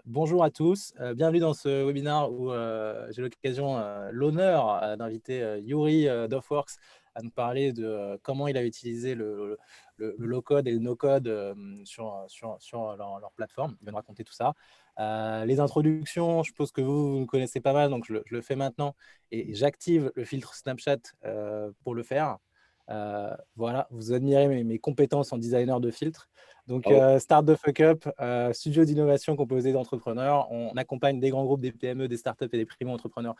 Bonjour à tous. Bienvenue dans ce webinaire où j'ai l'occasion, l'honneur d'inviter Yuri d'Offworks à nous parler de comment il a utilisé le low-code et le no-code sur leur plateforme. Il va nous raconter tout ça. Les introductions, je suppose que vous me connaissez pas mal, donc je le fais maintenant. Et j'active le filtre Snapchat pour le faire. Voilà, vous admirez mes compétences en designer de filtres. Donc, Start the Fuck Up, studio d'innovation composé d'entrepreneurs. On accompagne des grands groupes, des PME, des startups et des primo-entrepreneurs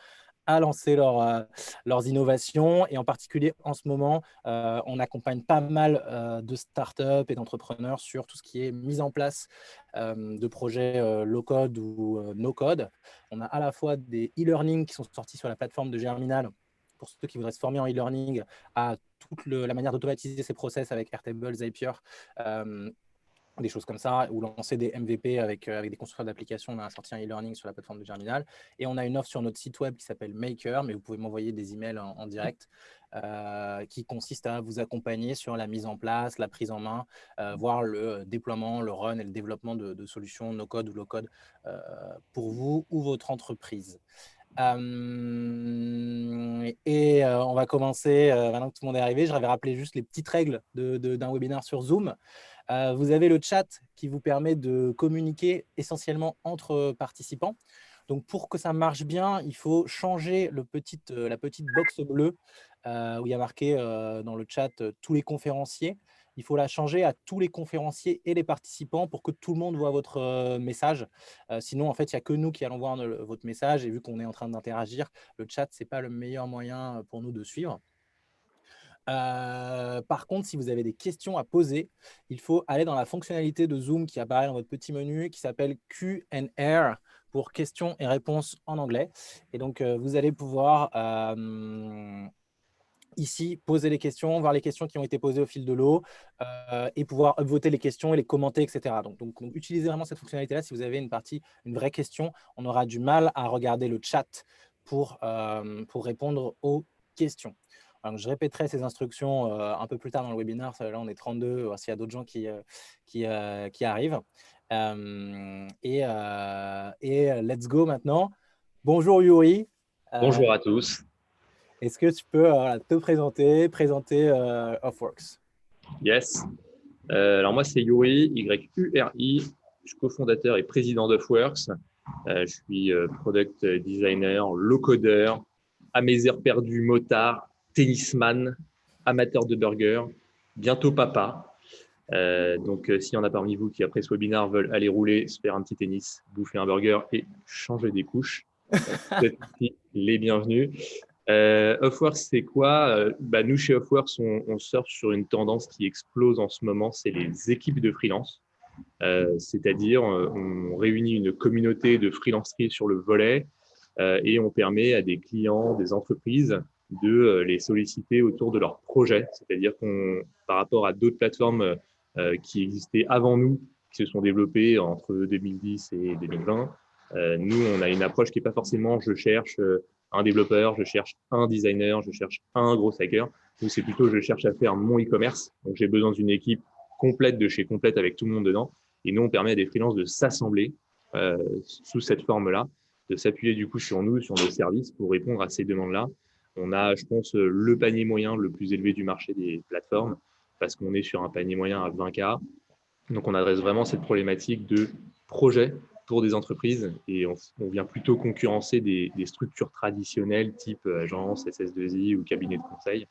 à lancer leurs innovations. Et en particulier, en ce moment, on accompagne pas mal de startups et d'entrepreneurs sur tout ce qui est mise en place de projets low-code ou no-code. On a à la fois des e-learning qui sont sortis sur la plateforme de Germinal pour ceux qui voudraient se former en e-learning à toute la manière d'automatiser ces process avec Airtable, Zapier, des choses comme ça, ou lancer des MVP avec des constructeurs d'applications. On a sorti un e-learning sur la plateforme de Germinal. Et on a une offre sur notre site web qui s'appelle Maker, mais vous pouvez m'envoyer des emails en direct, qui consiste à vous accompagner sur la mise en place, la prise en main, voire le déploiement, le run et le développement de solutions no-code ou low-code pour vous ou votre entreprise. On va commencer, maintenant que tout le monde est arrivé, je vais rappeler juste les petites règles d'un webinaire sur Zoom. Vous avez le chat qui vous permet de communiquer essentiellement entre participants. Donc, pour que ça marche bien, il faut changer la petite box bleue où il y a marqué dans le chat tous les conférenciers. Il faut la changer à tous les conférenciers et les participants pour que tout le monde voit votre message. Sinon, en fait, il n'y a que nous qui allons voir votre message. Et vu qu'on est en train d'interagir, le chat, ce n'est pas le meilleur moyen pour nous de suivre. Par contre, si vous avez des questions à poser, il faut aller dans la fonctionnalité de Zoom qui apparaît dans votre petit menu qui s'appelle Q&A pour questions et réponses en anglais. Et donc, vous allez pouvoir ici poser les questions, voir les questions qui ont été posées au fil de l'eau et pouvoir upvoter les questions et les commenter, etc. Donc, utilisez vraiment cette fonctionnalité-là. Si vous avez une vraie question, on aura du mal à regarder le chat pour répondre aux questions. Alors, je répéterai ces instructions un peu plus tard dans le webinaire. Là, on est 32, s'il y a d'autres gens qui arrivent. Let's go maintenant. Bonjour Yuri. Bonjour à tous. Est-ce que tu peux te présenter Offworks? Yes. Alors moi, c'est Yuri, Y-U-R-I. Je suis cofondateur et président d'Offworks. Je suis product designer, low-codeur, à mes heures perdues, motard, tennisman, amateur de burgers, bientôt papa. S'il y en a parmi vous qui, après ce webinaire, veulent aller rouler, se faire un petit tennis, bouffer un burger et changer des couches, vous êtes les bienvenus. Offworks, c'est quoi? Nous, chez Offworks, on surfe sur une tendance qui explose en ce moment, c'est les équipes de freelance. C'est-à-dire, on réunit une communauté de freelanceries sur le volet et on permet à des clients, des entreprises de les solliciter autour de leurs projets. C'est-à-dire qu'on, par rapport à d'autres plateformes qui existaient avant nous, qui se sont développées entre 2010 et 2020, nous, on a une approche qui n'est pas forcément je cherche un développeur, je cherche un designer, je cherche un gros hacker. Nous, c'est plutôt je cherche à faire mon e-commerce. Donc, j'ai besoin d'une équipe complète de chez complète avec tout le monde dedans. Et nous, on permet à des freelances de s'assembler sous cette forme-là, de s'appuyer du coup sur nous, sur nos services pour répondre à ces demandes-là. On a, je pense, le panier moyen le plus élevé du marché des plateformes parce qu'on est sur un panier moyen à 20K. Donc, on adresse vraiment cette problématique de projet pour des entreprises et on vient plutôt concurrencer des structures traditionnelles type agence, SS2I ou cabinet de conseil.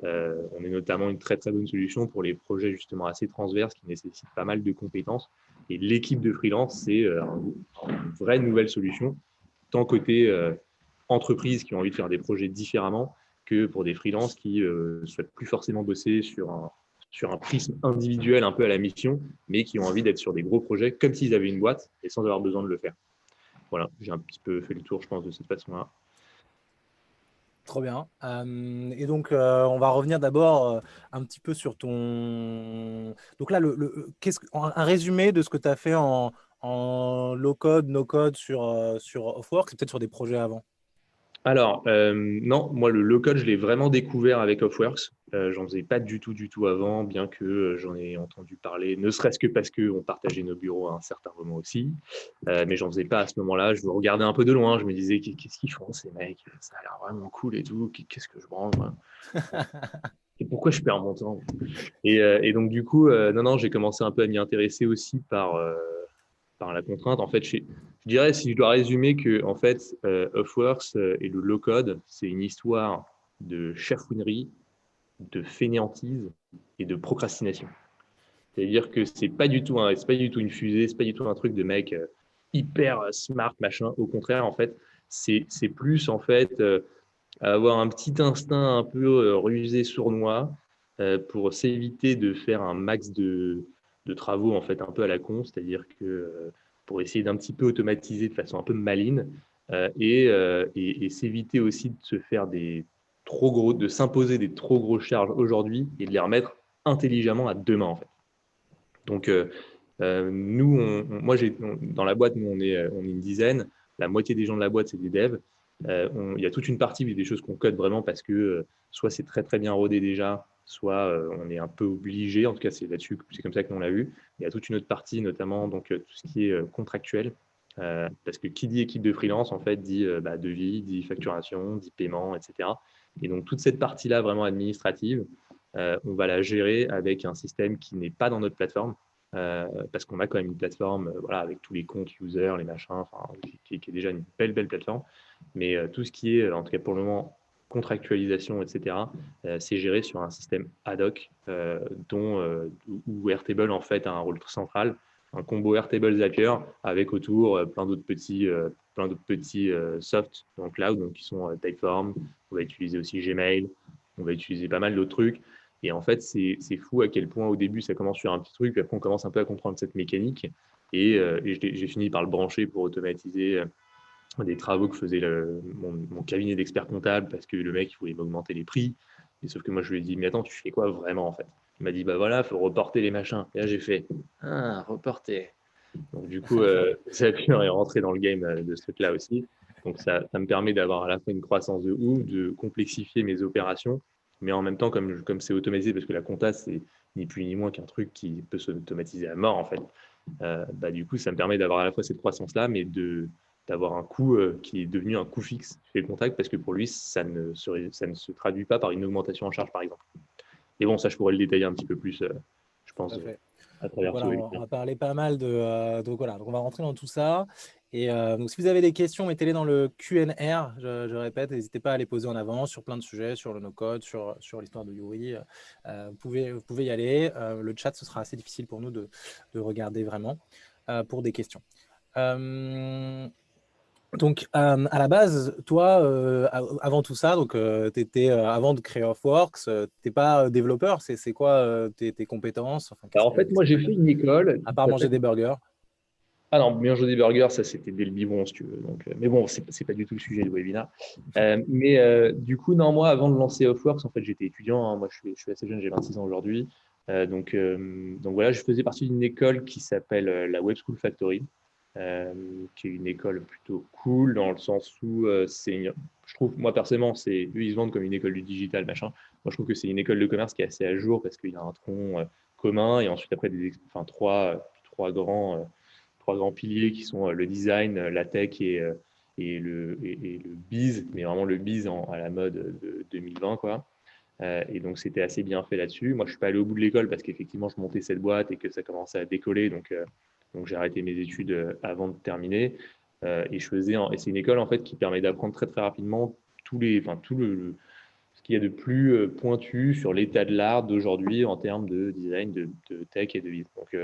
On est notamment une très très bonne solution pour les projets justement assez transverses qui nécessitent pas mal de compétences. Et l'équipe de freelance, c'est une vraie nouvelle solution, tant côté entreprises qui ont envie de faire des projets différemment que pour des freelances qui souhaitent plus forcément bosser sur un prisme individuel un peu à la mission, mais qui ont envie d'être sur des gros projets comme s'ils avaient une boîte et sans avoir besoin de le faire. Voilà, j'ai un petit peu fait le tour, je pense, de cette façon-là. Trop bien. Et donc, on va revenir d'abord un petit peu sur ton… Donc là, un résumé de ce que tu as fait en low-code, no-code sur Offworks, c'est peut-être sur des projets avant. Alors, non, moi, le low-code, je l'ai vraiment découvert avec Offworks. J'en faisais pas du tout avant, bien que j'en ai entendu parler, ne serait-ce que parce qu'on partageait nos bureaux à un certain moment aussi. Mais j'en faisais pas à ce moment-là. Je me regardais un peu de loin. Je me disais, qu'est-ce qu'ils font, ces mecs? Ça a l'air vraiment cool et tout. Qu'est-ce que je branle, moi? Et pourquoi je perds mon temps? Et donc, du coup, non, non, j'ai commencé un peu à m'y intéresser aussi par la contrainte. En fait, je dirais, si je dois résumer, que en fait, Offworks et le low-code, c'est une histoire de chefouinerie, de fainéantise et de procrastination. C'est-à-dire que c'est pas du tout une fusée, c'est pas du tout un truc de mec hyper smart, machin. Au contraire, en fait, c'est plus en fait avoir un petit instinct un peu rusé, sournois, pour s'éviter de faire un max de travaux en fait un peu à la con, c'est-à-dire que pour essayer d'un petit peu automatiser de façon un peu maligne et s'éviter aussi de se faire de s'imposer des trop grosses charges aujourd'hui et de les remettre intelligemment à demain en fait. Donc nous, dans la boîte, nous on est une dizaine. La moitié des gens de la boîte, c'est des devs. Il y a toute une partie des choses qu'on code vraiment parce que soit c'est très très bien rodé déjà, soit on est un peu obligé. En tout cas, c'est là-dessus, c'est comme ça que nous on l'a vu. Il y a toute une autre partie, notamment donc tout ce qui est contractuel, parce que qui dit équipe de freelance en fait dit devis, dit facturation, dit paiement, etc. Et donc toute cette partie-là vraiment administrative, on va la gérer avec un système qui n'est pas dans notre plateforme parce qu'on a quand même une plateforme voilà, avec tous les comptes users, les machins, qui est déjà une belle plateforme. Mais tout ce qui est, en tout cas pour le moment, contractualisation, etc., c'est géré sur un système ad hoc où Airtable en fait a un rôle central, un combo Airtable Zapier avec autour plein d'autres petits softs dans le cloud, donc qui sont Typeform, on va utiliser aussi Gmail, on va utiliser pas mal d'autres trucs. Et en fait, c'est fou à quel point au début, ça commence sur un petit truc, puis après, on commence un peu à comprendre cette mécanique. Et j'ai fini par le brancher pour automatiser des travaux que faisait mon cabinet d'expert comptable parce que le mec, il voulait m'augmenter les prix. Et sauf que moi, je lui ai dit, mais attends, tu fais quoi vraiment en fait? Il m'a dit, bah voilà, il faut reporter les machins. Et là, j'ai fait, ah, reporter. Donc, du coup, ça a pu rentrer dans le game de ce truc-là aussi. Donc, ça me permet d'avoir à la fois une croissance de ouf, de complexifier mes opérations, mais en même temps, comme c'est automatisé, parce que la compta, c'est ni plus ni moins qu'un truc qui peut s'automatiser à mort, en fait. Du coup, ça me permet d'avoir à la fois cette croissance-là, mais d'avoir un coût qui est devenu un coût fixe chez le contact, parce que pour lui, ça ne se traduit pas par une augmentation en charge, par exemple. Et bon, ça, je pourrais le détailler un petit peu plus, je Tout pense, à fait. à Donc travers ce voilà, on webinaire. va parler pas mal de. Donc voilà, donc on va rentrer dans tout ça. Et donc si vous avez des questions, mettez-les dans le Q&R. Je répète, n'hésitez pas à les poser en avant sur plein de sujets, sur le no-code, sur l'histoire de Yuri. Vous pouvez y aller. Le chat, ce sera assez difficile pour nous de regarder vraiment pour des questions. Donc, à la base, toi, avant tout ça, donc, avant de créer Offworks, tu n'es pas développeur. C'est quoi tes compétences? Enfin, Alors, en fait, moi, qu'est-ce que j'ai tu as fait fait? une école À qui part manger s'appelle. des burgers. Ah non, manger des burgers, ça c'était dès le biberon, si tu veux. Donc, mais bon, c'est pas du tout le sujet du webinaire. Du coup, non, moi, avant de lancer Offworks, en fait, j'étais étudiant. Hein. Moi, je suis assez jeune, j'ai 26 ans aujourd'hui. Donc voilà, je faisais partie d'une école qui s'appelle la Web School Factory, qui est une école plutôt cool dans le sens où je trouve, moi personnellement, eux, ils se vendent comme une école du digital, machin. Moi, je trouve que c'est une école de commerce qui est assez à jour parce qu'il y a un tronc commun et ensuite après trois grands piliers qui sont le design, la tech et le biz, mais vraiment le biz à la mode de 2020, quoi. Et donc, c'était assez bien fait là-dessus. Moi, je suis pas allé au bout de l'école parce qu'effectivement, je montais cette boîte et que ça commençait à décoller. Donc j'ai arrêté mes études avant de terminer. Et c'est une école, en fait, qui permet d'apprendre très, très rapidement ce qu'il y a de plus pointu sur l'état de l'art d'aujourd'hui en termes de design, de tech et de biz. Donc,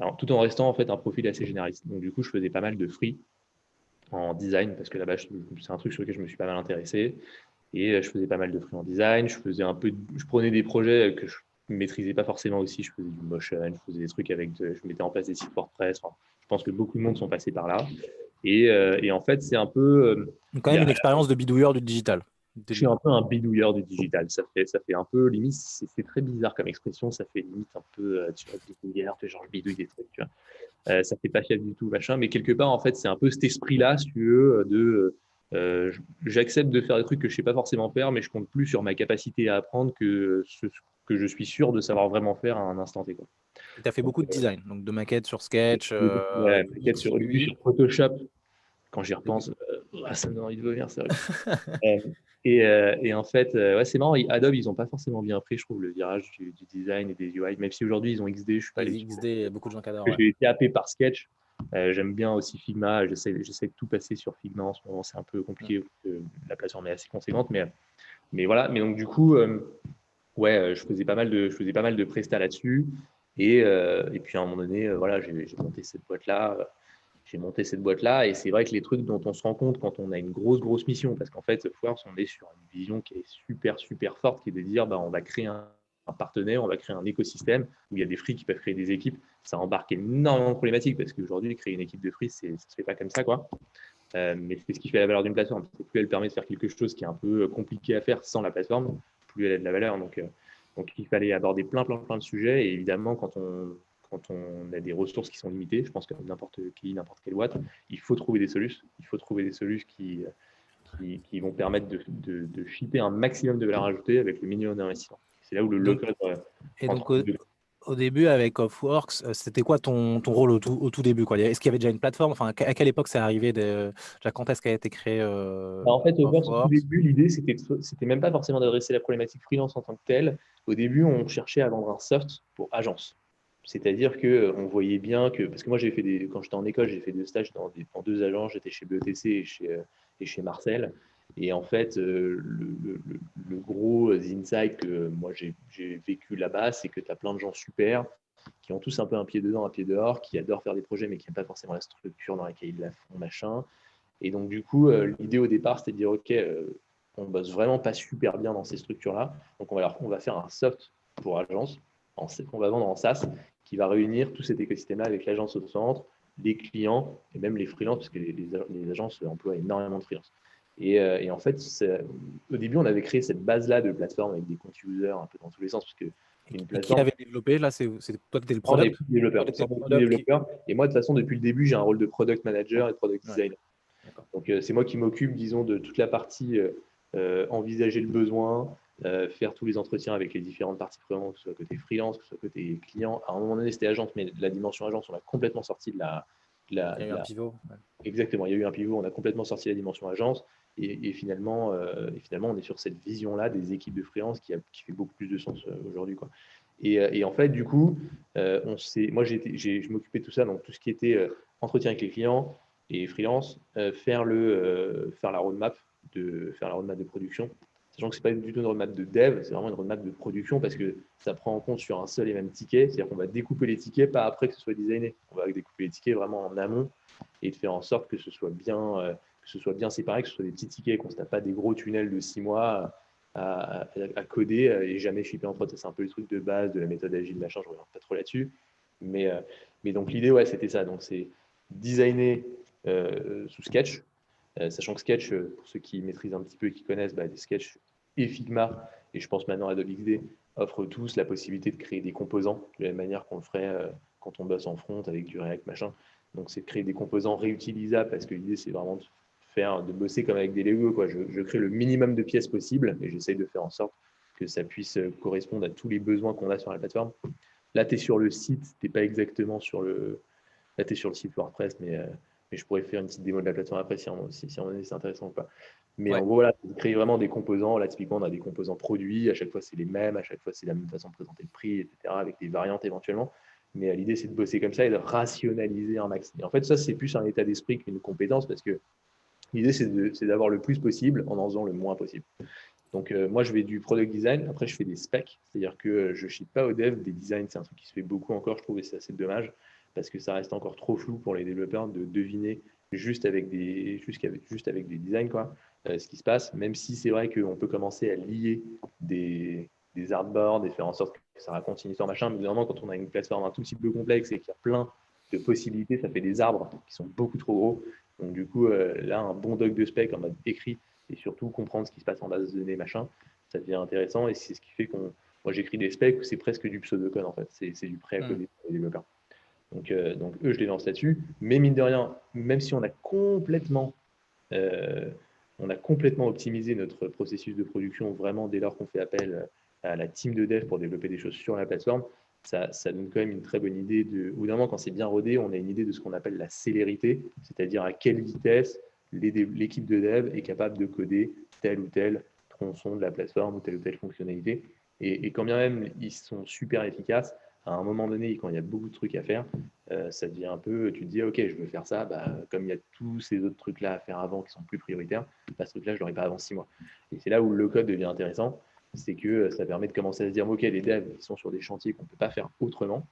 alors, tout en restant, en fait, un profil assez généraliste. Donc, du coup, je faisais pas mal de free en design parce que là-bas, c'est un truc sur lequel je me suis pas mal intéressé. Et je faisais pas mal de free en design. Je prenais des projets que je maîtrisais pas forcément aussi. Je faisais du motion, je faisais des trucs je mettais en place des sites WordPress. Enfin, je pense que beaucoup de monde sont passés par là. Et en fait, c'est un peu, Donc, quand il y même une a, expérience de bidouilleur du digital. Dès je le suis début. un peu un bidouilleur du digital. Ça fait un peu, limite, c'est très bizarre comme expression. Ça fait limite un peu, tu vois, bidouilleur, tu vois, genre je bidouille des trucs, tu vois. Ça fait pas fiable du tout, machin. Mais quelque part, en fait, c'est un peu cet esprit-là, si tu veux, J'accepte de faire des trucs que je ne sais pas forcément faire, mais je compte plus sur ma capacité à apprendre que ce que je suis sûr de savoir vraiment faire à un instant T, quoi. Et tu as fait Donc, beaucoup de design, donc de maquettes sur Sketch, ouais, maquette UX, au début UI. sur Photoshop, quand j'y Des- repense, ça me donne envie de vomir, c'est vrai. Et en fait, ouais, c'est marrant, Adobe, ils n'ont pas forcément bien pris, je trouve, le virage du design et des UI, même si aujourd'hui ils ont XD, je ne suis pas Les allé dessus. XD, il y a beaucoup de gens qui adorent. Ouais. J'ai été happé par Sketch. J'aime bien aussi Figma. J'essaie de tout passer sur Figma en ce moment. C'est un peu Mm. compliqué parce que la plateforme est assez conséquente. Mais voilà. Mais donc, du coup, ouais, je faisais pas mal de prestats là-dessus. Et puis, à un moment donné, voilà, j'ai monté cette boîte-là. J'ai monté cette boîte-là. Et c'est vrai que les trucs dont on se rend compte quand on a une grosse mission, parce qu'en fait, Force, on est sur une vision qui est super forte, qui est de dire, bah, on va créer un partenaire, on va créer un écosystème où il y a des free qui peuvent créer des équipes. Ça embarque énormément de problématiques parce qu'aujourd'hui, créer une équipe de free, ça ne se fait pas comme ça, quoi. Mais c'est ce qui fait la valeur d'une plateforme. Plus elle permet de faire quelque chose qui est un peu compliqué à faire sans la plateforme, plus elle a de la valeur. Donc il fallait aborder plein de sujets. Et évidemment, quand on a des ressources qui sont limitées, je pense que n'importe qui, n'importe quelle boîte, il faut trouver des solutions. Il faut trouver des solutions qui vont permettre de shipper un maximum de valeur ajoutée avec le minimum d'investissement. C'est là où le Donc, low-code et entre donc, les deux. au début, avec Offworks, c'était quoi ton rôle au tout début, quoi? Est-ce qu'il y avait déjà une plateforme? Enfin, à quelle époque c'est arrivé déjà, quand est-ce qu'elle a été créée En fait, au tout Offworks? début, l'idée, c'était même pas forcément d'adresser la problématique freelance en tant que telle. Au début, on cherchait à vendre un soft pour agence. C'est-à-dire qu'on voyait bien que, parce que moi, quand j'étais en école, j'ai fait des stages dans deux agences, j'étais chez BETC et chez Marcel. Et en fait, le gros insight que moi j'ai vécu là-bas, c'est que tu as plein de gens super qui ont tous un peu un pied dedans, un pied dehors, qui adorent faire des projets, mais qui n'ont pas forcément la structure dans laquelle ils la font, machin. Et donc, du coup, l'idée au départ, c'était de dire, OK, on bosse vraiment pas super bien dans ces structures-là. Donc, on va faire un soft pour agence, qu'on va vendre en SaaS, qui va réunir tout cet écosystème-là avec l'agence au centre, les clients et même les freelances, parce que les agences emploient énormément de freelances. Et en fait, au début, on avait créé cette base-là de plateforme avec des comptes users un peu dans tous les sens, parce que une Et qui plateforme, avait développé? Là, c'est toi qui étais le on n'est product? plus développeur. Toi, C'est t'étais on le n'est plus product qui. développeur. Et moi, de toute façon, depuis le début, j'ai un rôle de product manager et de product Ouais, designer. d'accord. Donc, c'est moi qui m'occupe, disons, de toute la partie envisager le besoin, faire tous les entretiens avec les différentes parties prenantes, que ce soit côté freelance, que ce soit côté client. À un moment donné, c'était agence, mais la dimension agence, on a complètement sorti Il y a eu un pivot. Ouais. Exactement, il y a eu un pivot, on a complètement sorti la dimension agence. Et finalement, on est sur cette vision-là des équipes de freelance qui fait beaucoup plus de sens aujourd'hui, quoi. Et en fait, du coup, moi, je m'occupais de tout ça, donc tout ce qui était entretien avec les clients et freelance, faire la roadmap de production. Sachant que ce n'est pas du tout une roadmap de dev, c'est vraiment une roadmap de production parce que ça prend en compte sur un seul et même ticket. C'est-à-dire qu'on va découper les tickets, pas après que ce soit designé. On va découper les tickets vraiment en amont et de faire en sorte que ce soit bien séparé, que ce soit des petits tickets, qu'on ne se tape pas des gros tunnels de 6 mois à coder et jamais shipper en prod. C'est un peu le truc de base de la méthode agile, machin, je ne reviens pas trop là-dessus. Mais donc l'idée, ouais, c'était ça. Donc c'est designer sous Sketch, sachant que Sketch, pour ceux qui maîtrisent un petit peu et qui connaissent, des Sketch et Figma, et je pense maintenant Adobe XD, offrent tous la possibilité de créer des composants de la même manière qu'on le ferait quand on bosse en front avec du React, machin. Donc, c'est de créer des composants réutilisables parce que l'idée, c'est vraiment de bosser comme avec des Lego, quoi. Je crée le minimum de pièces possible et j'essaye de faire en sorte que ça puisse correspondre à tous les besoins qu'on a sur la plateforme. Là, tu es sur le site, tu n'es pas exactement sur le. Là, tu es sur le site WordPress, mais je pourrais faire une petite démo de la plateforme après si c'est intéressant ou pas. Mais Ouais. en gros, voilà, créer vraiment des composants. Là, typiquement, on a des composants produits. À chaque fois, c'est les mêmes. À chaque fois, c'est la même façon de présenter le prix, etc., avec des variantes éventuellement. Mais l'idée, c'est de bosser comme ça et de rationaliser un max. Et en fait, ça, c'est plus un état d'esprit qu'une compétence parce que l'idée, c'est d'avoir le plus possible en faisant le moins possible. Donc, moi, je vais du product design. Après, je fais des specs. C'est-à-dire que je ne ship pas au dev des designs. C'est un truc qui se fait beaucoup encore, je trouve, et c'est assez dommage parce que ça reste encore trop flou pour les développeurs de deviner juste avec des designs, quoi, ce qui se passe. Même si c'est vrai qu'on peut commencer à lier des artboards et faire en sorte que ça raconte une histoire, machin. Mais vraiment, quand on a une plateforme un tout petit peu complexe et qu'il y a plein de possibilités, ça fait des arbres qui sont beaucoup trop gros. Donc, du coup, là, un bon doc de spec en mode écrit et surtout comprendre ce qui se passe en base de données, machin, ça devient intéressant. Et c'est ce qui fait moi, j'écris des specs où c'est presque du pseudocode, en fait. C'est du prêt à coder pour les développeurs. Donc, eux, je les lance là-dessus. Mais mine de rien, même si on a complètement On a complètement optimisé notre processus de production vraiment dès lors qu'on fait appel à la team de dev pour développer des choses sur la plateforme. Ça donne quand même une très bonne idée de. Au bout d'un moment, quand c'est bien rodé, on a une idée de ce qu'on appelle la célérité, c'est-à-dire à quelle vitesse l'équipe de dev est capable de coder tel ou tel tronçon de la plateforme ou telle fonctionnalité. Et quand bien même ils sont super efficaces, à un moment donné, quand il y a beaucoup de trucs à faire, ça devient un peu, tu te dis, ok, je veux faire ça, comme il y a tous ces autres trucs-là à faire avant qui sont plus prioritaires, ce truc-là, je ne l'aurai pas avant 6 mois. Et c'est là où le code devient intéressant, c'est que ça permet de commencer à se dire, ok, les devs, ils sont sur des chantiers qu'on ne peut pas faire autrement,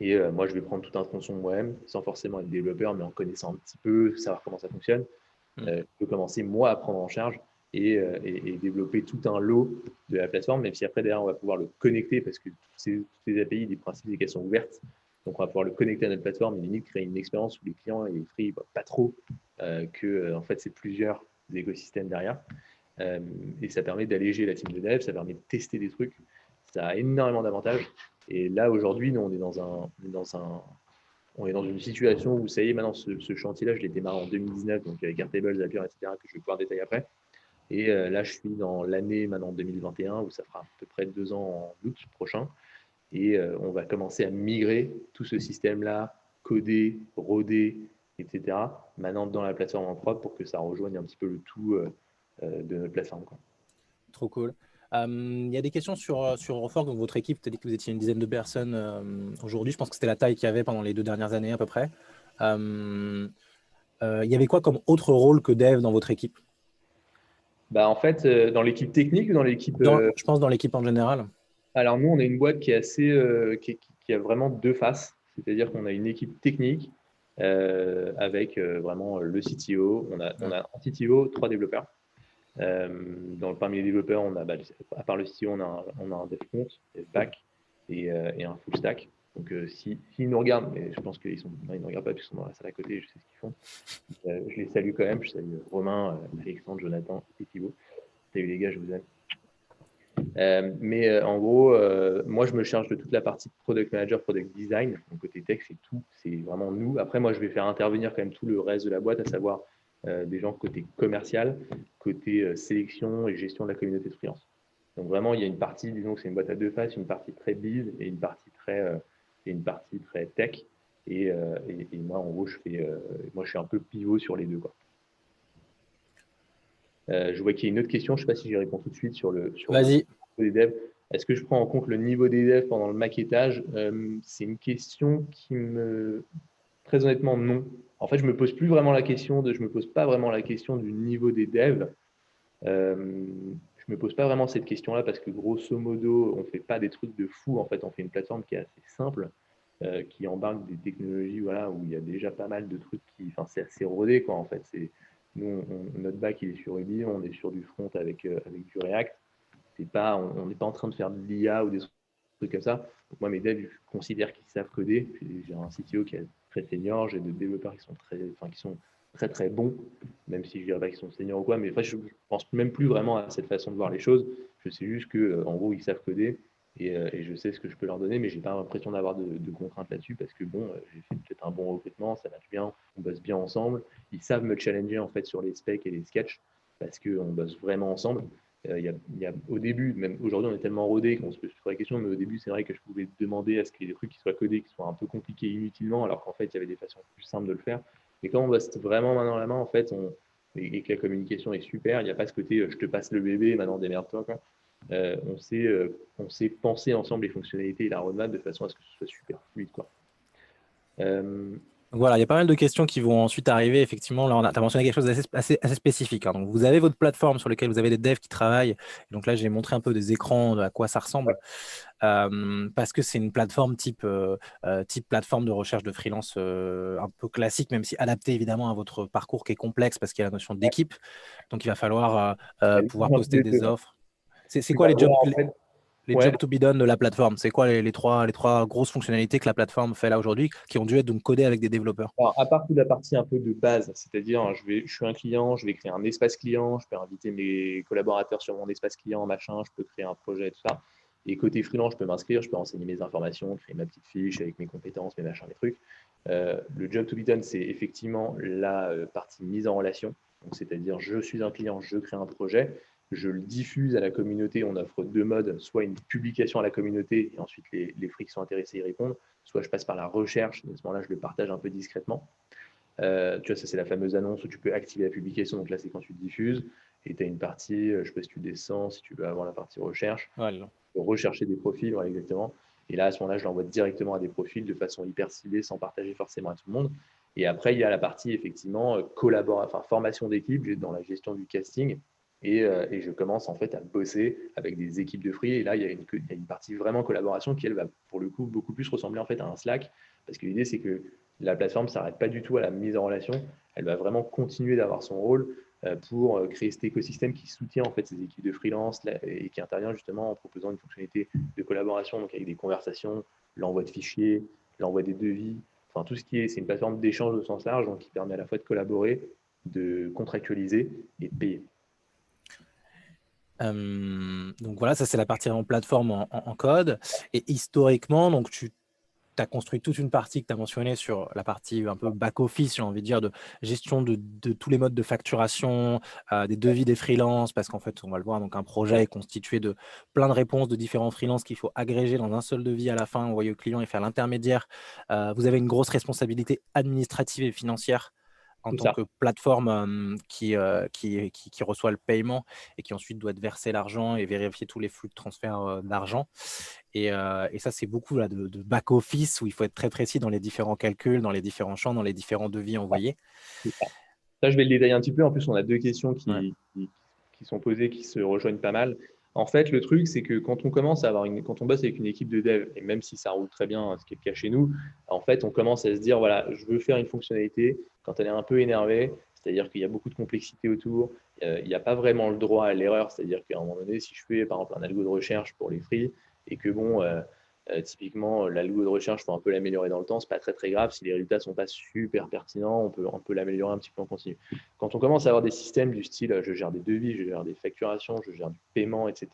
et moi, je vais prendre tout un tronçon moi-même, sans forcément être développeur, mais en connaissant un petit peu, savoir comment ça fonctionne. Je peux commencer, moi, à prendre en charge et développer tout un lot de la plateforme, même si après, derrière, on va pouvoir le connecter parce que toutes ces API, des principes, c'est qu'elles sont ouvertes. Donc, on va pouvoir le connecter à notre plateforme et limite créer une expérience où les clients et les free ne voient pas trop en fait, c'est plusieurs écosystèmes derrière. Et ça permet d'alléger la team de dev, ça permet de tester des trucs. Ça a énormément d'avantages. Et là, aujourd'hui, nous, on est dans une situation où ça y est, maintenant, ce chantier-là, je l'ai démarré en 2019, donc avec Airtable, Zapier, etc., que je vais pouvoir détailler après. Et là, je suis dans l'année maintenant 2021, où ça fera à peu près 2 ans en août prochain. Et on va commencer à migrer tout ce système-là, coder, roder, etc., maintenant dans la plateforme en prod pour que ça rejoigne un petit peu le tout de notre plateforme, quoi. Trop cool. Il y a des questions sur Refork, donc votre équipe, tu as dit que vous étiez une dizaine de personnes aujourd'hui. Je pense que c'était la taille qu'il y avait pendant les 2 dernières années à peu près. Il y avait quoi comme autre rôle que dev dans votre équipe? En fait, dans l'équipe technique ou dans l'équipe. Je pense dans l'équipe en général. Alors, nous, on est une boîte qui est assez. Qui a vraiment deux faces. C'est-à-dire qu'on a une équipe technique avec vraiment le CTO. On a un CTO, 3 développeurs. Parmi les développeurs, à part le CTO, on a un dev front, dev back et un full stack. Donc, s'ils nous regardent, mais je pense qu'ils ne nous regardent pas puisqu'ils sont dans la salle à côté, je sais ce qu'ils font. Je les salue quand même. Je salue Romain, Alexandre, Jonathan et Thibaut. Salut les gars, je vous aime. Mais en gros, moi, je me charge de toute la partie product manager, product design. Donc, côté tech, c'est tout. C'est vraiment nous. Après, moi, je vais faire intervenir quand même tout le reste de la boîte, à savoir des gens côté commercial, côté sélection et gestion de la communauté de freelance. Donc, vraiment, il y a une partie, disons que c'est une boîte à deux faces, une partie très biz et une partie très tech. Et moi, en gros, je suis un peu pivot sur les deux, quoi. Je vois qu'il y a une autre question, je ne sais pas si j'y réponds tout de suite sur le Vas-y. des devs. Est-ce que je prends en compte le niveau des devs pendant le maquettage? C'est une question qui me. Très honnêtement, non. En fait, je me pose me pose pas vraiment la question du niveau des devs. Je me pose pas vraiment cette question-là parce que grosso modo, on fait pas des trucs de fou. En fait, on fait une plateforme qui est assez simple, qui embarque des technologies, voilà, où il y a déjà pas mal de trucs enfin, c'est assez rodé, quoi. En fait, nous, notre back il est sur Ruby, on est sur du front avec du React. On n'est pas en train de faire de l'IA ou des trucs comme ça. Donc moi, mes devs, je considère qu'ils savent coder. J'ai un CTO qui est très senior, j'ai des développeurs qui sont très très bons, même si je dirais pas qu'ils sont seniors ou quoi. Mais je pense même plus vraiment à cette façon de voir les choses. Je sais juste que, en gros, ils savent coder et je sais ce que je peux leur donner, mais j'ai pas l'impression d'avoir de contraintes là-dessus parce que bon, j'ai fait peut-être un bon recrutement, ça marche bien, on bosse bien ensemble. Ils savent me challenger en fait sur les specs et les sketchs parce qu'on bosse vraiment ensemble. Au début, même aujourd'hui, on est tellement rodé qu'on se pose sur la question, mais au début, c'est vrai que je pouvais demander à ce qu'il y ait des trucs qui soient codés, qui soient un peu compliqués inutilement, alors qu'en fait, il y avait des façons plus simples de le faire. Mais quand on bosse vraiment main dans la main, en fait, et que la communication est super, il n'y a pas ce côté je te passe le bébé, maintenant démerde-toi. On sait penser ensemble les fonctionnalités et la roadmap de façon à ce que ce soit super fluide, quoi. Donc voilà, il y a pas mal de questions qui vont ensuite arriver. Effectivement, là, tu as mentionné quelque chose assez spécifique, hein. Donc, vous avez votre plateforme sur laquelle vous avez des devs qui travaillent. Et donc là, j'ai montré un peu des écrans de à quoi ça ressemble. Parce que c'est une plateforme type plateforme de recherche de freelance un peu classique, même si adaptée évidemment à votre parcours qui est complexe parce qu'il y a la notion d'équipe. Donc, il va falloir pouvoir poster des offres. C'est quoi les Ouais. jobs to be done de la plateforme? C'est quoi les trois grosses fonctionnalités que la plateforme fait là aujourd'hui qui ont dû être donc codées avec des développeurs? Alors, à part toute la partie un peu de base, c'est-à-dire je suis un client, je vais créer un espace client, je peux inviter mes collaborateurs sur mon espace client, machin, je peux créer un projet et tout ça. Et côté freelance, je peux m'inscrire, je peux renseigner mes informations, créer ma petite fiche avec mes compétences, mes machins, mes trucs. Le job to be done, c'est effectivement la partie mise en relation. Donc, c'est-à-dire, je suis un client, je crée un projet, je le diffuse à la communauté. On offre deux modes, soit une publication à la communauté et ensuite les free qui sont intéressés y répondent, soit je passe par la recherche. Et à ce moment-là, je le partage un peu discrètement. Tu vois, ça, c'est la fameuse annonce où tu peux activer la publication. Donc là, c'est quand tu diffuses et tu as une partie, je ne sais pas si tu descends, si tu veux avoir la partie recherche, Voilà. rechercher des profils, voilà, exactement. Et là, à ce moment-là, je l'envoie directement à des profils de façon hyper ciblée sans partager forcément à tout le monde. Et après, il y a la partie, effectivement, formation d'équipe dans la gestion du casting. Et je commence en fait à bosser avec des équipes de free. Et là, il y a une partie vraiment collaboration qui, elle, va pour le coup beaucoup plus ressembler en fait à un Slack. Parce que l'idée, c'est que la plateforme ne s'arrête pas du tout à la mise en relation. Elle va vraiment continuer d'avoir son rôle pour créer cet écosystème qui soutient en fait ces équipes de freelance et qui intervient justement en proposant une fonctionnalité de collaboration, donc avec des conversations, l'envoi de fichiers, l'envoi des devis, enfin tout ce qui est, c'est une plateforme d'échange au sens large, donc qui permet à la fois de collaborer, de contractualiser et de payer. Donc voilà, ça c'est la partie en plateforme en code. Et historiquement, donc tu as construit toute une partie que tu as mentionnée sur la partie un peu back-office, j'ai envie de dire, de gestion de tous les modes de facturation, des devis des freelances, parce qu'en fait, on va le voir, donc un projet est constitué de plein de réponses de différents freelances qu'il faut agréger dans un seul devis à la fin, envoyer au client et faire l'intermédiaire. Vous avez une grosse responsabilité administrative et financière en C'est tant ça. que plateforme qui reçoit le paiement et qui ensuite doit te verser l'argent et vérifier tous les flux de transfert d'argent. Et ça, c'est beaucoup là, de back-office où il faut être très précis dans les différents calculs, dans les différents champs, dans les différents devis envoyés. C'est ça. Ça, je vais le détailler un petit peu. En plus, on a deux questions Ouais. qui sont posées, qui se rejoignent pas mal. En fait, le truc, c'est que quand on commence à avoir quand on bosse avec une équipe de dev, et même si ça roule très bien, ce qui est le cas chez nous, en fait, on commence à se dire, voilà, je veux faire une fonctionnalité quand elle est un peu énervée, c'est-à-dire qu'il y a beaucoup de complexité autour, il n'y a pas vraiment le droit à l'erreur, c'est-à-dire qu'à un moment donné, si je fais par exemple un algo de recherche pour les free, et que bon, typiquement, l'algo de recherche, il faut un peu l'améliorer dans le temps. Ce n'est pas très, très grave. Si les résultats ne sont pas super pertinents, on peut l'améliorer un petit peu en continu. Quand on commence à avoir des systèmes du style je gère des devis, je gère des facturations, je gère du paiement, etc.,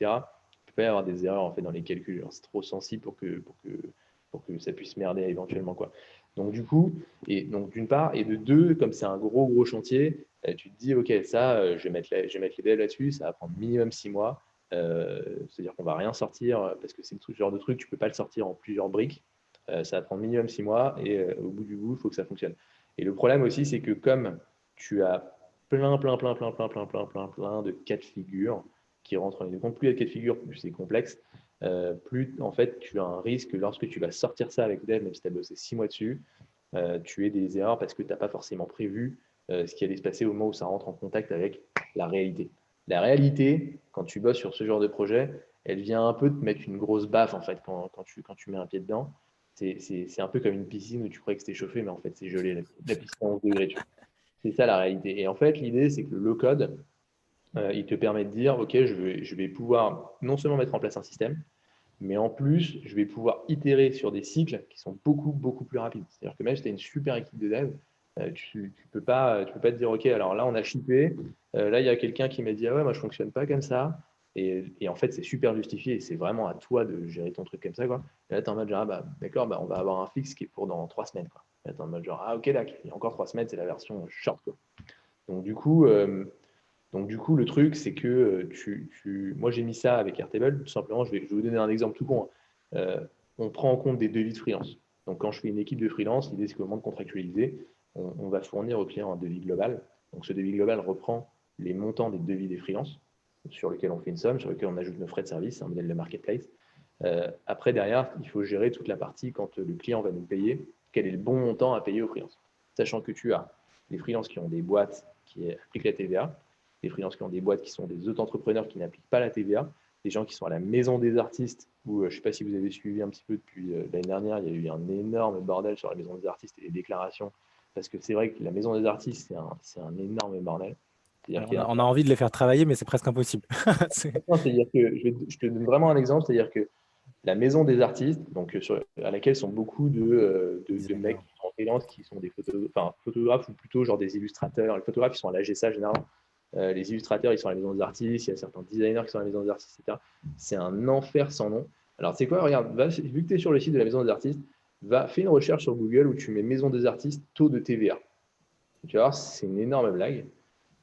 il peut y avoir des erreurs en fait, dans les calculs. C'est trop sensible pour que ça puisse merder éventuellement, quoi. Donc, du coup, d'une part, et de deux, comme c'est un gros chantier, tu te dis, OK, ça, je vais mettre les devs là-dessus, ça va prendre minimum 6 mois. C'est-à-dire qu'on ne va rien sortir parce que c'est ce genre de truc, tu ne peux pas le sortir en plusieurs briques. Ça va prendre minimum 6 mois et au bout du bout, il faut que ça fonctionne. Et le problème aussi, c'est que comme tu as plein de cas de figure qui rentrent en ligne de compte, plus il y a de cas de figure, plus c'est complexe, plus en fait tu as un risque lorsque tu vas sortir ça avec Dev, même si tu as bossé 6 mois dessus, tu aies des erreurs parce que tu n'as pas forcément prévu ce qui allait se passer au moment où ça rentre en contact avec la réalité. La réalité, quand tu bosses sur ce genre de projet, elle vient un peu te mettre une grosse baffe en fait quand tu mets un pied dedans. C'est un peu comme une piscine où tu croyais que c'était chauffé, mais en fait c'est gelé, la piscine à 11 degrés. C'est ça la réalité. Et en fait, l'idée, c'est que le low-code, il te permet de dire, OK, je vais pouvoir non seulement mettre en place un système, mais en plus, je vais pouvoir itérer sur des cycles qui sont beaucoup plus rapides. C'est-à-dire que même si tu as une super équipe de dev, tu ne peux pas te dire, OK, alors là, on a shippé, là, il y a quelqu'un qui m'a dit, ah ouais, moi, je ne fonctionne pas comme ça. Et en fait, c'est super justifié et c'est vraiment à toi de gérer ton truc comme ça, quoi. Et là, tu es en mode, genre, ah, bah, d'accord, bah, on va avoir un fixe qui est pour dans 3 semaines, quoi. Là, tu es en mode, genre, ah, OK, d'accord, il y a encore 3 semaines, c'est la version short, quoi. Donc, du coup, le truc, c'est que moi, j'ai mis ça avec Airtable. Tout simplement, je vais vous donner un exemple tout con, hein. On prend en compte des devis de freelance. Donc, quand je fais une équipe de freelance, l'idée, c'est qu'au moment de contractualiser, on va fournir au client un devis global. Donc, ce devis global reprend les montants des devis des freelances, sur lesquels on fait une somme, sur lesquels on ajoute nos frais de service, un modèle de marketplace. Après, derrière, il faut gérer toute la partie quand le client va nous payer, quel est le bon montant à payer aux freelances. Sachant que tu as les freelances qui ont des boîtes qui appliquent la TVA, des freelances qui ont des boîtes qui sont des auto-entrepreneurs qui n'appliquent pas la TVA, des gens qui sont à la maison des artistes, où je ne sais pas si vous avez suivi un petit peu depuis l'année dernière, il y a eu un énorme bordel sur la maison des artistes et les déclarations, parce que c'est vrai que la maison des artistes, c'est un énorme bordel. C'est-à-dire qu'il y a On a envie de les faire travailler, mais c'est presque impossible. c'est-à-dire que je te donne vraiment un exemple, c'est-à-dire que la maison des artistes, donc à laquelle sont beaucoup de mecs qui sont en freelance, qui sont des photographes ou plutôt genre des illustrateurs. Les photographes, ils sont à l'AGSA généralement. Les illustrateurs, ils sont à la maison des artistes. Il y a certains designers qui sont à la maison des artistes, etc. C'est un enfer sans nom. Alors, c'est quoi? Regarde, vu que tu es sur le site de la maison des artistes, fais une recherche sur Google où tu mets maison des artistes, taux de TVA. Tu vas voir, c'est une énorme blague.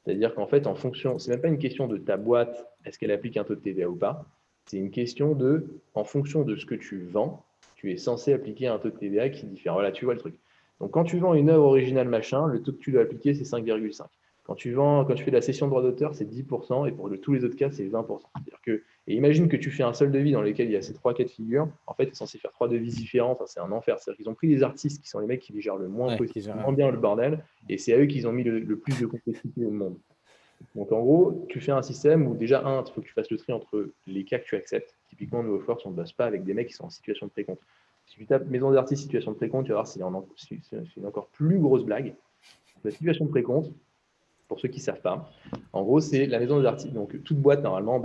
C'est-à-dire qu'en fait, en fonction, c'est même pas une question de ta boîte, est-ce qu'elle applique un taux de TVA ou pas. C'est une question de, en fonction de ce que tu vends, tu es censé appliquer un taux de TVA qui diffère. Voilà, tu vois le truc. Donc, quand tu vends une œuvre originale, machin, le taux que tu dois appliquer, c'est 5,5. Quand tu fais de la cession de droit d'auteur, c'est 10%, et pour tous les autres cas, c'est 20%. C'est-à-dire que, et imagine que tu fais un seul devis dans lequel il y a ces trois cas de figure. En fait, tu es censé faire trois devis différents. Enfin, c'est un enfer. C'est-à-dire qu'ils ont pris les artistes qui sont les mecs qui gèrent le moins Ouais, possible, le moins bien le bordel, et c'est à eux qu'ils ont mis le plus de complexité au monde. Donc, en gros, tu fais un système où déjà, il faut que tu fasses le tri entre les cas que tu acceptes. Typiquement, nous, au Force, on ne bosse pas avec des mecs qui sont en situation de précompte. Si tu tapes maison d'artiste, situation de précompte, tu vas voir c'est une encore plus grosse blague. La situation de précompte, pour ceux qui ne savent pas, en gros, c'est la maison des artistes. Donc, toute boîte, normalement,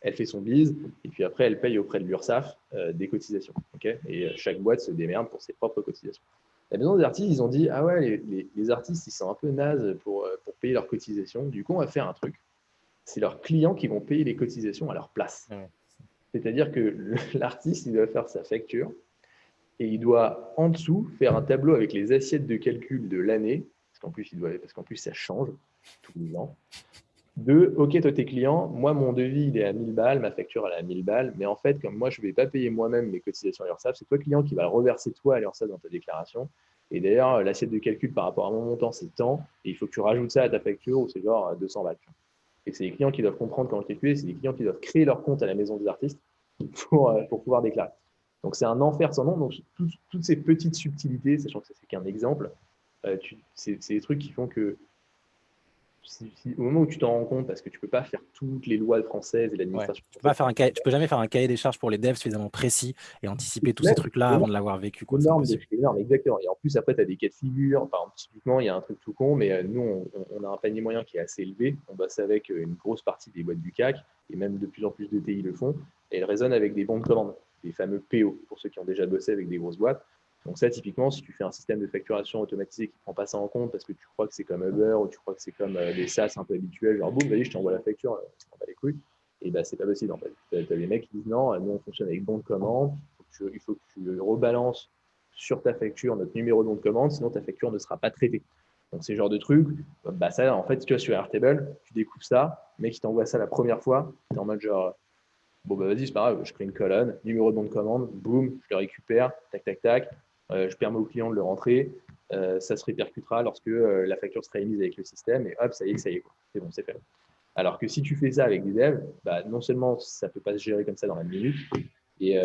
elle fait son bise et puis après, elle paye auprès de l'URSSAF des cotisations. Okay, et chaque boîte se démerde pour ses propres cotisations. La maison des artistes, ils ont dit, ah ouais, les artistes, ils sont un peu nazes pour payer leurs cotisations. Du coup, on va faire un truc. C'est leurs clients qui vont payer les cotisations à leur place. Ouais. C'est-à-dire que l'artiste, il doit faire sa facture et il doit, en dessous, faire un tableau avec les assiettes de calcul de l'année, parce qu'en plus, ça change tous les ans. OK, toi, tes clients, moi, mon devis, il est à 1000 balles, ma facture, elle est à 1000 balles, mais en fait, comme moi, je ne vais pas payer moi-même mes cotisations à l'URSSAF, c'est toi, client, qui va le reverser, toi, à l'URSSAF dans ta déclaration. Et d'ailleurs, l'assiette de calcul par rapport à mon montant, c'est tant, et il faut que tu rajoutes ça à ta facture, ou c'est genre 200 balles. Et c'est les clients qui doivent comprendre comment calculer, c'est les clients qui doivent créer leur compte à la maison des artistes pour pouvoir déclarer. Donc, c'est un enfer sans nom. Donc, toutes ces petites subtilités, sachant que ça, c'est qu'un exemple, c'est des trucs qui font que au moment où tu t'en rends compte, parce que tu ne peux pas faire toutes les lois françaises et l'administration. Ouais. Tu peux jamais faire un cahier des charges pour les devs suffisamment précis et anticiper tous ces trucs-là avant de l'avoir vécu. C'est énorme, exactement. Et en plus, après, tu as des cas de figure. Enfin, typiquement, il y a un truc tout con, mais nous, on a un panier moyen qui est assez élevé. On bosse avec une grosse partie des boîtes du CAC, et même de plus en plus de TI le font. Et elles résonnent avec des bons de commande, des fameux PO, pour ceux qui ont déjà bossé avec des grosses boîtes. Donc ça, typiquement, si tu fais un système de facturation automatisé qui ne prend pas ça en compte parce que tu crois que c'est comme Uber ou tu crois que c'est comme des SaaS un peu habituels, genre boum, vas-y, je t'envoie la facture, on va les couilles. Et c'est pas possible en fait. Tu as des mecs qui disent non, nous on fonctionne avec bon de commande, il faut que tu rebalances sur ta facture notre numéro de bon de commande, sinon ta facture ne sera pas traitée. Donc ces genres de trucs, ça, en fait, tu vois, sur Airtable, tu découvres ça, le mec il t'envoie ça la première fois, tu es en mode genre, bon vas-y, c'est pas grave, je crée une colonne, numéro de bon de commande, boum, je le récupère, tac, tac, tac, je permets au client de le rentrer, ça se répercutera lorsque la facture sera émise avec le système, et hop, ça y est, quoi. C'est bon, c'est fait. Alors que si tu fais ça avec des devs, non seulement ça ne peut pas se gérer comme ça dans la minute, et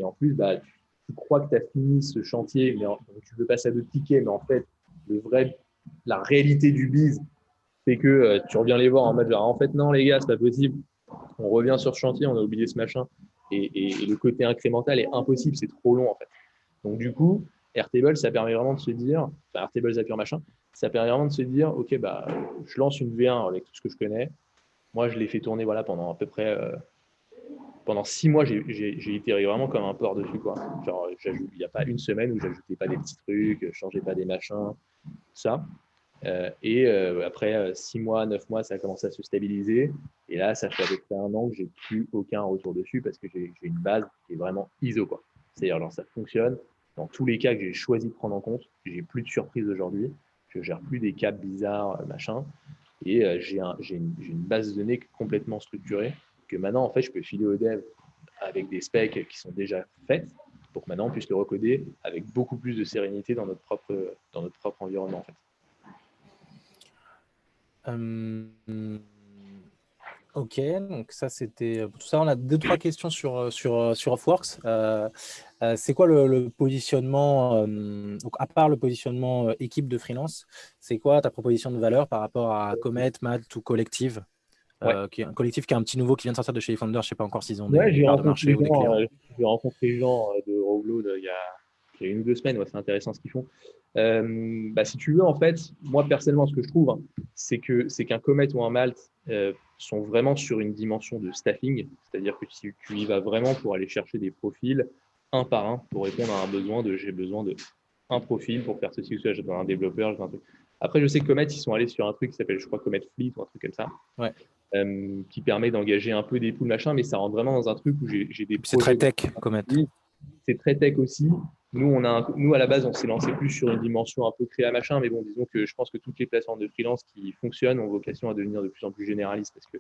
en plus, tu crois que tu as fini ce chantier, mais tu veux passer à d'autres tickets, mais en fait, la réalité du biz, c'est que tu reviens les voir en mode genre, en fait, non, les gars, c'est pas possible. On revient sur ce chantier, on a oublié ce machin. Et le côté incrémental est impossible, c'est trop long en fait. Donc du coup, Airtable, ça permet vraiment de se dire, Airtable, Zapier, machin, ça permet vraiment de se dire, ok, je lance une V1 avec tout ce que je connais. Moi, je l'ai fait tourner pendant à peu près pendant 6 mois, j'ai itéré vraiment comme un porc dessus, quoi. Genre, il n'y a pas une semaine où j'ajoutais pas des petits trucs, je changeais pas des machins, tout ça. Après 6 mois, 9 mois, ça a commencé à se stabiliser. Et là, ça fait à peu près 1 an que j'ai plus aucun retour dessus parce que j'ai une base qui est vraiment ISO, quoi. C'est-à-dire, genre, ça fonctionne. Dans tous les cas que j'ai choisi de prendre en compte, j'ai plus de surprises aujourd'hui. Je gère plus des cas bizarres, machin. Et j'ai une base de données complètement structurée que maintenant, en fait, je peux filer aux devs avec des specs qui sont déjà faites pour que maintenant on puisse le recoder avec beaucoup plus de sérénité dans notre propre environnement, en fait. Ok, donc ça c'était tout ça. On a 2-3 questions sur Offworks. C'est quoi le positionnement, donc à part le positionnement équipe de freelance, c'est quoi ta proposition de valeur par rapport à Comet, Malte ou Collective, qui est un collectif qui est un petit nouveau qui vient de sortir de chez les Founders, je ne sais pas encore s'ils ont des parts de marché ou des clients. J'ai rencontré les gens de Roblo il y a 1 ou 2 semaines, c'est intéressant ce qu'ils font. Si tu veux, en fait, moi personnellement, ce que je trouve, c'est qu'un Comet ou un Malte sont vraiment sur une dimension de staffing, c'est-à-dire que tu y vas vraiment pour aller chercher des profils un par un pour répondre à un besoin j'ai besoin de un profil pour faire ceci ou cela, j'ai besoin d'un développeur, j'ai besoin d'un truc. Après, je sais que Comet, ils sont allés sur un truc qui s'appelle, je crois, Comet Fleet ou un truc comme ça. Ouais. Qui permet d'engager un peu des poules, machin, mais ça rentre vraiment dans un truc où j'ai des projets. C'est très tech, Comet. C'est très tech aussi, Nous, à la base, on s'est lancé plus sur une dimension un peu créa machin, mais bon, disons que je pense que toutes les plateformes de freelance qui fonctionnent ont vocation à devenir de plus en plus généralistes parce que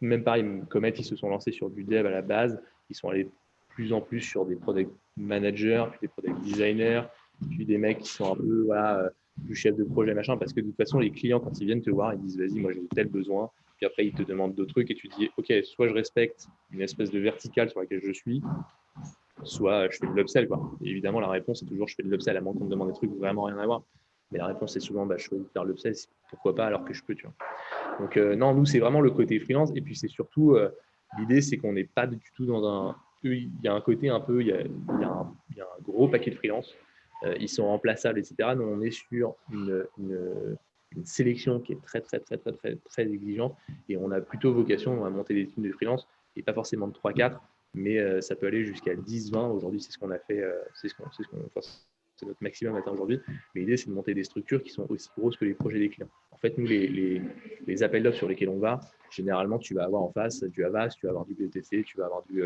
même pareil, Comet, ils se sont lancés sur du dev à la base, ils sont allés de plus en plus sur des product managers, puis des product designers, puis des mecs qui sont un peu du chef de projet machin, parce que de toute façon, les clients, quand ils viennent te voir, ils disent vas-y, moi j'ai tel besoin, puis après ils te demandent d'autres trucs et tu te dis ok, soit je respecte une espèce de verticale sur laquelle je suis, soit je fais de l'upsell, quoi. Et évidemment, la réponse est toujours je fais de l'upsell, à moins qu'on me demande des trucs vraiment rien à voir. Mais la réponse est souvent je choisis de faire l'upsell, pourquoi pas alors que je peux, tu vois. Donc non, nous, c'est vraiment le côté freelance. Et puis c'est surtout, l'idée, c'est qu'on n'est pas du tout dans un... Il y a un côté un peu, il y a un gros paquet de freelance. Ils sont remplaçables, etc. Nous, on est sur une sélection qui est très, très, très, très, très, très exigeante. Et on a plutôt vocation à monter des teams de freelance, et pas forcément de 3-4, mais ça peut aller jusqu'à 10-20. Aujourd'hui, c'est ce qu'on a fait, c'est notre maximum atteint aujourd'hui. Mais l'idée, c'est de monter des structures qui sont aussi grosses que les projets des clients. En fait, nous, les appels d'offres sur lesquels on va, généralement, tu vas avoir en face du Avast, tu vas avoir du BTC, tu vas avoir du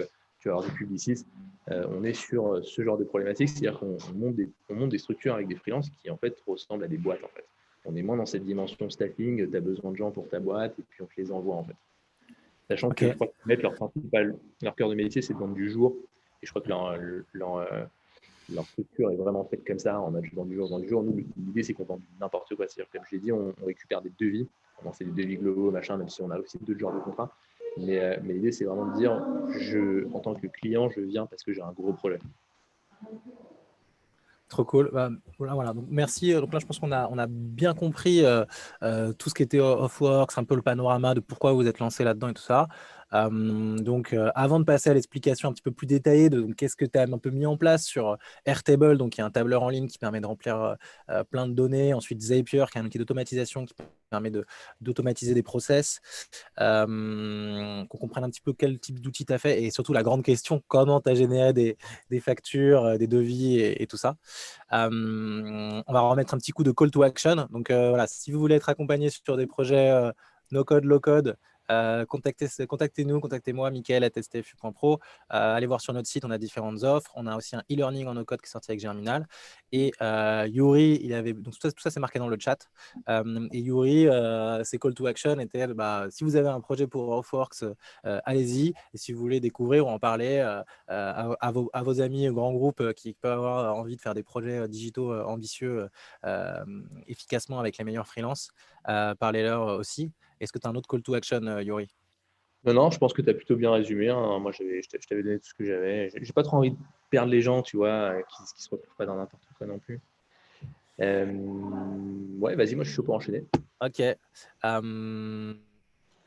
Publicis. On est sur ce genre de problématique, c'est-à-dire qu'on monte des structures avec des freelances qui, en fait, ressemblent à des boîtes, en fait. On est moins dans cette dimension staffing, tu as besoin de gens pour ta boîte, et puis on te les envoie, en fait. Sachant que je crois que leur cœur de métier, c'est de vendre du jour. Et je crois que leur structure est vraiment faite comme ça, en mode je vends du jour, je vends du jour. Nous, l'idée, c'est qu'on vend n'importe quoi. C'est-à-dire, comme je l'ai dit, on récupère des devis. On fait des devis globaux, machin, même si on a aussi d'autres genres de contrats. Mais l'idée, c'est vraiment de dire, en tant que client, je viens parce que j'ai un gros problème. Trop cool. Voilà. Donc, merci. Donc là, je pense qu'on a bien compris tout ce qui était Offworks, un peu le panorama de pourquoi vous êtes lancé là-dedans et tout ça. Donc, avant de passer à l'explication un petit peu plus détaillée de qu'est-ce que tu as un peu mis en place sur Airtable, donc qui est un tableur en ligne qui permet de remplir plein de données. Ensuite, Zapier, qui est un outil d'automatisation qui permet d'automatiser des process. Qu'on comprenne un petit peu quel type d'outil tu as fait et surtout la grande question, comment tu as généré des factures, des devis et tout ça. On va remettre un petit coup de call to action. Donc voilà, si vous voulez être accompagné sur des projets no code, low code, contactez-nous, contactez-moi, Michael@stfu.pro. Allez voir sur notre site, on a différentes offres. On a aussi un e-learning en no code qui est sorti avec Germinal. Et Yuri, donc tout ça c'est marqué dans le chat. Et Yuri, ses call to action étaient si vous avez un projet pour Offworks, allez-y. Et si vous voulez découvrir ou en parler à vos amis grands groupes qui peuvent avoir envie de faire des projets digitaux ambitieux efficacement avec les meilleurs freelances, parlez-leur aussi. Est-ce que tu as un autre call to action, Yuri? Non, je pense que tu as plutôt bien résumé. Hein. Moi, je t'avais donné tout ce que j'avais. J'ai pas trop envie de perdre les gens, tu vois, qui se retrouvent pas dans n'importe quoi non plus. Ouais, vas-y, moi, je suis chaud pour enchaîner. Ok.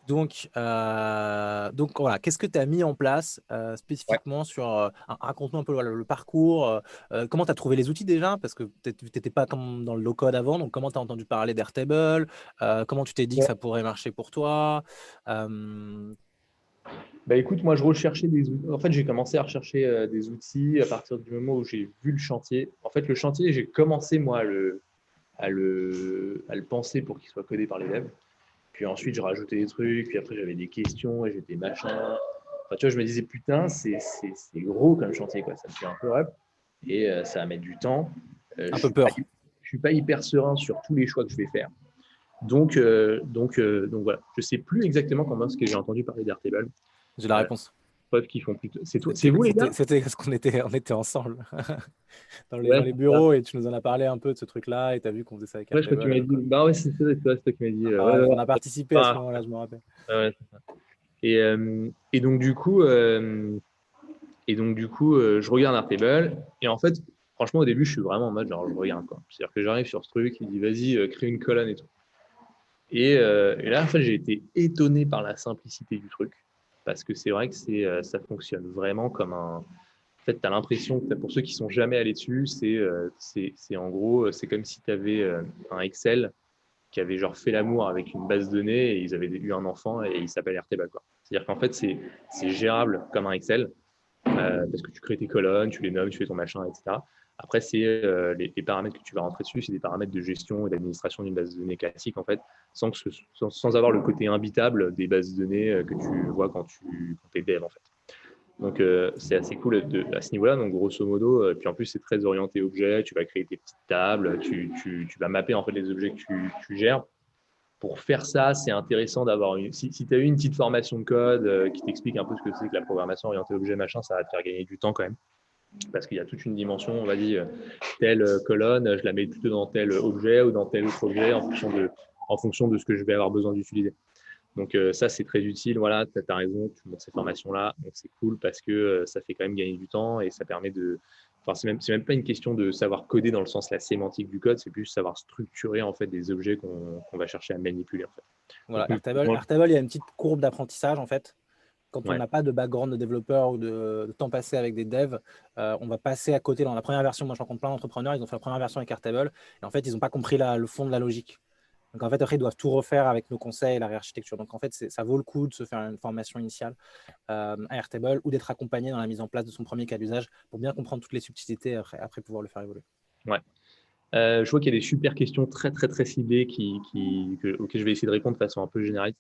Donc voilà, qu'est-ce que tu as mis en place spécifiquement sur. Raconte-nous un peu le parcours. Comment tu as trouvé les outils déjà? Parce que tu n'étais pas comme dans le low-code avant. Donc, comment tu as entendu parler d'Airtable? Comment tu t'es dit que ça pourrait marcher pour toi? Écoute, moi, je recherchais des outils. En fait, j'ai commencé à rechercher des outils à partir du moment où j'ai vu le chantier. En fait, le chantier, j'ai commencé, moi, à le penser pour qu'il soit codé par l'élève. Puis ensuite, je rajoutais des trucs. Puis après, j'avais des questions et j'étais machin. Enfin, tu vois, je me disais, putain, c'est gros comme chantier, quoi. Ça me fait un peu rêve. Et ça va mettre du temps. Un peu peur. Je suis pas hyper serein sur tous les choix que je vais faire. Donc voilà. Je sais plus exactement comment est-ce que j'ai entendu parler d'Airtable. J'ai la réponse. Potes qui font plutôt. C'est vous, les gars? C'était parce qu'on était ensemble dans Ouais, les bureaux et tu nous en as parlé un peu de ce truc-là et tu as vu qu'on faisait ça avec je crois que tu m'as Airtable. dit. Bah ouais, c'est toi qui m'as dit. On a participé à ce moment-là, je me rappelle. Ouais, c'est ça. Et donc, du coup, je regarde Airtable. Et en fait, franchement, au début, je suis vraiment en mode genre, je regarde, quoi. C'est-à-dire que j'arrive sur ce truc, il dit, vas-y, crée une colonne et tout. Et là, en fait, j'ai été étonné par la simplicité du truc. Parce que c'est vrai que ça fonctionne vraiment comme un. En fait, tu as l'impression que pour ceux qui sont jamais allés dessus, c'est en gros, c'est comme si tu avais un Excel qui avait genre fait l'amour avec une base de données et ils avaient eu un enfant et il s'appelle Airtable, quoi. C'est-à-dire qu'en fait, c'est gérable comme un Excel parce que tu crées tes colonnes, tu les nommes, tu fais ton machin, etc. Après, c'est les paramètres que tu vas rentrer dessus, c'est des paramètres de gestion et d'administration d'une base de données classique, en fait, sans avoir le côté imbitable des bases de données que tu vois quand tu es dev, en fait. Donc, c'est assez cool à ce niveau-là. Donc, grosso modo, puis en plus, c'est très orienté objet. Tu vas créer tes petites tables, tu vas mapper en fait les objets que tu gères. Pour faire ça, c'est intéressant d'avoir si tu as eu une petite formation de code qui t'explique un peu ce que c'est que la programmation orientée objet, machin, ça va te faire gagner du temps quand même. Parce qu'il y a toute une dimension, on va dire, telle colonne, je la mets plutôt dans tel objet ou dans tel autre objet en fonction de ce que je vais avoir besoin d'utiliser. Donc ça, c'est très utile. Voilà, tu as raison, tu montes ces formations-là. Donc c'est cool parce que ça fait quand même gagner du temps et ça permet de… Enfin, c'est même pas une question de savoir coder dans le sens la sémantique du code, c'est plus savoir structurer en fait des objets qu'on va chercher à manipuler en fait. Voilà, Donc, Airtable, il y a une petite courbe d'apprentissage en fait. Quand on ouais. n'a pas de background de développeur ou de temps passé avec des devs, on va passer à côté dans la première version. Moi, je rencontre plein d'entrepreneurs, ils ont fait la première version avec Airtable et en fait, ils n'ont pas compris le fond de la logique. Donc, en fait, après, ils doivent tout refaire avec nos conseils et la réarchitecture. Donc, en fait, ça vaut le coup de se faire une formation initiale à Airtable ou d'être accompagné dans la mise en place de son premier cas d'usage pour bien comprendre toutes les subtilités et après pouvoir le faire évoluer. Ouais. Je vois qu'il y a des super questions très, très, très ciblées auxquelles je vais essayer de répondre de façon un peu généraliste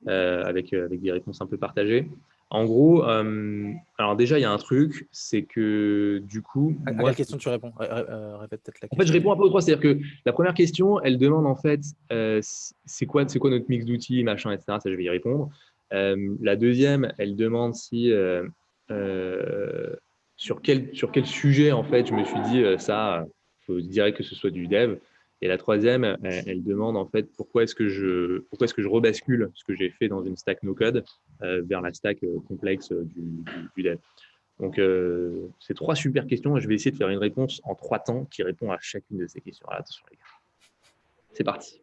avec des réponses un peu partagées. En gros, alors déjà, il y a un truc, c'est que du coup… À quelle question tu réponds? Répète peut-être la En fait, je question. réponds un peu aux trois. C'est-à-dire que la première question, elle demande en fait, c'est quoi notre mix d'outils, machin, etc. Ça, je vais y répondre. La deuxième, elle demande si sur quel sujet en fait, je me suis dit ça, je dirais que ce soit du dev. Et la troisième, elle demande en fait pourquoi est-ce que je rebascule ce que j'ai fait dans une stack no-code vers la stack complexe du dev. Donc, c'est trois super questions et je vais essayer de faire une réponse en 3 temps qui répond à chacune de ces questions. Alors, attention, les gars. C'est parti.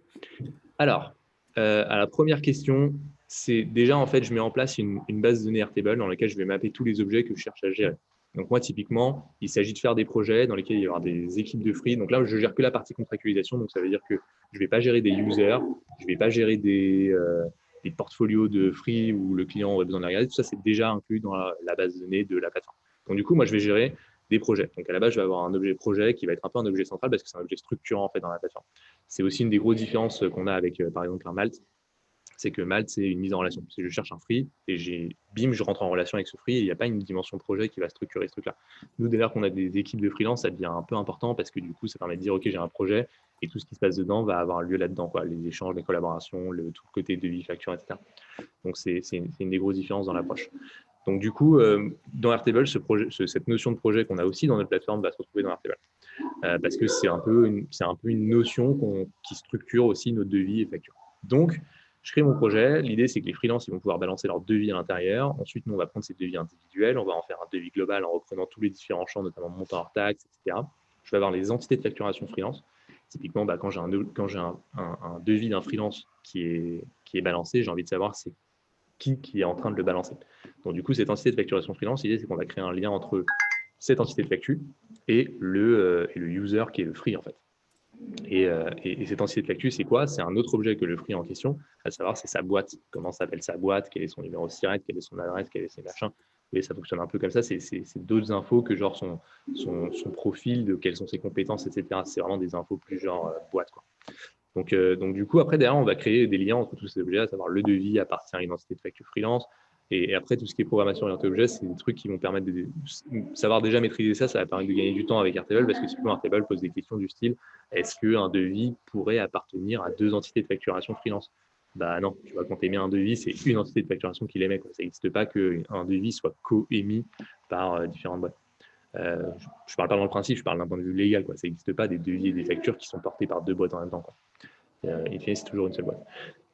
Alors, à la première question, c'est déjà, en fait, je mets en place une base de données Airtable dans laquelle je vais mapper tous les objets que je cherche à gérer. Donc, moi, typiquement, il s'agit de faire des projets dans lesquels il va y avoir des équipes de free. Donc là, je gère que la partie contractualisation. Donc, ça veut dire que je ne vais pas gérer des users, je ne vais pas gérer des portfolios de free où le client aurait besoin de regarder. Tout ça, c'est déjà inclus dans la base de données de la plateforme. Donc, du coup, moi, je vais gérer des projets. Donc, à la base, je vais avoir un objet projet qui va être un peu un objet central parce que c'est un objet structurant en fait dans la plateforme. C'est aussi une des grosses différences qu'on a avec, par exemple, un Malte. C'est que Malte, c'est une mise en relation. Si je cherche un free et bim, je rentre en relation avec ce free et il n'y a pas une dimension projet qui va structurer ce truc-là. Nous, dès lors qu'on a des équipes de freelance, ça devient un peu important parce que du coup, ça permet de dire, OK, j'ai un projet et tout ce qui se passe dedans va avoir lieu là-dedans, quoi. Les échanges, les collaborations, tout le côté devis, facture, etc. Donc, c'est une des grosses différences dans l'approche. Donc, du coup, dans Airtable, cette notion de projet qu'on a aussi dans notre plateforme va se retrouver dans Airtable. Parce que c'est un peu une notion qui structure aussi notre devis et facture. Donc, je crée mon projet. L'idée, c'est que les freelances ils vont pouvoir balancer leur devis à l'intérieur. Ensuite, nous, on va prendre ces devis individuels. On va en faire un devis global en reprenant tous les différents champs, notamment montant hors taxe, etc. Je vais avoir les entités de facturation freelance. Typiquement, quand j'ai un devis d'un freelance qui est balancé, j'ai envie de savoir c'est qui est en train de le balancer. Donc, du coup, cette entité de facturation freelance, l'idée, c'est qu'on va créer un lien entre cette entité de facture et le user qui est le free, en fait. Et cette entité de facture, c'est quoi? C'est un autre objet que le free en question, à savoir, c'est sa boîte. Comment s'appelle sa boîte? Quel est son numéro de SIRET? Quelle est son adresse? Quel est ses machins? Et ça fonctionne un peu comme ça. C'est d'autres infos que genre son profil, de quelles sont ses compétences, etc. C'est vraiment des infos plus genre boîte, quoi. Donc, du coup, après, derrière, on va créer des liens entre tous ces objets, à savoir le devis appartient à une entité de facture freelance. Et après, tout ce qui est programmation orientée objet, c'est des trucs qui vont permettre de savoir déjà maîtriser ça. Ça va permettre de gagner du temps avec Airtable parce que typiquement, Airtable pose des questions du style est-ce qu'un devis pourrait appartenir à 2 entités de facturation freelance? Bah non, tu vois, quand tu émets un devis, c'est une entité de facturation qui l'émet. Ça n'existe pas qu'un devis soit co-émis par différentes boîtes. Je ne parle pas dans le principe, je parle d'un point de vue légal. Ça n'existe pas des devis et des factures qui sont portés par 2 boîtes en même temps. In fine, c'est toujours une seule boîte.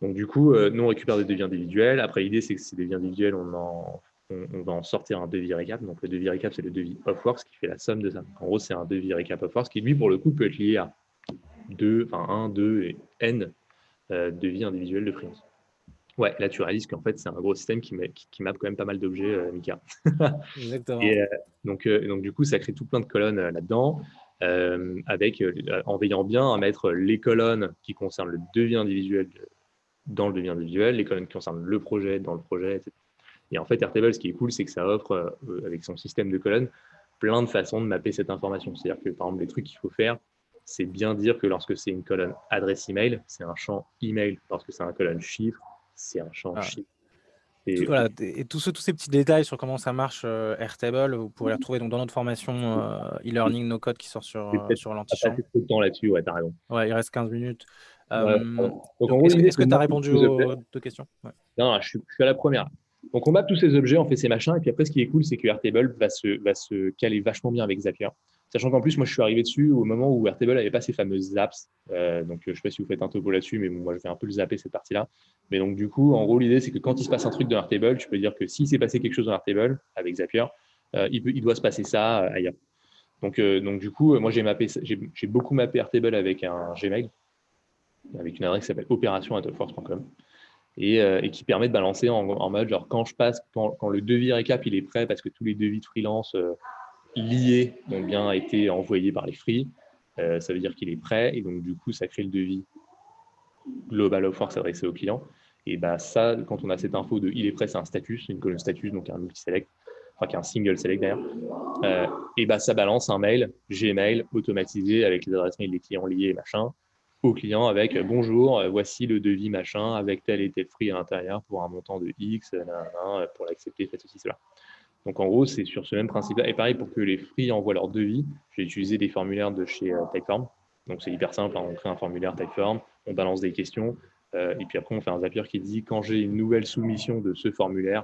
Donc, du coup, nous, on récupère des devis individuels. Après, l'idée, c'est que ces devis individuels, on va en sortir un devis récap. Donc, le devis récap, c'est le devis Offworks qui fait la somme de ça. En gros, c'est un devis récap Offworks qui, lui, pour le coup, peut être lié à 1, 2 et N devis individuels de freelance. Ouais, là, tu réalises qu'en fait, c'est un gros système qui mappe quand même pas mal d'objets, Mika. Exactement. Et donc, du coup, ça crée tout plein de colonnes là-dedans. En veillant bien à mettre les colonnes qui concernent le devis individuel dans le devis individuel, les colonnes qui concernent le projet dans le projet, etc. Et en fait, Airtable, ce qui est cool, c'est que ça offre, avec son système de colonnes, plein de façons de mapper cette information. C'est-à-dire que, par exemple, les trucs qu'il faut faire, c'est bien dire que lorsque c'est une colonne adresse email, c'est un champ email. Lorsque c'est un colonne chiffre, c'est un champ chiffre. Voilà, et tous ces petits détails sur comment ça marche, Airtable, vous pourrez les retrouver donc, dans notre formation e-learning no code qui sort j'ai peut-être sur pas l'antichamp. passé trop de temps là-dessus, ouais, t'as raison. Ouais, il reste 15 minutes. Ouais, pardon. Donc en Donc, gros, l'idée, est-ce c'est que de tu as mapper répondu tous ces objets. aux deux questions? Ouais. Non, je suis à la première. Donc on mappe tous ces objets, on fait ces machins, et puis après, ce qui est cool, c'est que Airtable va se caler vachement bien avec Zapier. Sachant qu'en plus, moi, je suis arrivé dessus au moment où Airtable n'avait pas ces fameuses apps. Donc, je ne sais pas si vous faites un topo là-dessus, mais bon, moi, je vais un peu le zapper cette partie-là. Mais donc, du coup, en gros, l'idée, c'est que quand il se passe un truc dans Airtable, tu peux dire que s'il s'est passé quelque chose dans Airtable avec Zapier, il doit se passer ça ailleurs. Donc, du coup, moi, j'ai beaucoup mappé Airtable avec un Gmail, avec une adresse qui s'appelle opération@force.com et qui permet de balancer en mode genre quand le devis récap il est prêt parce que tous les devis de freelance liés ont bien été envoyés par les free, ça veut dire qu'il est prêt et donc du coup ça crée le devis global of force adressé au client. Et bah ça, quand on a cette info de il est prêt, c'est un status, une colonne status, donc un multi-select, enfin qui est un single select d'ailleurs, et bah ça balance un mail Gmail automatisé avec les adresses mail des clients liés et machin au client avec bonjour, voici le devis machin avec tel et tel free à l'intérieur pour un montant de X, pour l'accepter, faites ceci, cela. Donc en gros, c'est sur ce même principe-là. Et pareil, pour que les free envoient leur devis, j'ai utilisé des formulaires de chez Typeform. Donc c'est hyper simple, hein. On crée un formulaire Typeform, on balance des questions, et puis après on fait un Zapier qui dit quand j'ai une nouvelle soumission de ce formulaire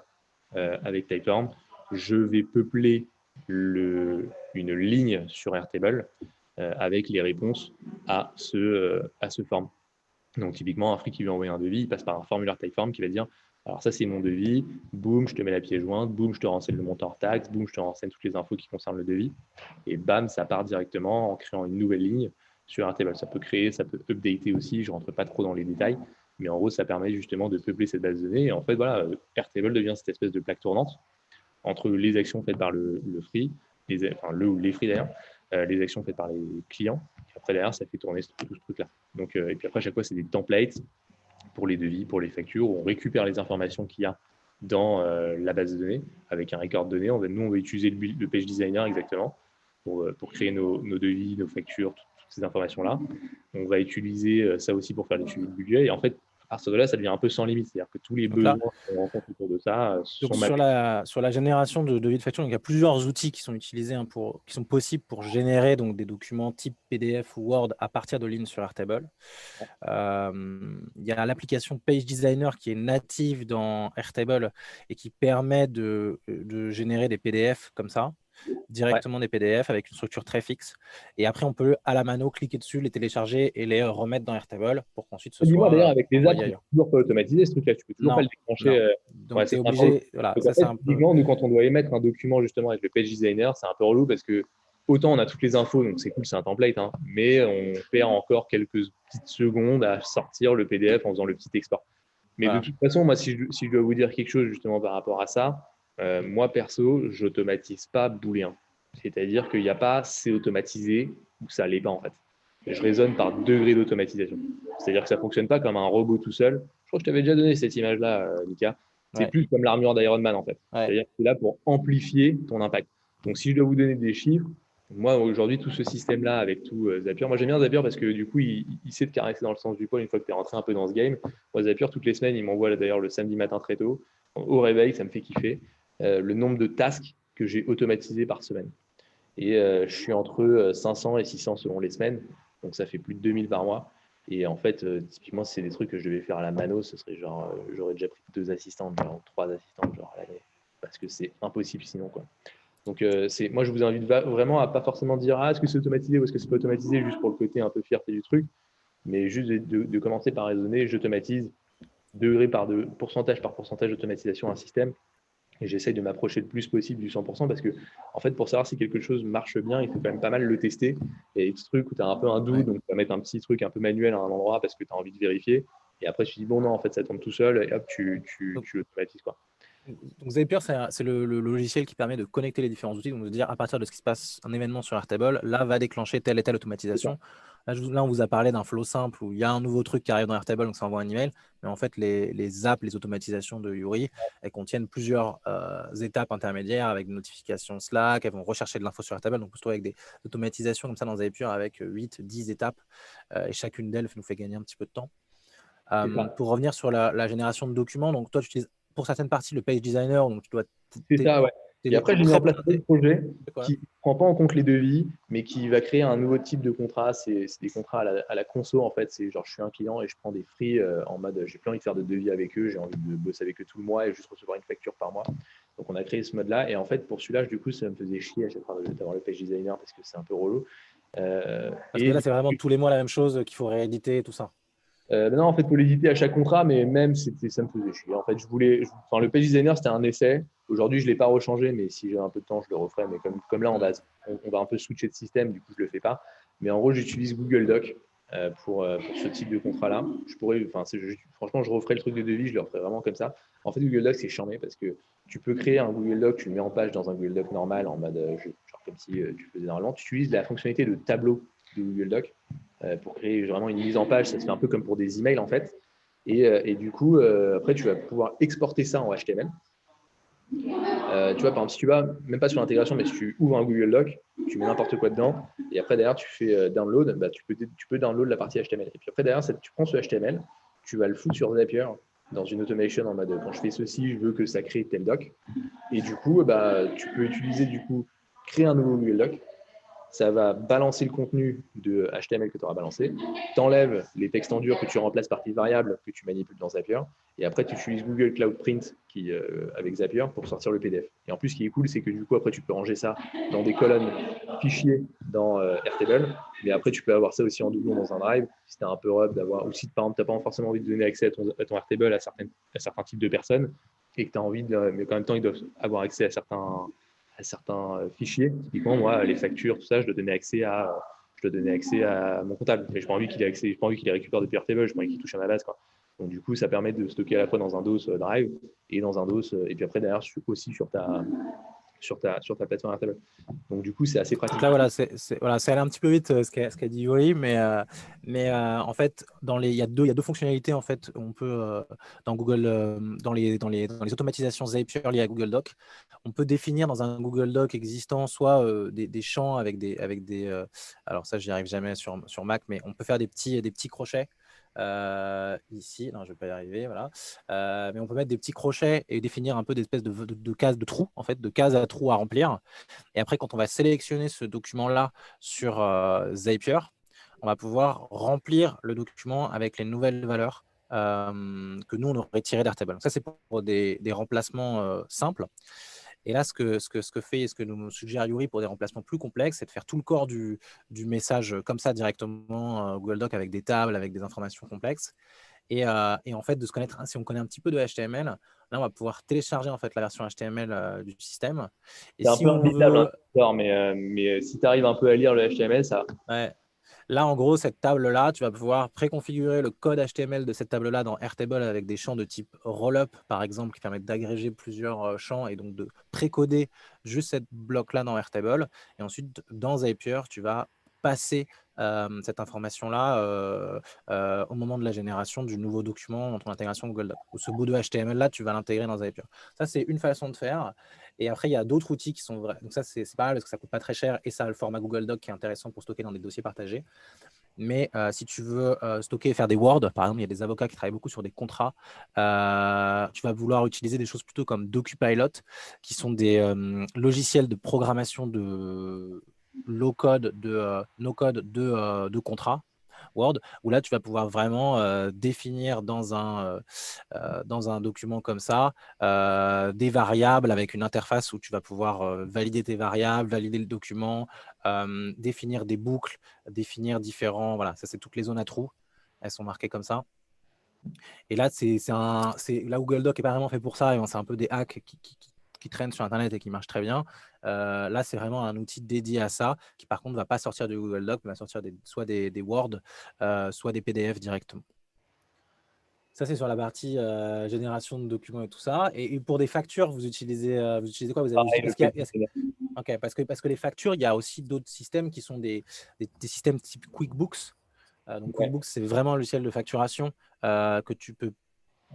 avec Typeform, je vais peupler une ligne sur Airtable avec les réponses à ce form. Donc, typiquement, un free qui veut envoyer un devis, il passe par un formulaire Typeform qui va dire alors, ça, c'est mon devis, boum, je te mets la pièce jointe, boum, je te renseigne le montant hors taxe, boum, je te renseigne toutes les infos qui concernent le devis. Et bam, ça part directement en créant une nouvelle ligne sur Airtable. Ça peut créer, ça peut updater aussi, je ne rentre pas trop dans les détails, mais en gros, ça permet justement de peupler cette base de données. Et en fait, voilà, Airtable devient cette espèce de plaque tournante entre les actions faites par le free, le ou les free d'ailleurs, les actions faites par les clients. Et après, derrière, ça fait tourner tout ce truc-là. Donc, et puis après, à chaque fois, c'est des templates pour les devis, pour les factures, où on récupère les informations qu'il y a dans la base de données avec un record de données. Nous, on va utiliser le page designer exactement pour créer nos devis, nos factures, toutes ces informations-là. On va utiliser ça aussi pour faire les suivis de budget. Et en fait, à partir de là, ça devient un peu sans limite. C'est-à-dire que tous les Donc là, besoins qu'on rencontre autour de ça donc sont mappés. sur la génération de devis de facture, donc il y a plusieurs outils qui sont utilisés, hein, qui sont possibles pour générer donc, des documents type PDF ou Word à partir de lignes sur Airtable. Il y a l'application Page Designer qui est native dans Airtable et qui permet de générer des PDF comme ça, Ouais. directement des PDF avec une structure très fixe. Et après, on peut à la mano cliquer dessus, les télécharger et les remettre dans Airtable pour qu'ensuite ce Dis-moi d'ailleurs, soit avec les apps, envoyé tu peux ailleurs. toujours pas automatiser ce truc-là, tu peux toujours pas Non, le déclencher. non. Ouais, Donc, tu c'est es un peu relou. obligé. Voilà, Donc en ça, c'est fait, un peu. typiquement, nous, quand on doit émettre un document justement avec le page designer, c'est un peu relou parce que autant on a toutes les infos, donc c'est cool, c'est un template, hein, mais on perd encore quelques petites secondes à sortir le PDF en faisant le petit export. Mais de Voilà. toute façon, moi, si je dois vous dire quelque chose justement par rapport à ça, moi perso, j'automatise pas booléen. C'est-à-dire qu'il n'y a pas c'est automatisé ou ça l'est pas en fait. Je raisonne par degré d'automatisation. C'est-à-dire que ça ne fonctionne pas comme un robot tout seul. Je crois que je t'avais déjà donné cette image-là, Mika. C'est Ouais. plus comme l'armure d'Iron Man en fait. Ouais. C'est-à-dire que c'est là pour amplifier ton impact. Donc si je dois vous donner des chiffres, moi aujourd'hui tout ce système-là avec tout Zapier, moi j'aime bien Zapier parce que du coup il sait te caresser dans le sens du poil une fois que tu es rentré un peu dans ce game. Moi Zapier toutes les semaines il m'envoie d'ailleurs le samedi matin très tôt au réveil, ça me fait kiffer le nombre de tasks que j'ai automatisés par semaine. Et je suis entre 500 et 600 selon les semaines. Donc ça fait plus de 2000 par mois. Et en fait, typiquement, si c'est des trucs que je devais faire à la mano, ce serait genre, j'aurais déjà pris 2 assistantes, genre 3 assistantes, genre à l'année. Parce que c'est impossible sinon, quoi. Donc, moi, je vous invite vraiment à pas forcément dire, ah, est-ce que c'est automatisé ou est-ce que c'est pas automatisé, juste pour le côté un peu fierté du truc, mais juste de commencer par raisonner, j'automatise degré pourcentage par pourcentage d'automatisation un système et j'essaye de m'approcher le plus possible du 100% parce que, en fait, pour savoir si quelque chose marche bien, il faut quand même pas mal le tester. Et des trucs où tu as un peu un doute, Ouais. donc tu vas mettre un petit truc un peu manuel à un endroit parce que tu as envie de vérifier. Et après, tu dis, bon, non, en fait, ça tombe tout seul et hop, Donc, tu l'automatises, quoi. donc Zapier, c'est le logiciel qui permet de connecter les différents outils, donc de dire à partir de ce qui se passe, un événement sur Airtable, là va déclencher telle et telle C'est ça. automatisation. Là, on vous a parlé d'un flow simple où il y a un nouveau truc qui arrive dans Airtable, donc ça envoie un email. Mais en fait, les apps, les automatisations de Yuri, elles contiennent plusieurs étapes intermédiaires avec des notifications Slack. Elles vont rechercher de l'info sur Airtable. Donc, on se trouve avec des automatisations comme ça dans Zapier avec 8, 10 étapes. Et chacune d'elles nous fait gagner un petit peu de temps. C'est ça. Pour revenir sur la génération de documents, donc toi, tu utilises pour certaines parties le page designer, donc tu dois C'est ça, ouais. Et après, j'ai mis en place un autre projet qui ne prend pas en compte les devis, mais qui va créer un nouveau type de contrat. C'est des contrats à la conso, en fait. C'est genre, je suis un client et je prends des free en mode, j'ai plus envie de faire de devis avec eux, j'ai envie de bosser avec eux tout le mois et juste recevoir une facture par mois. Donc, on a créé ce mode-là. Et en fait, pour celui-là, du coup, ça me faisait chier à chaque fois d'avoir le page designer parce que c'est un peu relou. Parce que là, c'est vraiment tous les mois la même chose qu'il faut rééditer et tout ça. Non, en fait, il faut l'éditer à chaque contrat, mais même, ça me faisait chier. En fait, le page designer, c'était un essai. Aujourd'hui, je ne l'ai pas rechangé, mais si j'ai un peu de temps, je le referai. Mais comme là, on va un peu switcher de système, du coup, je ne le fais pas. Mais en gros, j'utilise Google Doc pour ce type de contrat-là. Franchement, je referai le truc de devis, je le referai vraiment comme ça. En fait, Google Doc, c'est charmé parce que tu peux créer un Google Doc, tu le mets en page dans un Google Doc normal, en mode genre comme si tu faisais normalement. Tu utilises la fonctionnalité de tableau de Google Doc pour créer vraiment une mise en page. Ça se fait un peu comme pour des emails en fait. Et du coup, après, tu vas pouvoir exporter ça en HTML. Tu vois, par exemple, si tu vas, même pas sur l'intégration, mais si tu ouvres un Google Doc, tu mets n'importe quoi dedans, et après, derrière, tu fais download, bah, tu peux download la partie HTML. Et puis après, derrière, tu prends ce HTML, tu vas le foutre sur Zapier dans une automation en mode quand je fais ceci, je veux que ça crée tel doc. Et du coup, bah, tu peux utiliser, créer un nouveau Google Doc, ça va balancer le contenu de HTML que tu auras balancé, t'enlèves les textes en dur que tu remplaces par tes variables que tu manipules dans Zapier, et après tu utilises Google Cloud Print avec Zapier pour sortir le PDF. Et en plus, ce qui est cool, c'est que du coup, après, tu peux ranger ça dans des colonnes fichiers dans Airtable, mais après, tu peux avoir ça aussi en doublon dans un drive, si tu as un peu rough d'avoir, ou si par exemple, tu n'as pas forcément envie de donner accès à ton Airtable à certains types de personnes, et que tu as envie mais qu'en même temps, ils doivent avoir accès à certains fichiers. Typiquement, moi, les factures, tout ça, je dois donner accès à mon comptable. Mais je n'ai pas envie qu'il ait accès, j'ai pas envie qu'il les récupère depuis Airtable, je pas envie qu'il touche à ma base, quoi. Donc, du coup, ça permet de stocker à la fois dans un DOS Drive et dans un DOS, et puis après, derrière, aussi sur ta plateforme Airtable. Donc, du coup, c'est assez pratique. Donc là, voilà, voilà, ça allait un petit peu vite ce qu'a dit Yuri, mais en fait, il y a deux fonctionnalités en fait. On peut dans Google, dans les automatisations Zapier liées à Google Doc, on peut définir dans un Google Doc existant soit des champs avec des alors ça, j'y arrive jamais sur Mac, mais on peut faire des petits crochets. Ici, non, je vais pas y arriver, voilà. Mais on peut mettre des petits crochets et définir un peu des espèces de cases de trous, en fait, de cases à trous à remplir. Et après, quand on va sélectionner ce document-là sur Zapier, on va pouvoir remplir le document avec les nouvelles valeurs que nous, on aurait tirées d'Airtable. Ça, c'est pour des remplacements simples. Et là, ce que fait et ce que nous suggère Yuri pour des remplacements plus complexes, c'est de faire tout le corps du message comme ça directement Google Doc avec des tables, avec des informations complexes. Et en fait, si on connaît un petit peu de HTML, là, on va pouvoir télécharger en fait la version HTML du système. Et C'est un si peu on invisible, veut, mais si tu arrives un peu à lire le HTML, ça. ouais, là, en gros, cette table-là, tu vas pouvoir préconfigurer le code HTML de cette table-là dans Airtable avec des champs de type rollup, par exemple, qui permettent d'agréger plusieurs champs et donc de précoder juste cette bloc-là dans Airtable. Et ensuite, dans Zapier, tu vas passer cette information-là au moment de la génération du nouveau document dans ton intégration Google Doc. Ce bout de HTML-là, tu vas l'intégrer dans Zapier. Ça, c'est une façon de faire. Et après, il y a d'autres outils qui sont vrais. Donc ça, c'est pas mal parce que ça coûte pas très cher et ça a le format Google Doc qui est intéressant pour stocker dans des dossiers partagés. Mais si tu veux stocker et faire des Word, par exemple, il y a des avocats qui travaillent beaucoup sur des contrats. Tu vas vouloir utiliser des choses plutôt comme DocuPilot, qui sont des logiciels de programmation de low-code, no-code de contrats. Word, où là, tu vas pouvoir vraiment définir dans un document comme ça des variables avec une interface où tu vas pouvoir valider tes variables, valider le document, définir des boucles, définir différents. Voilà, ça, c'est toutes les zones à trous. Elles sont marquées comme ça. Et là, là, Google Doc est pas vraiment fait pour ça. C'est un peu des hacks qui traînent sur Internet et qui marchent très bien. Là, c'est vraiment un outil dédié à ça, qui par contre ne va pas sortir du Google Doc, mais va sortir soit des Word, soit des PDF directement. Ça, c'est sur la partie génération de documents et tout ça. Et pour des factures, vous utilisez quoi? Vous avez Pareil, parce OK, parce que les factures, il y a aussi d'autres systèmes qui sont des systèmes type QuickBooks. Donc ouais. QuickBooks, c'est vraiment un logiciel de facturation que tu peux,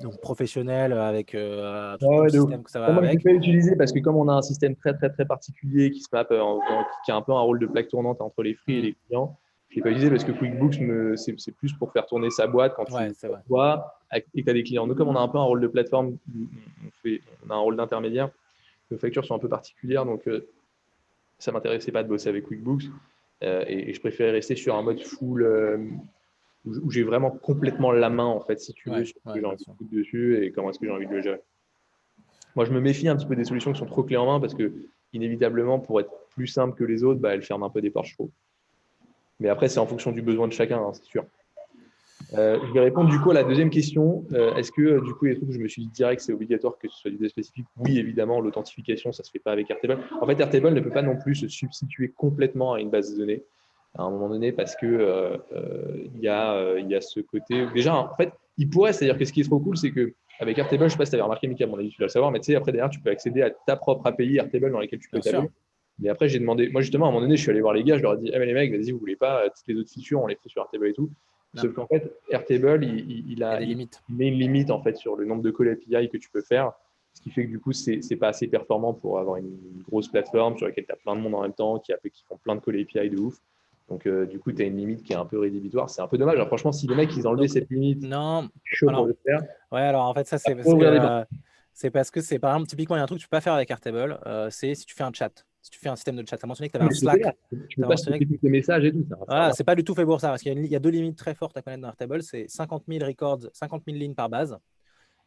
donc professionnel avec tout Ouais, le de ouf. système que ça va Moi, je ne l'ai avec. pas utilisé parce que comme on a un système très, très, très particulier qui se map, qui a un peu un rôle de plaque tournante entre les free et les clients, je ne l'ai pas utilisé parce que QuickBooks, c'est plus pour faire tourner sa boîte quand Ouais, tu c'est vrai. vois et que tu as des clients. Nous, comme on a un peu un rôle de plateforme, on a un rôle d'intermédiaire. Nos factures sont un peu particulières, donc ça ne m'intéressait pas de bosser avec QuickBooks. Et je préférais rester sur un mode full où j'ai vraiment complètement la main, en fait, si tu veux, sur ce que j'ai envie de foutre dessus et comment est-ce que j'ai envie de le gérer. Moi, je me méfie un petit peu des solutions qui sont trop clés en main parce que, inévitablement, pour être plus simple que les autres, elles ferment un peu des portes, je trouve. Mais après, c'est en fonction du besoin de chacun, c'est sûr. Je vais répondre du coup à la deuxième question. Est-ce que du coup, il y a des trucs où je me suis dit direct c'est obligatoire que ce soit du data spécifique? Oui, évidemment, l'authentification, ça ne se fait pas avec Airtable. En fait, Airtable ne peut pas non plus se substituer complètement à une base de données à un moment donné parce que il y a ce côté. Déjà, en fait, il pourrait, c'est-à-dire que ce qui est trop cool, c'est qu'avec Airtable, je ne sais pas si tu avais remarqué, Mika, à mon avis, tu dois le savoir, mais tu sais, après derrière, tu peux accéder à ta propre API Airtable dans laquelle tu peux taper. Mais après, j'ai demandé, moi justement, à un moment donné, je suis allé voir les gars, je leur ai dit, mais les mecs, vas-y, vous voulez pas toutes les autres features, on les fait sur Airtable et tout. Sauf qu'en fait, Airtable, il met une limite en fait sur le nombre de calls API que tu peux faire, ce qui fait que du coup, c'est pas assez performant pour avoir une grosse plateforme sur laquelle tu as plein de monde en même temps qui font plein de calls API de ouf. Donc, du coup, tu as une limite qui est un peu rédhibitoire. C'est un peu dommage. Alors, franchement, si les mecs, ils enlevaient cette limite, chaud pour le faire. Ouais, alors en fait, ça, c'est parce que c'est par exemple, typiquement, il y a un truc que tu peux pas faire avec Airtable, c'est si tu fais un chat. Si tu fais un système de chat, tu as mentionné que tu avais un Slack. Tu peux pas stopper tous les messages et tout. Voilà, c'est pas du tout fait pour ça, parce qu'il y a deux limites très fortes à connaître dans Airtable, c'est 50 000 records, 50 000 lignes par base.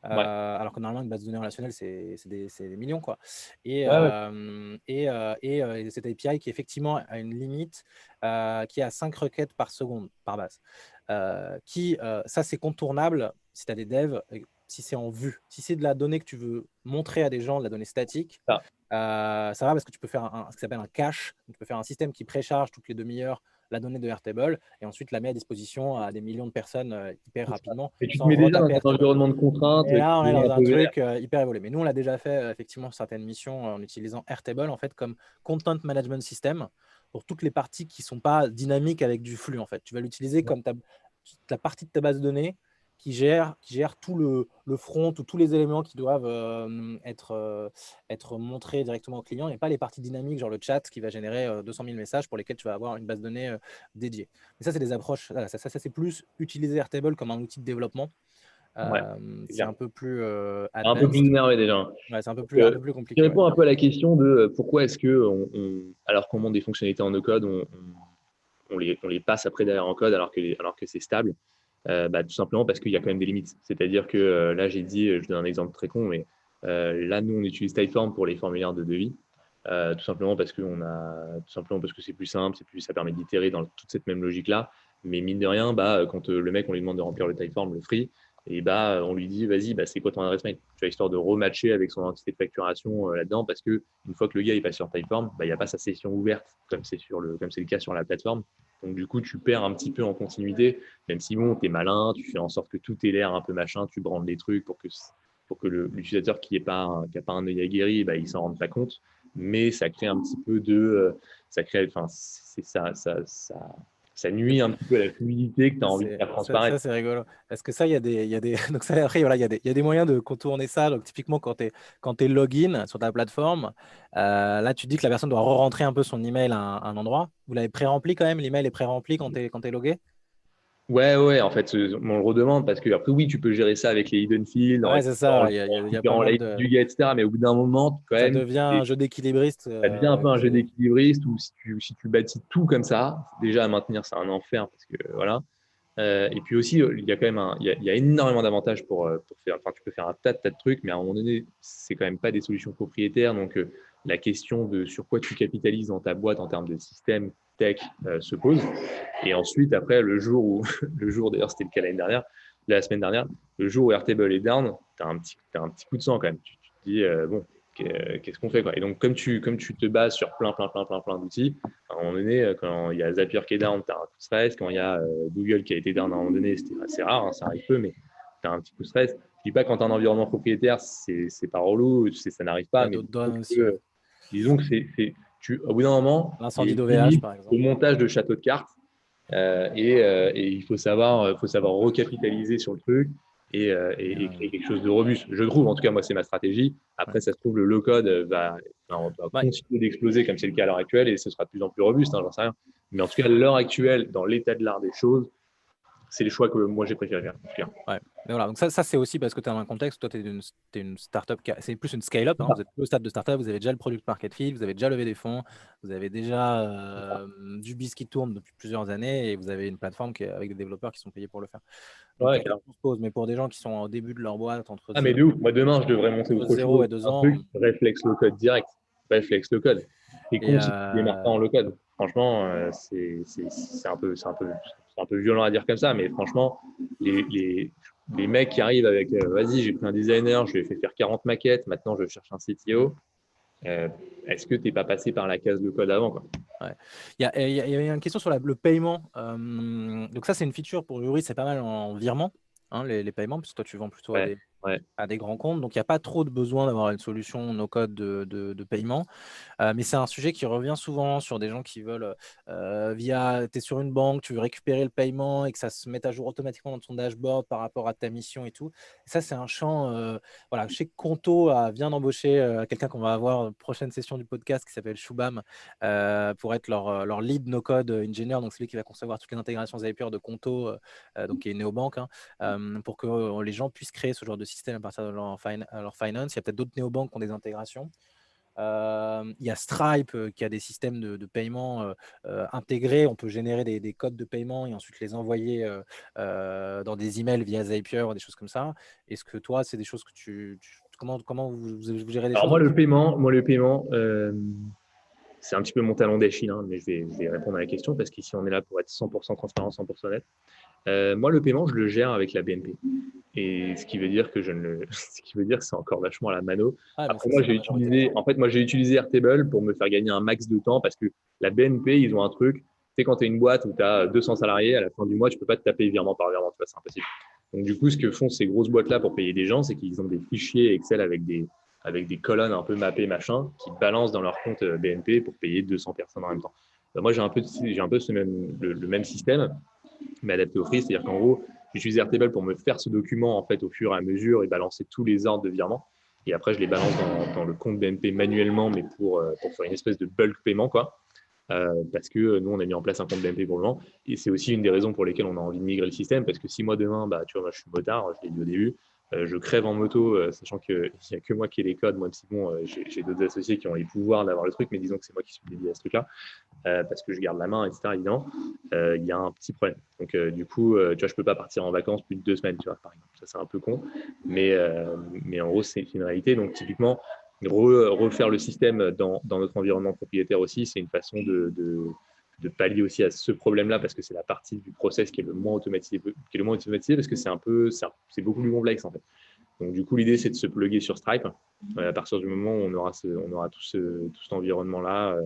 Alors que normalement, une base de données relationnelle, c'est des millions, quoi. Et cette API qui effectivement a une limite qui a 5 requêtes par seconde par base. Ça, c'est contournable si tu as des devs, si c'est en vue. Si c'est de la donnée que tu veux montrer à des gens, de la donnée statique, ça va parce que tu peux faire ce qui s'appelle un cache. Tu peux faire un système qui précharge toutes les demi-heures la donnée de Airtable et ensuite la met à disposition à des millions de personnes hyper rapidement. Et tu te mets déjà dans un environnement de contraintes. Et là, on est dans un truc hyper évolué. Mais nous, on l'a déjà fait effectivement certaines missions en utilisant Airtable en fait comme content management system pour toutes les parties qui ne sont pas dynamiques avec du flux. En fait, tu vas l'utiliser comme la partie de ta base de données qui gère tout le front ou tous les éléments qui doivent être montrés directement au client et pas les parties dynamiques, genre le chat qui va générer 200 000 messages pour lesquels tu vas avoir une base de données dédiée. Mais ça, c'est des approches. Ça c'est plus utiliser Airtable comme un outil de développement. C'est un peu plus un peu plus énervé déjà. Ouais, c'est un peu plus compliqué. Je réponds un peu à la question de pourquoi est-ce que, alors qu'on monte des fonctionnalités en no-code, on les passe après derrière en code alors que c'est stable. Tout simplement parce qu'il y a quand même des limites. C'est-à-dire que là, j'ai dit, je donne un exemple très con, mais là, nous, on utilise Typeform pour les formulaires de devis. Tout simplement parce que c'est plus simple, ça permet d'itérer dans toute cette même logique-là. Mais mine de rien, quand le mec, on lui demande de remplir le Typeform, le free, et on lui dit, vas-y, c'est quoi ton adresse mail? Tu as histoire de rematcher avec son entité de facturation là-dedans, parce que une fois que le gars il passe sur Typeform, il n'y a pas sa session ouverte comme c'est le cas sur la plateforme. Donc du coup, tu perds un petit peu en continuité, même si bon, tu es malin, tu fais en sorte que tout ait l'air un peu machin, tu branles les trucs pour que l'utilisateur qui n'a pas un œil aguerri, il s'en rende pas compte. Mais ça crée un petit peu ça nuit un petit peu à la fluidité que tu as envie de faire transparaître. Ça, c'est rigolo. Parce que ça, il y a des donc ça, après, voilà, il y a des moyens de contourner ça. Donc, typiquement, quand tu es login sur ta plateforme, là, tu dis que la personne doit re-rentrer un peu son email à un endroit. Vous l'avez pré-rempli quand même? L'email est pré-rempli quand tu es logué? Ouais, en fait, on le redemande parce que après, oui, tu peux gérer ça avec les hidden fields, c'est ça. Il y a pas mal du gars, etc. Mais au bout d'un moment, quand même, ça devient un jeu d'équilibriste. Ça devient un peu un jeu d'équilibriste où si tu bâtis tout comme ça, déjà à maintenir, c'est un enfer parce que voilà. Et puis aussi, il y a quand même il y a énormément d'avantages pour faire. Enfin, tu peux faire un tas de trucs, mais à un moment donné, c'est quand même pas des solutions propriétaires. Donc, la question de sur quoi tu capitalises dans ta boîte en termes de système tech se pose. Et ensuite, après, le jour d'ailleurs, c'était le cas la semaine dernière, le jour où Airtable est down, tu as un petit coup de sang quand même. Tu te dis, bon, qu'est-ce qu'on fait, quoi. Et donc, comme tu te bases sur plein d'outils, à un moment donné, quand il y a Zapier qui est down, tu as un coup de stress. Quand il y a Google qui a été down à un moment donné, c'était assez rare, hein, ça arrive peu, mais tu as un petit coup de stress. Je dis pas quand tu as un environnement propriétaire, c'est pas relou, ça n'arrive pas. Mais disons que au bout d'un moment, l'incendie d'OVH, par exemple, le montage de château de cartes, et il faut savoir recapitaliser sur le truc et créer quelque chose de robuste. Je trouve, en tout cas, moi, c'est ma stratégie. Après, ça se trouve, le low-code va continuer d'exploser comme c'est le cas à l'heure actuelle et ce sera de plus en plus robuste, hein, j'en sais rien. Mais en tout cas, à l'heure actuelle, dans l'état de l'art des choses, c'est les choix que moi j'ai préféré faire. En tout cas. Ouais. Mais voilà, donc ça c'est aussi parce que tu as un contexte, toi tu es une startup, c'est plus une scale-up, hein, vous êtes plus au stade de startup, vous avez déjà le product market fit, vous avez déjà levé des fonds, vous avez déjà du biz qui tourne depuis plusieurs années et vous avez une plateforme avec des développeurs qui sont payés pour le faire. Donc Ouais, la question se pose, mais pour des gens qui sont au début de leur boîte, entre ah, mais de ouf. Moi, demain, je devrais monter autre 0 chose. et 2 Un ans, truc, réflexe low code direct. Réflexe low code. Et et con si tu démarres pas en low code. Franchement, c'est un peu violent à dire comme ça, mais franchement, les mecs qui arrivent avec vas-y, j'ai pris un designer, je lui ai fait faire 40 maquettes, maintenant je cherche un CTO. Est-ce que tu n'es pas passé par la case low code avant, quoi? ouais. Il y a une question sur le paiement. Donc ça, c'est une feature pour Yuri, c'est pas mal en virement, hein, les paiements, parce que toi, tu vends plutôt Ouais, ouais. à des grands comptes. Donc, il n'y a pas trop de besoin d'avoir une solution no-code de paiement. Mais c'est un sujet qui revient souvent sur des gens qui veulent, tu es sur une banque, tu veux récupérer le paiement et que ça se mette à jour automatiquement dans ton dashboard par rapport à ta mission et tout. Et ça, c'est un champ. Voilà, je sais que Conto vient d'embaucher quelqu'un qu'on va avoir dans prochaine session du podcast qui s'appelle Shubham pour être leur lead no-code engineer. Donc, c'est lui qui va concevoir toutes les intégrations Zapier de Conto, donc qui est néobanque, hein, pour que les gens puissent créer ce genre de système à partir de leur finance. Il y a peut-être d'autres néobanques qui ont des intégrations. Il y a Stripe qui a des systèmes de paiement intégrés. On peut générer des codes de paiement et ensuite les envoyer dans des emails via Zapier ou des choses comme ça. Est-ce que toi, c'est des choses que comment vous gérez les Alors choses? moi, le paiement, c'est un petit peu mon talon d'Achille, hein, mais je vais répondre à la question parce qu'ici, on est là pour être 100% transparent, 100% net. Moi, le paiement, je le gère avec la BNP. Et ce qui veut dire que ce qui veut dire que c'est encore vachement à la mano. Ah, mais Après, ça, moi, c'est la majorité des gens. j'ai utilisé Airtable pour me faire gagner un max de temps parce que la BNP, ils ont un truc. Tu sais, quand tu es une boîte où tu as 200 salariés, à la fin du mois, tu peux pas te taper virement par virement. Tu vois, c'est impossible. Donc, du coup, ce que font ces grosses boîtes-là pour payer des gens, c'est qu'ils ont des fichiers Excel avec des colonnes un peu mappées, machin, qui balancent dans leur compte BNP pour payer 200 personnes en même temps. Moi, j'ai un peu le même système, mais adapté au free, c'est-à-dire qu'en gros, j'utilise Airtable pour me faire ce document en fait au fur et à mesure et balancer tous les ordres de virement. Et après, je les balance dans le compte BNP manuellement, mais pour faire une espèce de bulk paiement, quoi. Parce que nous, on a mis en place un compte BNP pour le moment. Et c'est aussi une des raisons pour lesquelles on a envie de migrer le système. Parce que si moi, demain, bah, tu vois, moi, je suis motard, je l'ai dit au début, je crève en moto, sachant qu'il n'y a que moi qui ai les codes, moi, si bon, j'ai d'autres associés qui ont les pouvoirs d'avoir le truc, mais disons que c'est moi qui suis dédié à ce truc-là. Parce que je garde la main, etc. Évidemment, il y a un petit problème. Donc, du coup, tu vois, je peux pas partir en vacances plus de 2 semaines, tu vois, par exemple. Ça, c'est un peu con, mais en gros, c'est une réalité. Donc, typiquement, refaire le système dans notre environnement propriétaire aussi, c'est une façon de pallier aussi à ce problème-là parce que c'est la partie du process qui est le moins automatisé, parce que c'est beaucoup plus complexe en fait. Donc, du coup, l'idée, c'est de se plugger sur Stripe à partir du moment où on aura tout cet environnement-là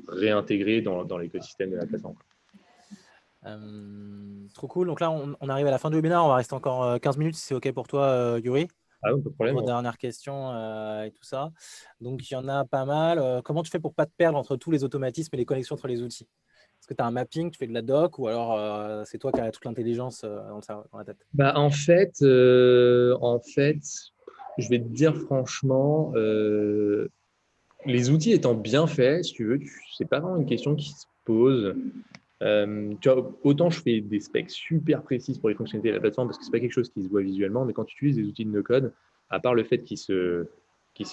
réintégré dans l'écosystème de la plateforme. Trop cool. Donc là, on arrive à la fin du webinaire. On va rester encore 15 minutes si c'est OK pour toi, Yuri. Ah oui, pas de Pour problème. vos dernières questions et tout ça. Donc, il y en a pas mal. Comment tu fais pour ne pas te perdre entre tous les automatismes et les connexions entre les outils? Est-ce que tu as un mapping, tu fais de la doc ou alors c'est toi qui as toute l'intelligence dans la tête? Bah, en fait, je vais te dire franchement, les outils étant bien faits, si tu veux, c'est pas vraiment une question qui se pose. Tu vois, autant je fais des specs super précises pour les fonctionnalités de la plateforme parce que c'est pas quelque chose qui se voit visuellement, mais quand tu utilises des outils de no-code, à part le fait qu'ils se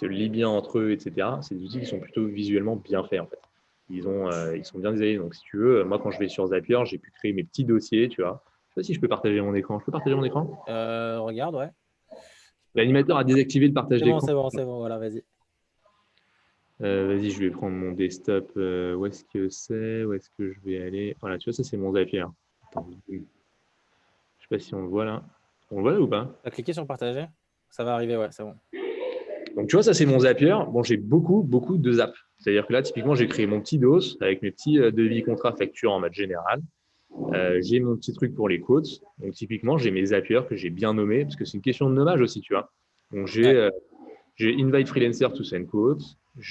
lient bien entre eux, etc., c'est des outils qui sont plutôt visuellement bien faits en fait. Ils sont bien designés. Donc, si tu veux, moi, quand je vais sur Zapier, j'ai pu créer mes petits dossiers, tu vois. Je sais pas si je peux partager mon écran. Je peux partager mon écran? Regarde, ouais. L'animateur a désactivé le partage C'est bon, d'écran. c'est bon, c'est bon. Voilà, vas-y. Vas-y, je vais prendre mon desktop. Où est-ce que c'est? Où est-ce que je vais aller? Voilà, tu vois, ça, c'est mon Zapier. Attends, je sais pas si on le voit là. On le voit là ou pas? Tu as cliqué sur partager? Ça va arriver, ouais, c'est bon. Donc, tu vois, ça, c'est mon Zapier. Bon, j'ai beaucoup de zaps. C'est-à-dire que là, typiquement, j'ai créé mon petit dos avec mes petits devis, contrats, factures en mode général. J'ai mon petit truc pour les quotes. Donc, typiquement, j'ai mes Zapier que j'ai bien nommés parce que c'est une question de nommage aussi, tu vois. Donc, Ouais. j'ai Invite Freelancer to send quotes. Bon,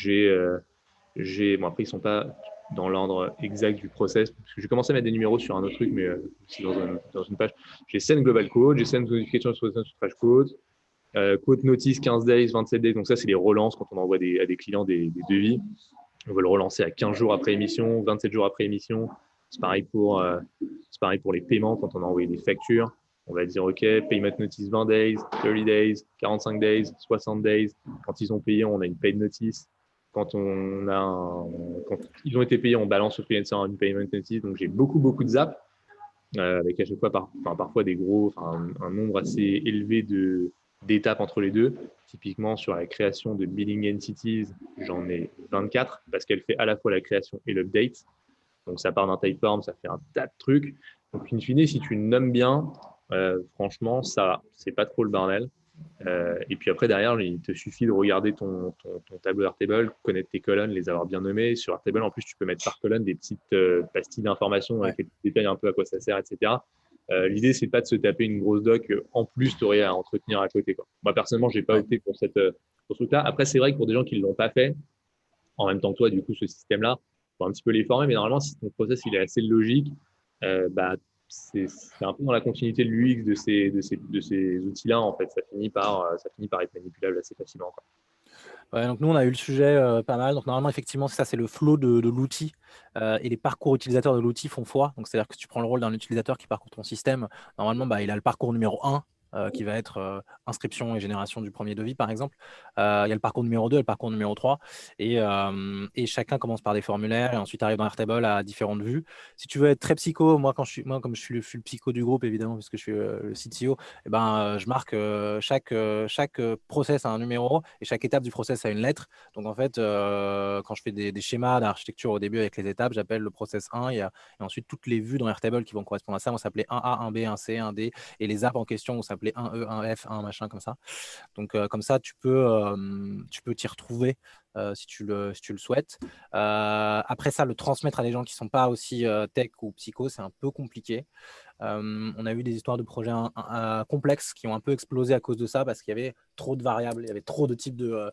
après, ils ne sont pas dans l'ordre exact du process, parce que j'ai commencé à mettre des numéros sur un autre truc, mais c'est dans une page. J'ai Send Global Code, j'ai Send Notification sur Trash Code, Quote Notice 15 days, 27 days, donc ça, c'est les relances quand on envoie à des clients des devis. On veut le relancer à 15 jours après émission, 27 jours après émission, C'est pareil pour les paiements quand on a envoyé des factures. On va dire, OK, payment notice 20 days, 30 days, 45 days, 60 days. Quand ils ont payé, on a une pay notice. Quand ils ont été payés, on balance au freelancer une payment notice. Donc, j'ai beaucoup de zap, avec à chaque fois, parfois un nombre assez élevé d'étapes entre les deux. Typiquement, sur la création de billing entities, j'en ai 24 parce qu'elle fait à la fois la création et l'update. Donc, ça part d'un typeform, ça fait un tas de trucs. Donc, in fine, si tu nommes bien, franchement, ça, c'est pas trop le bordel. Et puis après, derrière, il te suffit de regarder ton tableau Airtable, connaître tes colonnes, les avoir bien nommées. Sur Airtable, en plus, tu peux mettre par colonne des petites pastilles d'informations avec lesquelles tu détailles un peu à quoi ça sert, etc. L'idée, c'est pas de se taper une grosse doc en plus, tu aurais à entretenir à côté, quoi. Moi, personnellement, j'ai pas opté pour pour ce truc-là. Après, c'est vrai que pour des gens qui l'ont pas fait, en même temps que toi, du coup, ce système-là, faut un petit peu les former. Mais normalement, si ton process il est assez logique, bah, c'est un peu dans la continuité de l'UX de ces outils-là. En fait, ça finit par être manipulable assez facilement, quoi. Ouais, donc nous, on a eu le sujet pas mal. Donc normalement, effectivement, ça, c'est le flow de l'outil et les parcours utilisateurs de l'outil font foi. Donc c'est-à-dire que tu prends le rôle d'un utilisateur qui parcourt ton système. Normalement, bah, il a le parcours numéro 1 qui va être inscription et génération du premier devis, par exemple. Il y a le parcours numéro 2 et le parcours numéro 3. Et chacun commence par des formulaires et ensuite arrive dans Airtable à différentes vues. Si tu veux être très psycho, moi, comme je suis le psycho du groupe, évidemment, puisque je suis le CTO, eh ben, je marque chaque process a un numéro et chaque étape du process a une lettre. Donc, en fait, quand je fais des schémas d'architecture au début avec les étapes, j'appelle le process 1 et ensuite toutes les vues dans Airtable qui vont correspondre à ça vont s'appeler 1A, 1B, 1C, 1D et les apps en question vont s'appeler 1E, 1F, 1 machin comme ça. Donc, comme ça, tu peux t'y retrouver si tu le souhaites. Après ça, le transmettre à des gens qui ne sont pas aussi tech ou psycho, c'est un peu compliqué. On a eu des histoires de projets complexes qui ont un peu explosé à cause de ça parce qu'il y avait trop de variables, il y avait trop de types de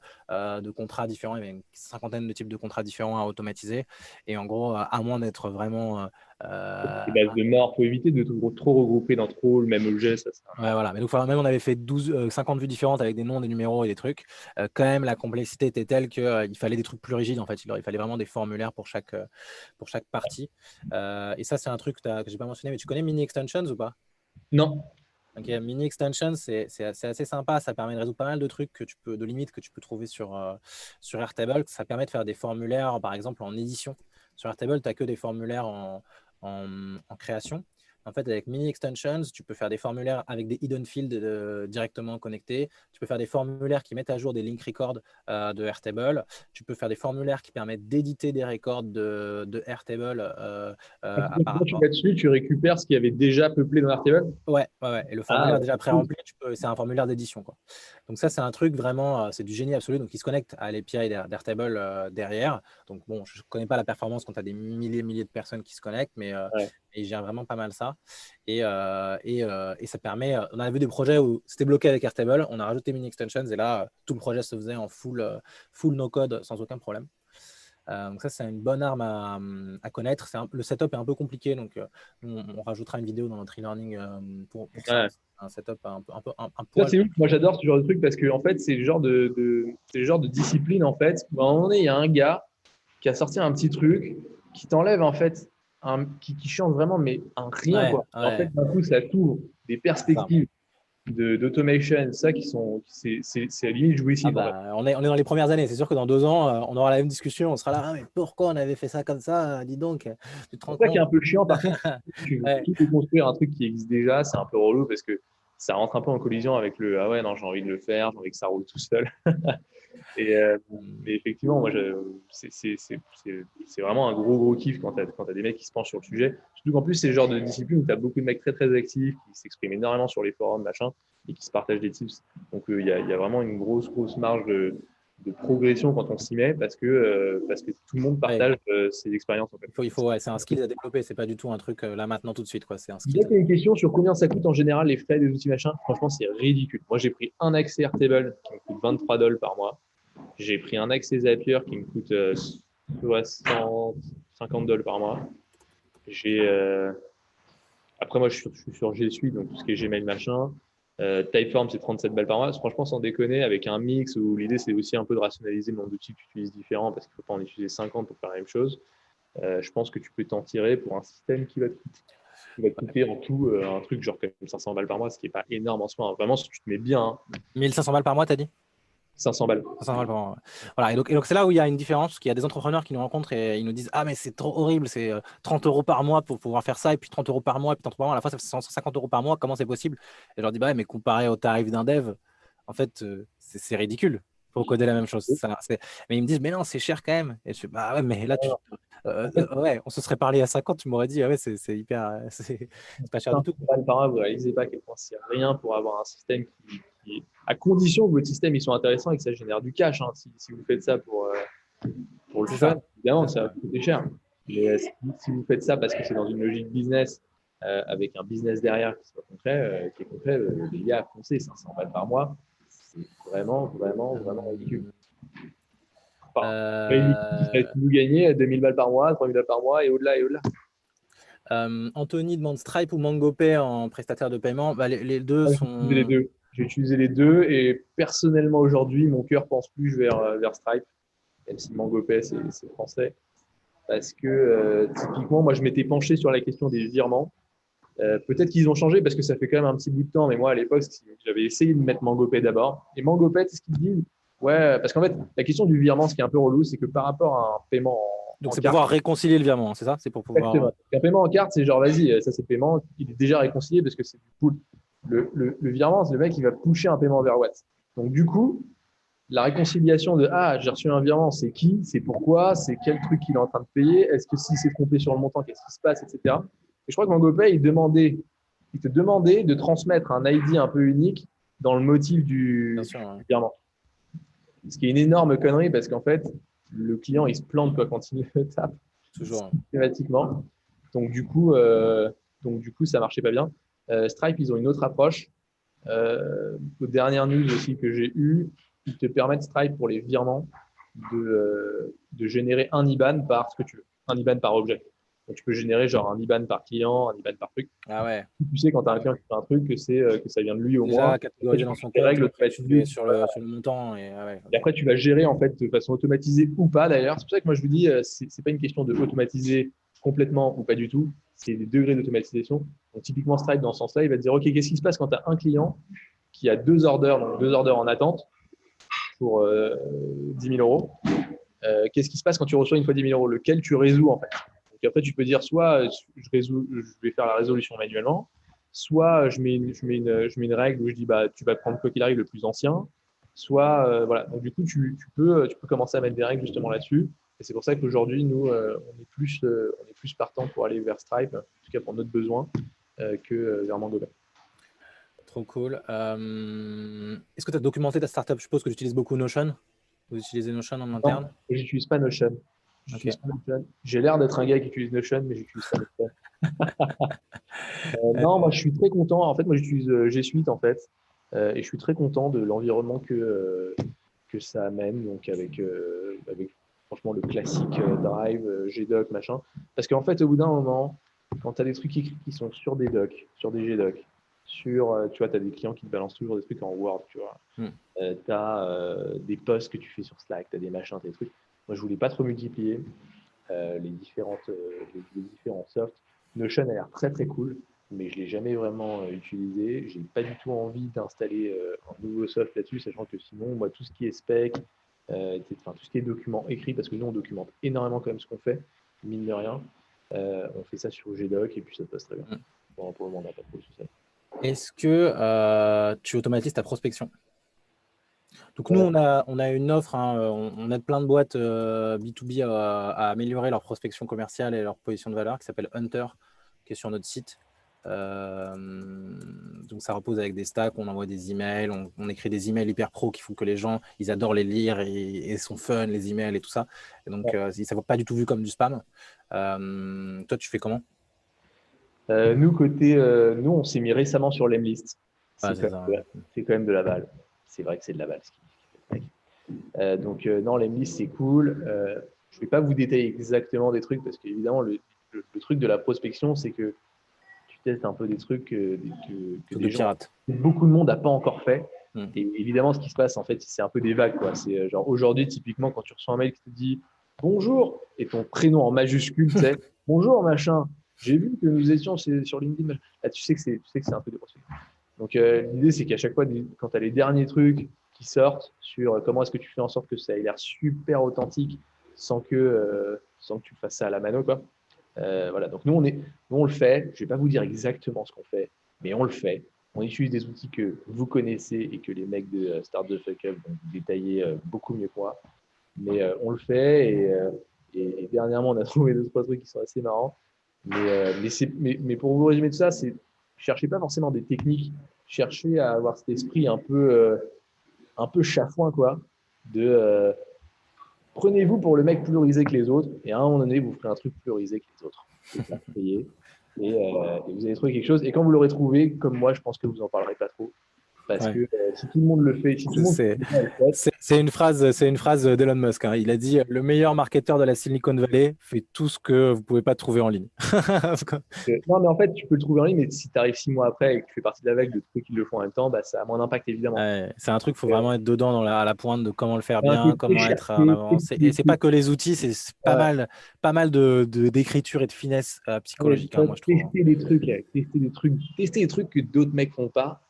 contrats différents, il y avait une cinquantaine de types de contrats différents à automatiser. Et en gros, à moins d'être vraiment Les bases de mort, faut éviter de trop regrouper dans trop le même objet. ouais, voilà. Mais donc, même on avait fait 50 vues différentes avec des noms, des numéros et des trucs. Quand même, la complexité était telle qu'il fallait des trucs plus rigides. En fait, il fallait vraiment des formulaires pour chaque partie. Et ça, c'est un truc que je n'ai pas mentionné, mais tu connais Mini Extensions ou pas? Non. Ok, Mini Extensions, c'est assez sympa. Ça permet de résoudre pas mal de trucs de limites que tu peux trouver sur Airtable. Ça permet de faire des formulaires, par exemple, en édition. Sur Airtable, tu n'as que des formulaires en création. En fait, avec Mini Extensions, tu peux faire des formulaires avec des hidden fields directement connectés. Tu peux faire des formulaires qui mettent à jour des link records de Airtable. Tu peux faire des formulaires qui permettent d'éditer des records de Airtable. Quand tu vas dessus, tu récupères ce qui avait déjà peuplé dans Airtable. Ouais. Et le Ah, formulaire déjà cool. pré-rempli, c'est un formulaire d'édition, quoi. Donc ça, c'est un truc vraiment, c'est du génie absolu. Donc il se connecte à l'API d'Airtable derrière. Donc bon, je ne connais pas la performance quand tu as des milliers de personnes qui se connectent, mais Ouais. il gère vraiment pas mal ça. Et ça permet, on a vu des projets où c'était bloqué avec Airtable, on a rajouté Mini Extensions et là, tout le projet se faisait en full no-code sans aucun problème. Donc ça, c'est une bonne arme à connaître. Le setup est un peu compliqué, donc on rajoutera une vidéo dans notre e-learning pour ça. Ouais. C'est un setup un Ça, poil c'est ouf. Moi, compliqué. j'adore ce genre de truc parce que, en fait, c'est le genre c'est le genre de discipline, en fait, où à un moment donné, il y a un gars qui a sorti un petit truc qui t'enlève, en fait, qui change vraiment, mais un rien, Ouais, quoi. En fait, ouais, d'un coup, ça t'ouvre des c'est ça. perspectives d'automation, ça qui sont, c'est à la limite Ah jouissif, en fait. bah, on est dans les premières années. C'est sûr que dans 2 ans, on aura la même discussion. On sera là, ah, mais pourquoi on avait fait ça comme ça? Dis donc, tu te rends C'est ça qui est compte? un peu chiant, par contre. Ouais. Tu veux construire un truc qui existe déjà, c'est un peu relou parce que ça rentre un peu en collision avec le ah ouais, non, j'ai envie de le faire, j'ai envie que ça roule tout seul. Et, mais effectivement, c'est vraiment un gros kiff quand tu as des mecs qui se penchent sur le sujet. Surtout qu'en plus, c'est le genre de discipline où tu as beaucoup de mecs très actifs qui s'expriment énormément sur les forums, machin, et qui se partagent des tips. Donc, il y a vraiment une grosse marge de progression quand on s'y met parce que tout le monde Ouais. partage ses expériences, en fait. Ouais, c'est un skill à développer. C'est pas du tout un truc là maintenant tout de suite, quoi. C'est un skill. Là, tu as une question sur combien ça coûte en général les frais des outils machin. Franchement, c'est ridicule. Moi, j'ai pris un accès Airtable qui me coûte 23 dollars par mois. J'ai pris un accès Zapier qui me coûte 50 dollars par mois. J'ai Après, moi, je suis sur G Suite, donc tout ce qui est Gmail machin. Typeform, c'est 37 balles par mois. Franchement, sans déconner, avec un mix où l'idée, c'est aussi un peu de rationaliser le nombre d'outils que tu utilises différents parce qu'il ne faut pas en utiliser 50 pour faire la même chose. je pense que tu peux t'en tirer pour un système qui va te coûter en tout un truc genre comme 500 balles par mois, ce qui n'est pas énorme en soi. Vraiment, si tu te mets bien, hein, 1500 balles par mois, t'as dit? 500 balles. 500 balles par mois, ouais. Voilà, et donc c'est là où il y a une différence, parce qu'il y a des entrepreneurs qui nous rencontrent et ils nous disent, ah mais c'est trop horrible, c'est 30 euros par mois pour pouvoir faire ça, et puis 30 euros par mois, et puis 30 euros par mois, à la fois ça fait 150 euros par mois, comment c'est possible? Et je leur dis, bah ouais, mais comparé au tarif d'un dev, en fait, c'est ridicule pour coder la même chose. Mais ils me disent, mais non, c'est cher quand même. Et je fais, bah ouais, mais là, En fait, ouais, on se serait parlé à 50, tu m'aurais dit, ah ouais, c'est hyper, c'est pas cher du 500 tout. balles par mois, vous ne réalisez pas à quel point c'est rien pour avoir un système à condition que votre système ils sont intéressants et que ça génère du cash. Hein. Si vous faites ça pour le C'est fun, ça. évidemment, C'est ça va ça. vous coûter cher. Mais si vous faites ça parce que c'est dans une logique business, avec un business derrière qui est concret, les gars, foncez 500 balles par mois, c'est vraiment, vraiment, vraiment ridicule. Enfin, Euh, vous gagnez 2000 balles par mois, 3000 balles par mois et au-delà et au-delà. Anthony demande Stripe ou MangoPay en prestataire de paiement. Bah, les deux Moi, j'ai utilisé les sont. deux. J'ai utilisé les deux et personnellement aujourd'hui, mon cœur pense plus vers Stripe, même si MangoPay c'est français, parce que typiquement, moi je m'étais penché sur la question des virements. Peut-être qu'ils ont changé parce que ça fait quand même un petit bout de temps, mais moi à l'époque, j'avais essayé de mettre MangoPay d'abord. Et MangoPay, c'est ce qu'ils disent. Ouais, parce qu'en fait, la question du virement, ce qui est un peu relou, c'est que par rapport à un paiement Donc en c'est pour pouvoir carte, réconcilier le virement, c'est ça? C'est pour pouvoir. exactement. Un paiement en carte, c'est genre, vas-y, ça c'est le paiement, il est déjà réconcilié parce que c'est du pool. Le virement, c'est le mec qui va pusher un paiement vers Watt. Donc du coup, la réconciliation de ah, j'ai reçu un virement, c'est qui, c'est pourquoi, c'est quel truc qu'il est en train de payer, est-ce que s'il s'est trompé sur le montant, qu'est-ce qui se passe, etc. Et je crois que MangoPay, il te demandait de transmettre un ID un peu unique dans le motif Bien du sûr, ouais. virement. Ce qui est une énorme connerie parce qu'en fait, le client, il se plante quoi, quand il le tape Toujours, ouais. systématiquement. Donc du coup, ça marchait pas bien. Stripe, ils ont une autre approche. Aux dernières news aussi que j'ai eues, ils te permettent Stripe pour les virements de générer un IBAN par ce que tu veux, un IBAN par objet. Donc tu peux générer genre un IBAN par client, un IBAN par truc. Ah ouais. Tu sais quand tu as un client qui fait un truc que ça vient de lui au Déjà moins. Après, catégorisé tu dans peux son les compte et règles après tu fais automatisées. sur le montant. Et, ah ouais, Et ok. après, tu vas gérer en fait de façon automatisée ou pas d'ailleurs. C'est pour ça que moi je vous dis, c'est pas une question de automatiser complètement ou pas du tout. C'est des degrés d'automatisation. Donc typiquement Stripe dans ce sens-là, il va te dire ok, qu'est-ce qui se passe quand tu as un client qui a deux orders, donc deux orders en attente pour 10 000 euros. Qu'est-ce qui se passe quand tu reçois une fois 10 000 euros? Lequel tu résous en fait? Donc après, tu peux dire soit je vais faire la résolution manuellement, soit je mets une règle où je dis bah, tu vas prendre quoi qu'il arrive le plus ancien, soit voilà. Donc du coup, tu peux commencer à mettre des règles justement là-dessus. Et c'est pour ça qu'aujourd'hui, nous, on est plus partant pour aller vers Stripe, en tout cas pour notre besoin, que vers MangoPay. Trop cool. Est-ce que tu as documenté ta startup? Je suppose que tu utilises beaucoup Notion. Vous utilisez Notion en Non, interne? j'utilise pas Notion. Ok. J'utilise pas Notion. J'ai l'air d'être un gars qui utilise Notion, mais j'utilise pas Notion. Non, moi je suis très content. En fait, moi j'utilise G Suite en fait, et je suis très content de l'environnement que ça amène, donc avec franchement le classique Drive, GDoc, machin. Parce qu'en fait, au bout d'un moment, quand tu as des trucs écrits qui sont sur des docs, sur des GDoc, tu vois, tu as des clients qui te balancent toujours des trucs en Word, tu vois. Hmm. Tu as des posts que tu fais sur Slack, tu as des machins, t'as des trucs. Moi, je voulais pas trop multiplier les différents softs. Notion a l'air très très cool, mais je ne l'ai jamais vraiment utilisé. J'ai pas du tout envie d'installer un nouveau soft là-dessus, sachant que sinon, moi, tout ce qui est spec, tout ce qui est document écrit, parce que nous, on documente énormément quand même ce qu'on fait, mine de rien. On fait ça sur GDoc et puis ça se passe très bien. Hmm. Bon, pour le moment, on n'a pas trop de soucis. Est-ce que tu automatises ta prospection? Donc nous, Ouais. on a une offre, hein, on aide plein de boîtes B2B à améliorer leur prospection commerciale et leur position de valeur, qui s'appelle Hunter, qui est sur notre site. Donc ça repose avec des stacks, on envoie des emails, on écrit des emails hyper pro qui font que les gens, ils adorent les lire et sont fun, les emails et tout ça. Et donc ça ne va pas du tout vu comme du spam. Toi, tu fais comment? Nous, on s'est mis récemment sur l'Emlist. Ouais, C'est c'est quand, ça. même- c'est quand même de la balle. C'est vrai que c'est de la balle. Donc, non, l'Emlist, c'est cool. Je ne vais pas vous détailler exactement des trucs parce qu'évidemment, le truc de la prospection, c'est que tu testes un peu des trucs que Truc de des gens, pirate. que beaucoup de monde n'a pas encore fait. Hmm. Et évidemment, ce qui se passe, en fait, c'est un peu des vagues, quoi. C'est genre aujourd'hui, typiquement, quand tu reçois un mail qui te dit bonjour, et ton prénom en majuscule, tu sais, bonjour, machin, j'ai vu que nous étions sur LinkedIn. Là, tu sais que c'est un peu des prospects. Donc, l'idée, c'est qu'à chaque fois, quand tu as les derniers trucs qui sortent sur comment est-ce que tu fais en sorte que ça ait l'air super authentique sans que tu fasses ça à la mano, quoi. Voilà. Donc, nous, on le fait. Je ne vais pas vous dire exactement ce qu'on fait, mais on le fait. On utilise des outils que vous connaissez et que les mecs de Start the Fuck Up vont vous détailler beaucoup mieux que moi. Mais on le fait et dernièrement, on a trouvé deux, trois trucs qui sont assez marrants. Mais pour vous résumer tout ça, c'est cherchez pas forcément des techniques, cherchez à avoir cet esprit un peu chafouin, quoi, de prenez-vous pour le mec plus risé que les autres et à un moment donné, vous ferez un truc plus risé que les autres. Et ça, et vous allez trouver quelque chose. Et quand vous l'aurez trouvé, comme moi, je pense que vous en parlerez pas trop. Parce Ouais. que si tout le monde le fait, si tout le monde C'est fait le fait, c'est une phrase d'Elon Musk, hein. Il a dit le meilleur marketeur de la Silicon Valley fait tout ce que vous pouvez pas trouver en ligne. non, mais en fait, tu peux le trouver en ligne, mais si tu arrives 6 mois après et que tu fais partie de la vague de trucs qui le font en même temps, bah, ça a moins d'impact, évidemment. Ouais, c'est un truc, il faut Euh, vraiment être dedans à la pointe de comment le faire un bien, côté comment être en chercher, avance. Et c'est tester, pas que les outils, c'est ouais. pas mal d'écriture et de finesse Ouais, psychologique, hein, moi je trouve. tester des trucs que d'autres mecs font pas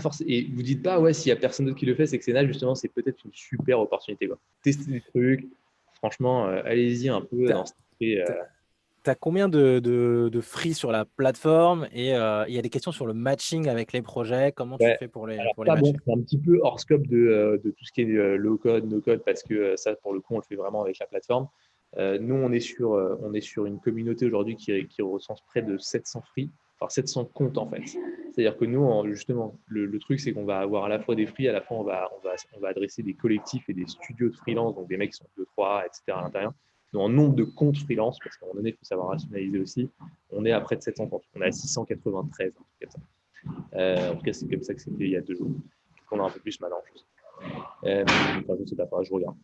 forcément. Et vous dites pas, ouais, s'il y a personne d'autre qui le fait, c'est que c'est là, justement, c'est peut-être une super opportunité, quoi. Tester des trucs, franchement, allez-y un peu dans T'as, cet esprit. t'as- t'as combien de free sur la plateforme et il y a des questions sur le matching avec les projets, comment tu Ouais. fais Alors pour les ça, bon, matcher? c'est un petit peu hors scope de tout ce qui est low code, no code, parce que ça, pour le coup, on le fait vraiment avec la plateforme. Nous, on est sur une communauté aujourd'hui qui recense près de 700 free, enfin 700 comptes en fait. C'est-à-dire que nous, justement, le truc, c'est qu'on va avoir à la fois des free, à la fois on va adresser des collectifs et des studios de freelance, donc des mecs qui sont 2, 3, etc. à l'intérieur. Donc, en nombre de comptes freelance, parce qu'à un moment donné, il faut savoir rationaliser aussi, on est à près de 700 comptes. On est à 693, en tout cas. En tout cas, c'est comme ça que c'était il y a 2 jours. On a un peu plus maintenant. Enfin, je ne sais pas, je regarde.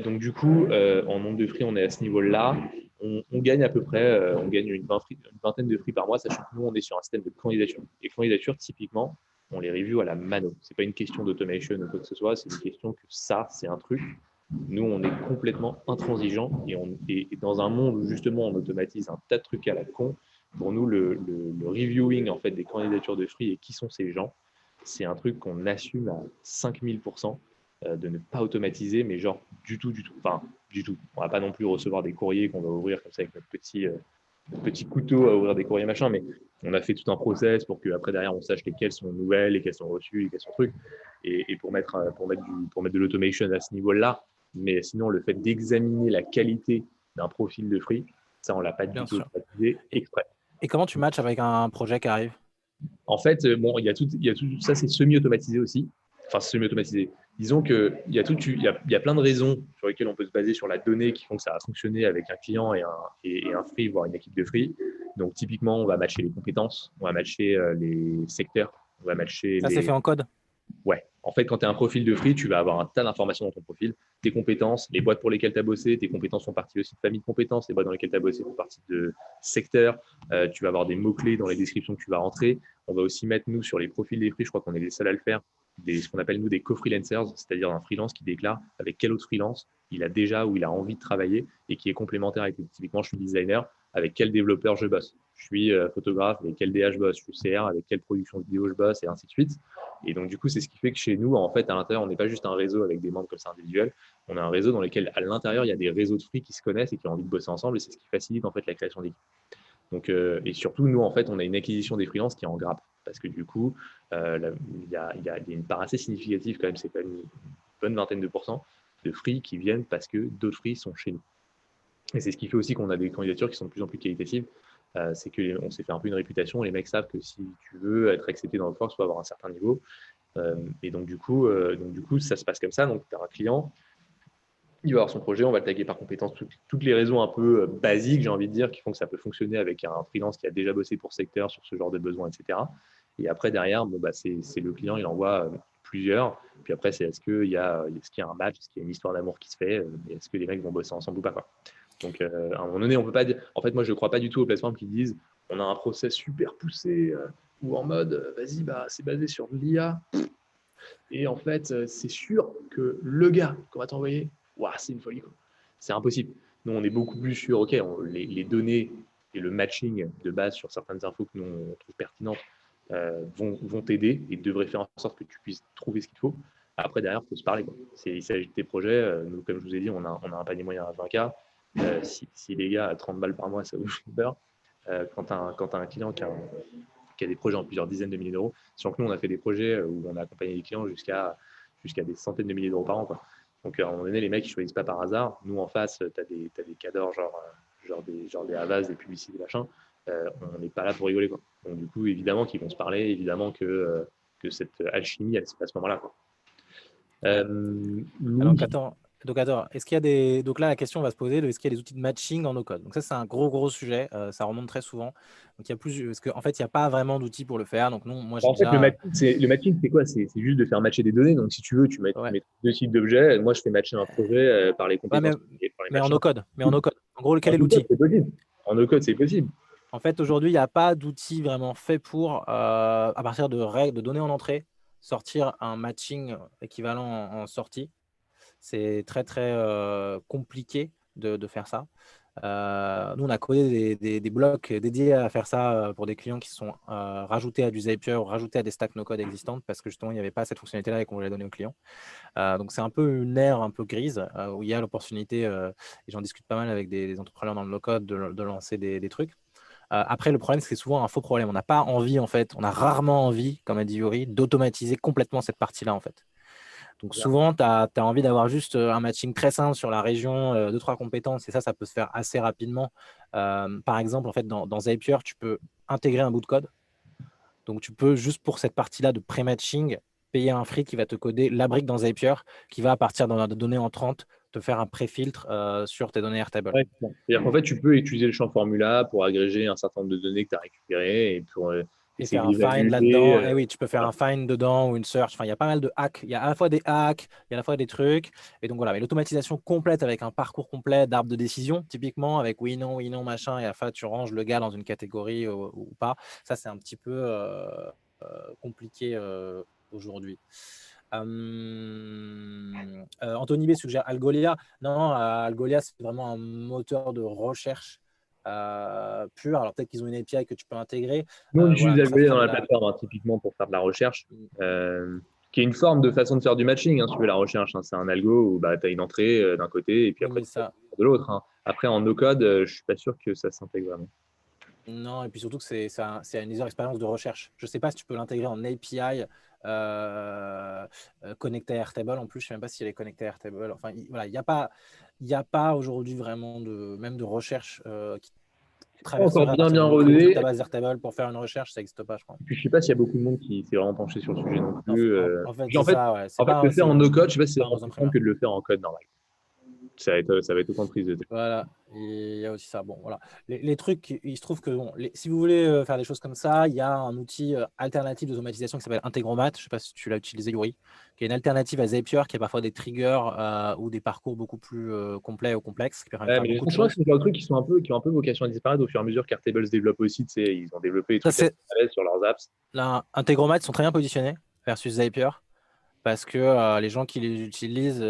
Donc, du coup, en nombre de free, on est à ce niveau-là. On gagne à peu près on gagne une vingtaine de free par mois, sachant que nous, on est sur un système de candidature. Et candidature, typiquement, on les review à la mano. Ce n'est pas une question d'automation ou quoi que ce soit, c'est une question que ça, c'est un truc. Nous, on est complètement intransigeant et dans un monde où justement on automatise un tas de trucs à la con, pour nous, le reviewing en fait, des candidatures de free et qui sont ces gens, c'est un truc qu'on assume à 5000% de ne pas automatiser, mais genre du tout, du tout. Enfin, du tout. On va pas non plus recevoir des courriers qu'on va ouvrir comme ça avec notre petit couteau à ouvrir des courriers machin, mais on a fait tout un process pour qu'après derrière on sache lesquelles sont nouvelles, lesquelles sont reçues, lesquelles sont trucs, et pour mettre de l'automation à ce niveau-là. Mais sinon, le fait d'examiner la qualité d'un profil de free, ça, on l'a pas du Bien tout sûr. automatisé Et, exprès. et comment tu matches avec un projet qui arrive? En fait, bon, il y a tout ça, c'est semi-automatisé aussi. Enfin, semi-automatisé. Disons il y a plein de raisons sur lesquelles on peut se baser sur la donnée qui font que ça va fonctionner avec un client et un free, voire une équipe de free. Donc, typiquement, on va matcher les compétences, on va matcher les secteurs, on va matcher Ça, c'est les, fait en code? ouais. En fait, quand tu as un profil de free, tu vas avoir un tas d'informations dans ton profil. Tes compétences, les boîtes pour lesquelles tu as bossé, tes compétences font partie aussi de famille de compétences, les boîtes dans lesquelles tu as bossé font partie de secteurs. Tu vas avoir des mots-clés dans les descriptions que tu vas rentrer. On va aussi mettre, nous, sur les profils des free, je crois qu'on est les seuls à le faire, ce qu'on appelle, nous, des co-freelancers, c'est-à-dire un freelance qui déclare avec quel autre freelance il a déjà ou il a envie de travailler et qui est complémentaire avec lui. Typiquement, je suis designer, avec quel développeur je bosse. Je suis photographe, avec quel DH je bosse. Je suis CR, avec quelle production vidéo je bosse, et ainsi de suite. Et donc, du coup, c'est ce qui fait que chez nous, en fait, à l'intérieur, on n'est pas juste un réseau avec des membres comme ça individuels. On a un réseau dans lequel, à l'intérieur, il y a des réseaux de free qui se connaissent et qui ont envie de bosser ensemble. Et c'est ce qui facilite, en fait, la création d'équipes. Donc, et surtout, nous, en fait, on a une acquisition des freelances qui est en grappe. Parce que du coup, il y a une part assez significative, quand même, c'est quand même une bonne vingtaine de pourcents de free qui viennent parce que d'autres free sont chez nous. Et c'est ce qui fait aussi qu'on a des candidatures qui sont de plus en plus qualitatives. C'est qu'on s'est fait un peu une réputation. Les mecs savent que si tu veux être accepté dans le force, il faut avoir un certain niveau. Et donc du coup, ça se passe comme ça. Donc, tu as un client, il va avoir son projet, on va le taguer par compétence, toutes les raisons un peu basiques, j'ai envie de dire, qui font que ça peut fonctionner avec un freelance qui a déjà bossé pour secteur sur ce genre de besoins, etc. Et après, derrière, bon, bah, c'est le client, il envoie plusieurs. Puis après, c'est est-ce qu'il y a un match, est-ce qu'il y a une histoire d'amour qui se fait, et est-ce que les mecs vont bosser ensemble ou pas, quoi. Donc, à un moment donné, on peut pas dire. En fait, moi, je ne crois pas du tout aux plateformes qui disent on a un process super poussé ou en mode vas-y, bah, c'est basé sur de l'IA. Et en fait, c'est sûr que le gars qu'on va t'envoyer, ouah, c'est une folie, quoi. C'est impossible. Nous, on est beaucoup plus sur les données et le matching de base sur certaines infos que nous, on trouve pertinentes vont t'aider et devraient faire en sorte que tu puisses trouver ce qu'il faut. Après, derrière, il faut se parler. Il s'agit de tes projets. Nous, comme je vous ai dit, on a un panier moyen à 20K. Si les gars, à 30 balles par mois, ça vous fait peur. Quand tu as un client qui a des projets en plusieurs dizaines de milliers d'euros, sachant que nous, on a fait des projets où on a accompagné les clients jusqu'à des centaines de milliers d'euros par an. Quoi. Donc, à un moment donné, les mecs, ils ne choisissent pas par hasard. Nous, en face, tu as des cadors, genre des Havas, des publicités, machin. On n'est pas là pour rigoler. Quoi. Donc, du coup, évidemment qu'ils vont se parler, évidemment que cette alchimie, elle se fait à ce moment-là. Quoi. Donc, attends, est-ce qu'il y a des... Donc là, la question va se poser est-ce qu'il y a des outils de matching dans nos codes? Donc ça, c'est un gros sujet. Ça remonte très souvent. Donc il y a plus... Parce qu'en fait, il n'y a pas vraiment d'outils pour le faire. Donc non, moi, j'ai fait, déjà... le matching, c'est quoi? C'est juste de faire matcher des données. Donc, si tu veux, tu mets deux types d'objets. Moi, je fais matcher un projet par les compétences et par les mais en machins. no-code. En gros, quel est l'outil? C'est possible. En no-code, c'est possible. En fait, aujourd'hui, il n'y a pas d'outil vraiment fait pour, à partir de règles, de données en entrée, sortir un matching équivalent en sortie. C'est très compliqué de faire ça. Nous, on a codé des blocs dédiés à faire ça pour des clients qui sont rajoutés à du Zapier ou rajoutés à des stacks no-code existantes parce que justement, il n'y avait pas cette fonctionnalité-là et qu'on voulait donner aux clients. Donc, c'est un peu une ère un peu grise où il y a l'opportunité, et j'en discute pas mal avec des entrepreneurs dans le no-code, de lancer des trucs. Après, le problème, c'est que c'est souvent un faux problème. On n'a pas envie, en fait, on a rarement envie, comme a dit Yuri, d'automatiser complètement cette partie-là, en fait. Donc souvent, tu as envie d'avoir juste un matching très simple sur la région, 2-3 compétences, et ça peut se faire assez rapidement. Par exemple, en fait, dans Zapier, tu peux intégrer un bout de code. Donc tu peux, juste pour cette partie-là de pré-matching, payer un free qui va te coder la brique dans Zapier, qui va, à partir de données entrantes, te faire un pré-filtre sur tes données Airtable. Ouais, c'est-à-dire qu'en fait, tu peux utiliser le champ formula pour agréger un certain nombre de données que tu as récupérées et pour essayer faire un find d'évaluer. là-dedans. Et oui, tu peux faire un find dedans ou une search. Enfin, il y a pas mal de hacks. Il y a à la fois des hacks, il y a à la fois des trucs. Et donc voilà, mais l'automatisation complète avec un parcours complet d'arbre de décision, typiquement avec oui, non, machin, et à la fin, tu ranges le gars dans une catégorie ou pas. Ça, c'est un petit peu compliqué aujourd'hui. Anthony B suggère Algolia. Non, Algolia, c'est vraiment un moteur de recherche pur. Alors peut-être qu'ils ont une API que tu peux intégrer. Nous, on utilise Algolia dans la la... plateforme, typiquement pour faire de la recherche, qui est une forme de façon de faire du matching. Si tu veux, la recherche, c'est un algo où tu as une entrée d'un côté et puis après, de l'autre. Après, en no-code, je ne suis pas sûr que ça s'intègre vraiment. Non, et puis surtout que c'est une user expérience de recherche. Je ne sais pas si tu peux l'intégrer en API connecté à Airtable. En plus, je ne sais même pas si elle est connectée à Airtable. Enfin, voilà, il n'y a pas aujourd'hui vraiment même de recherche qui traverserait à partir de ta base Airtable pour faire une recherche. Ça n'existe pas, je crois. Puis, je ne sais pas s'il y a beaucoup de monde qui s'est vraiment penché sur le sujet non plus. En fait, le faire en no-code, je ne sais pas si c'est plus simple que de le faire en code normal. Ça va être autant de prise de tête. Voilà, il y a aussi ça. Bon, voilà. Les trucs, il se trouve que si vous voulez faire des choses comme ça, il y a un outil alternatif d'automatisation qui s'appelle Integromat. Je ne sais pas si tu l'as utilisé, Yuri, qui est une alternative à Zapier, qui a parfois des triggers ou des parcours beaucoup plus complets ou complexes. Mais les gens, c'est des trucs qui ont un peu vocation à disparaître au fur et à mesure qu'Airtable se développe aussi. Ils ont développé des trucs sur leurs apps. Là, Integromat sont très bien positionnés versus Zapier. Parce que les gens qui les utilisent,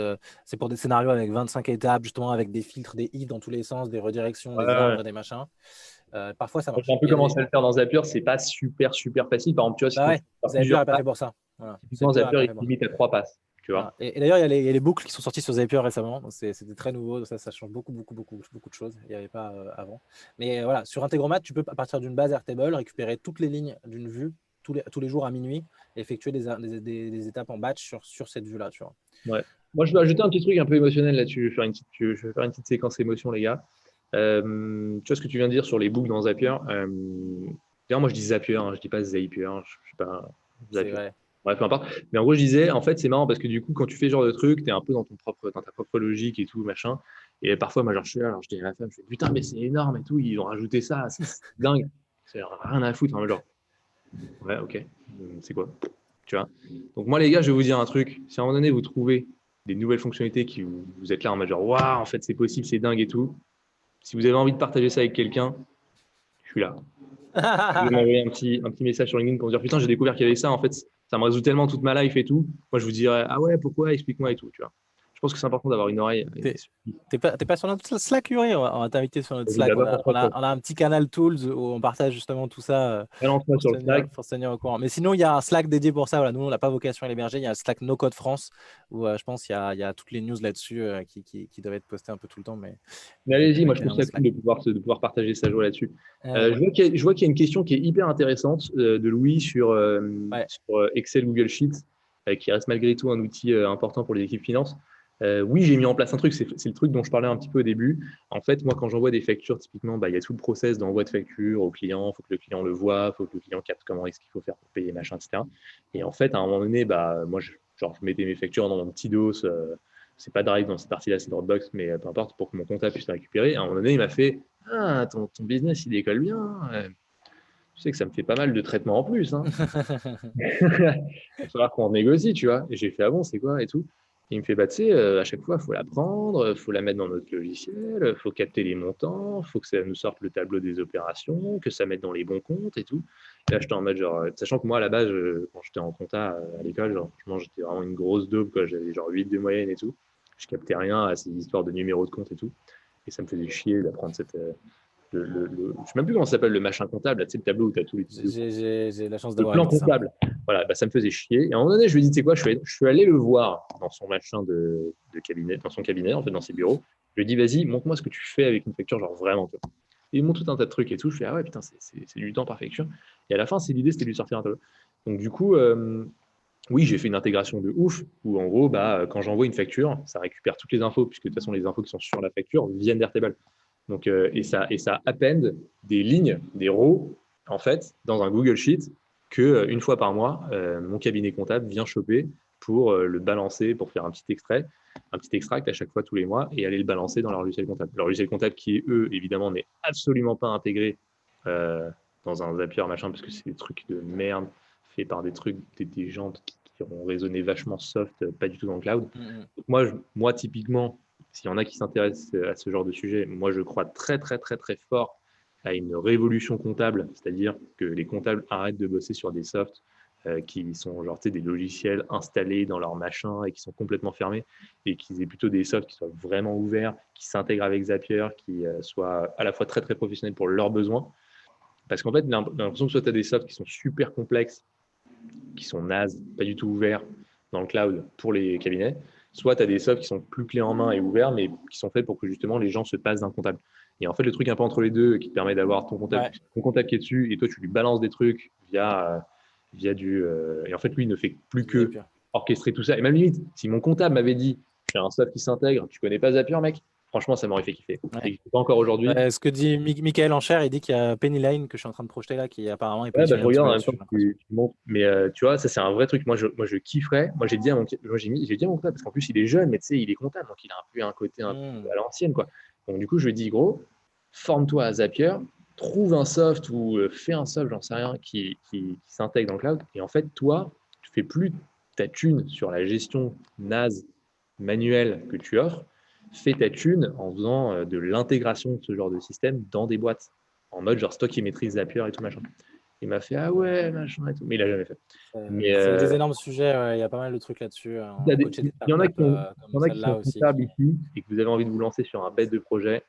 c'est pour des scénarios avec 25 étapes, justement avec des filtres, des ifs dans tous les sens, des redirections, des arbres, des machins. Parfois, ça marche. J'ai un peu commencé à le faire dans Zapier, c'est pas super facile. Par exemple, tu vois, Zapier n'est pas fait pour ça. Voilà. Zapier, il limite à 3 passes. Tu vois. Et d'ailleurs, il y a les boucles qui sont sorties sur Zapier récemment. C'était très nouveau. Ça change beaucoup de choses. Il n'y avait pas avant. Mais voilà, sur Integromat, tu peux, à partir d'une base Airtable, récupérer toutes les lignes d'une vue tous les jours à minuit et effectuer des étapes en batch sur cette vue-là. Tu vois. Ouais. Moi, je vais ajouter un petit truc un peu émotionnel là-dessus. Je vais faire une petite séquence émotion, les gars. Tu vois ce que tu viens de dire sur les boucles dans Zapier. D'ailleurs, moi, je dis Zapier, je ne dis pas Zapier. Je ne suis pas Zapier. C'est vrai. Bref, peu importe. Mais en gros, je disais, en fait, c'est marrant parce que du coup, quand tu fais ce genre de truc, tu es un peu dans ta propre logique et tout, machin. Et parfois, moi, je suis là, je dis à la femme, je fais putain, mais c'est énorme et tout, ils ont rajouté ça, c'est dingue. C'est rien à foutre, genre. Ouais, ok. C'est quoi? Tu vois? Donc, moi, les gars, je vais vous dire un truc. Si à un moment donné, vous trouvez des nouvelles fonctionnalités qui vous êtes là en mode genre, waouh, en fait, c'est possible, c'est dingue et tout. Si vous avez envie de partager ça avec quelqu'un, je suis là. Vous m'envoyez un petit message sur LinkedIn pour me dire putain, j'ai découvert qu'il y avait ça. En fait, ça me résout tellement toute ma life et tout. Moi, je vous dirais ah ouais, pourquoi? Explique-moi et tout. Tu vois. Je pense que c'est important d'avoir une oreille. T'es pas sur notre Slack, Yuri? On va t'inviter sur notre Slack. D'abord, On a un petit canal Tools où on partage justement tout ça balance-moi sur le Slack. pour se tenir au courant. Mais sinon, il y a un Slack dédié pour ça. Voilà, nous, on n'a pas vocation à l'héberger. Il y a le Slack No Code France où je pense il y a toutes les news là-dessus qui doivent être postées un peu tout le temps. Mais allez-y, moi je trouve un ça Slack. cool de pouvoir partager sa joie là-dessus. Ouais. Je vois qu'il y a une question qui est hyper intéressante de Louis sur Excel, Google Sheets, qui reste malgré tout un outil important pour les équipes finance. Oui, j'ai mis en place un truc, c'est le truc dont je parlais un petit peu au début. En fait, moi, quand j'envoie des factures, typiquement, il y a tout le process d'envoi de facture au client, il faut que le client le voit, il faut que le client capte comment est-ce qu'il faut faire pour payer, machin, etc. Et en fait, à un moment donné, moi, je mettais mes factures dans mon petit dos. C'est pas Drive dans cette partie-là, c'est Dropbox, mais peu importe, pour que mon comptable puisse la récupérer. À un moment donné, il m'a fait Ah, ton business, il décolle bien. Tu sais que ça me fait pas mal de traitements en plus. Hein. Il va falloir qu'on négocie, tu vois. Et j'ai fait Ah bon, c'est quoi et tout. Et il me fait tu sais, à chaque fois, il faut la prendre, il faut la mettre dans notre logiciel, il faut capter les montants, il faut que ça nous sorte le tableau des opérations, que ça mette dans les bons comptes et tout. Et là, j'étais en mode sachant que moi, à la base, quand j'étais en compta à l'école, franchement, j'étais vraiment une grosse daube, quoi. J'avais 8 de moyenne et tout. Je captais rien à ces histoires de numéros de compte et tout. Et ça me faisait chier d'apprendre je ne sais même plus comment ça s'appelle, le machin comptable, tu sais, le tableau où tu as tous les types de J'ai la chance le d'avoir plan évité ça. comptable. Voilà, ça me faisait chier. Et à un moment donné, je lui ai dit, tu sais quoi, je suis allé le voir dans son machin de cabinet, dans son cabinet, en fait, dans ses bureaux. Je lui ai dit, vas-y, montre-moi ce que tu fais avec une facture, vraiment. Toi. Et il montre tout un tas de trucs et tout. Je fais, ah ouais, putain, c'est du temps par facture. Et à la fin, l'idée, c'était de lui sortir un tableau. Donc, du coup, oui, j'ai fait une intégration de ouf où, en gros, quand j'envoie une facture, ça récupère toutes les infos, puisque de toute façon, les infos qui sont sur la facture viennent d'Airtable. Donc, et ça append des lignes, des rows, en fait, dans un Google Sheet que une fois par mois, mon cabinet comptable vient choper pour le balancer, pour faire un petit extrait, un petit extract à chaque fois tous les mois et aller le balancer dans leur logiciel comptable. Leur logiciel comptable qui, eux, évidemment, n'est absolument pas intégré dans un Zapier, machin, parce que c'est des trucs de merde faits par des gens qui ont raisonné vachement soft, pas du tout dans le cloud. Donc moi, typiquement, s'il y en a qui s'intéressent à ce genre de sujet, moi, je crois très, très, très, très fort à une révolution comptable, c'est-à-dire que les comptables arrêtent de bosser sur des softs qui sont des logiciels installés dans leur machin et qui sont complètement fermés, et qu'ils aient plutôt des softs qui soient vraiment ouverts, qui s'intègrent avec Zapier, qui soient à la fois très, très professionnels pour leurs besoins. Parce qu'en fait, j'ai l'impression que soit tu as des softs qui sont super complexes, qui sont nazes, pas du tout ouverts dans le cloud pour les cabinets, soit tu as des softs qui sont plus clés en main et ouverts, mais qui sont faits pour que justement les gens se passent d'un comptable. Et en fait, le truc un peu entre les deux qui te permet d'avoir ton comptable qui est dessus et toi, tu lui balances des trucs via du. Et en fait, lui, il ne fait plus que orchestrer tout ça. Et même limite, si mon comptable m'avait dit j'ai un soft qui s'intègre, tu connais pas Zapier, mec, franchement, ça m'aurait fait kiffer. Et pas encore aujourd'hui. Ce que dit Michael Encher, il dit qu'il y a Penny Lane que je suis en train de projeter là, qui apparemment est Ouais, positionné je un petit regarde peu en même temps là-dessus. que tu montres. Mais tu vois, ça, c'est un vrai truc. Moi, je kifferais. Moi, j'ai dit à mon comptable, parce qu'en plus, il est jeune, mais tu sais, il est comptable, donc il a un peu un côté un peu à l'ancienne, quoi. Donc, du coup, je lui ai dit, gros, forme-toi à Zapier, trouve un soft ou fais un soft, j'en sais rien, qui s'intègre dans le cloud. Et en fait, toi, tu fais plus ta thune sur la gestion naze manuelle que tu offres. Fais ta thune en faisant de l'intégration de ce genre de système dans des boîtes. En mode, c'est toi qui maîtrise Zapier et tout machin. Il m'a fait ah ouais, machin et tout. Mais il n'a jamais fait. Mais C'est des énormes sujets, il y a pas mal de trucs là-dessus. On a coaché des il y en a startups comme qui sont celle-là aussi. comptables ici et que vous avez envie de vous lancer sur un bête de projet,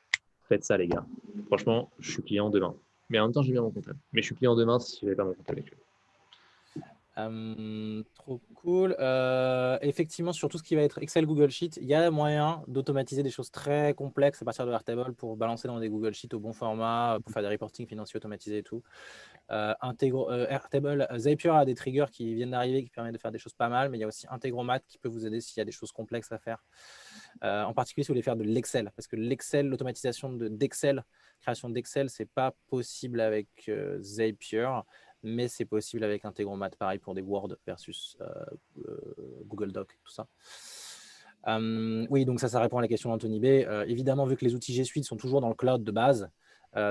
faites ça, les gars. Franchement, je suis client demain. Mais en même temps, j'ai bien mon comptable. Mais je suis client demain si je n'avais pas mon comptable actuel. Trop cool. Effectivement, sur tout ce qui va être Excel, Google Sheet, il y a moyen d'automatiser des choses très complexes à partir de Airtable pour balancer dans des Google Sheets au bon format, pour faire des reporting financiers automatisés et tout. Airtable, Zapier a des triggers qui viennent d'arriver qui permettent de faire des choses pas mal, mais il y a aussi Integromat qui peut vous aider s'il y a des choses complexes à faire. En particulier si vous voulez faire de l'Excel, parce que l'Excel, l'automatisation d'Excel, création d'Excel, c'est pas possible avec Zapier, mais c'est possible avec Integromat, pareil pour des Word versus Google Doc, tout ça. Oui, donc ça répond à la question d'Anthony B. Évidemment, vu que les outils G Suite sont toujours dans le cloud de base,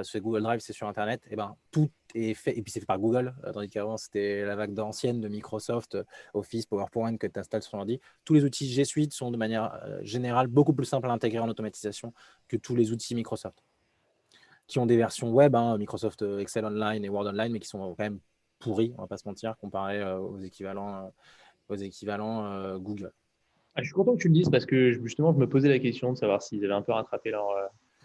sur Google Drive, c'est sur Internet, et ben, tout est fait, et puis c'est fait par Google, tandis qu'avant, c'était la vague d'ancienne de Microsoft, Office, PowerPoint que tu installes sur ton ordi. Tous les outils G Suite sont de manière générale beaucoup plus simples à intégrer en automatisation que tous les outils Microsoft, qui ont des versions web, Microsoft Excel Online et Word Online, mais qui sont quand même pourris, on va pas se mentir, comparé aux équivalents Google. Je suis content que tu le dises parce que justement, je me posais la question de savoir s'ils avaient un peu rattrapé leur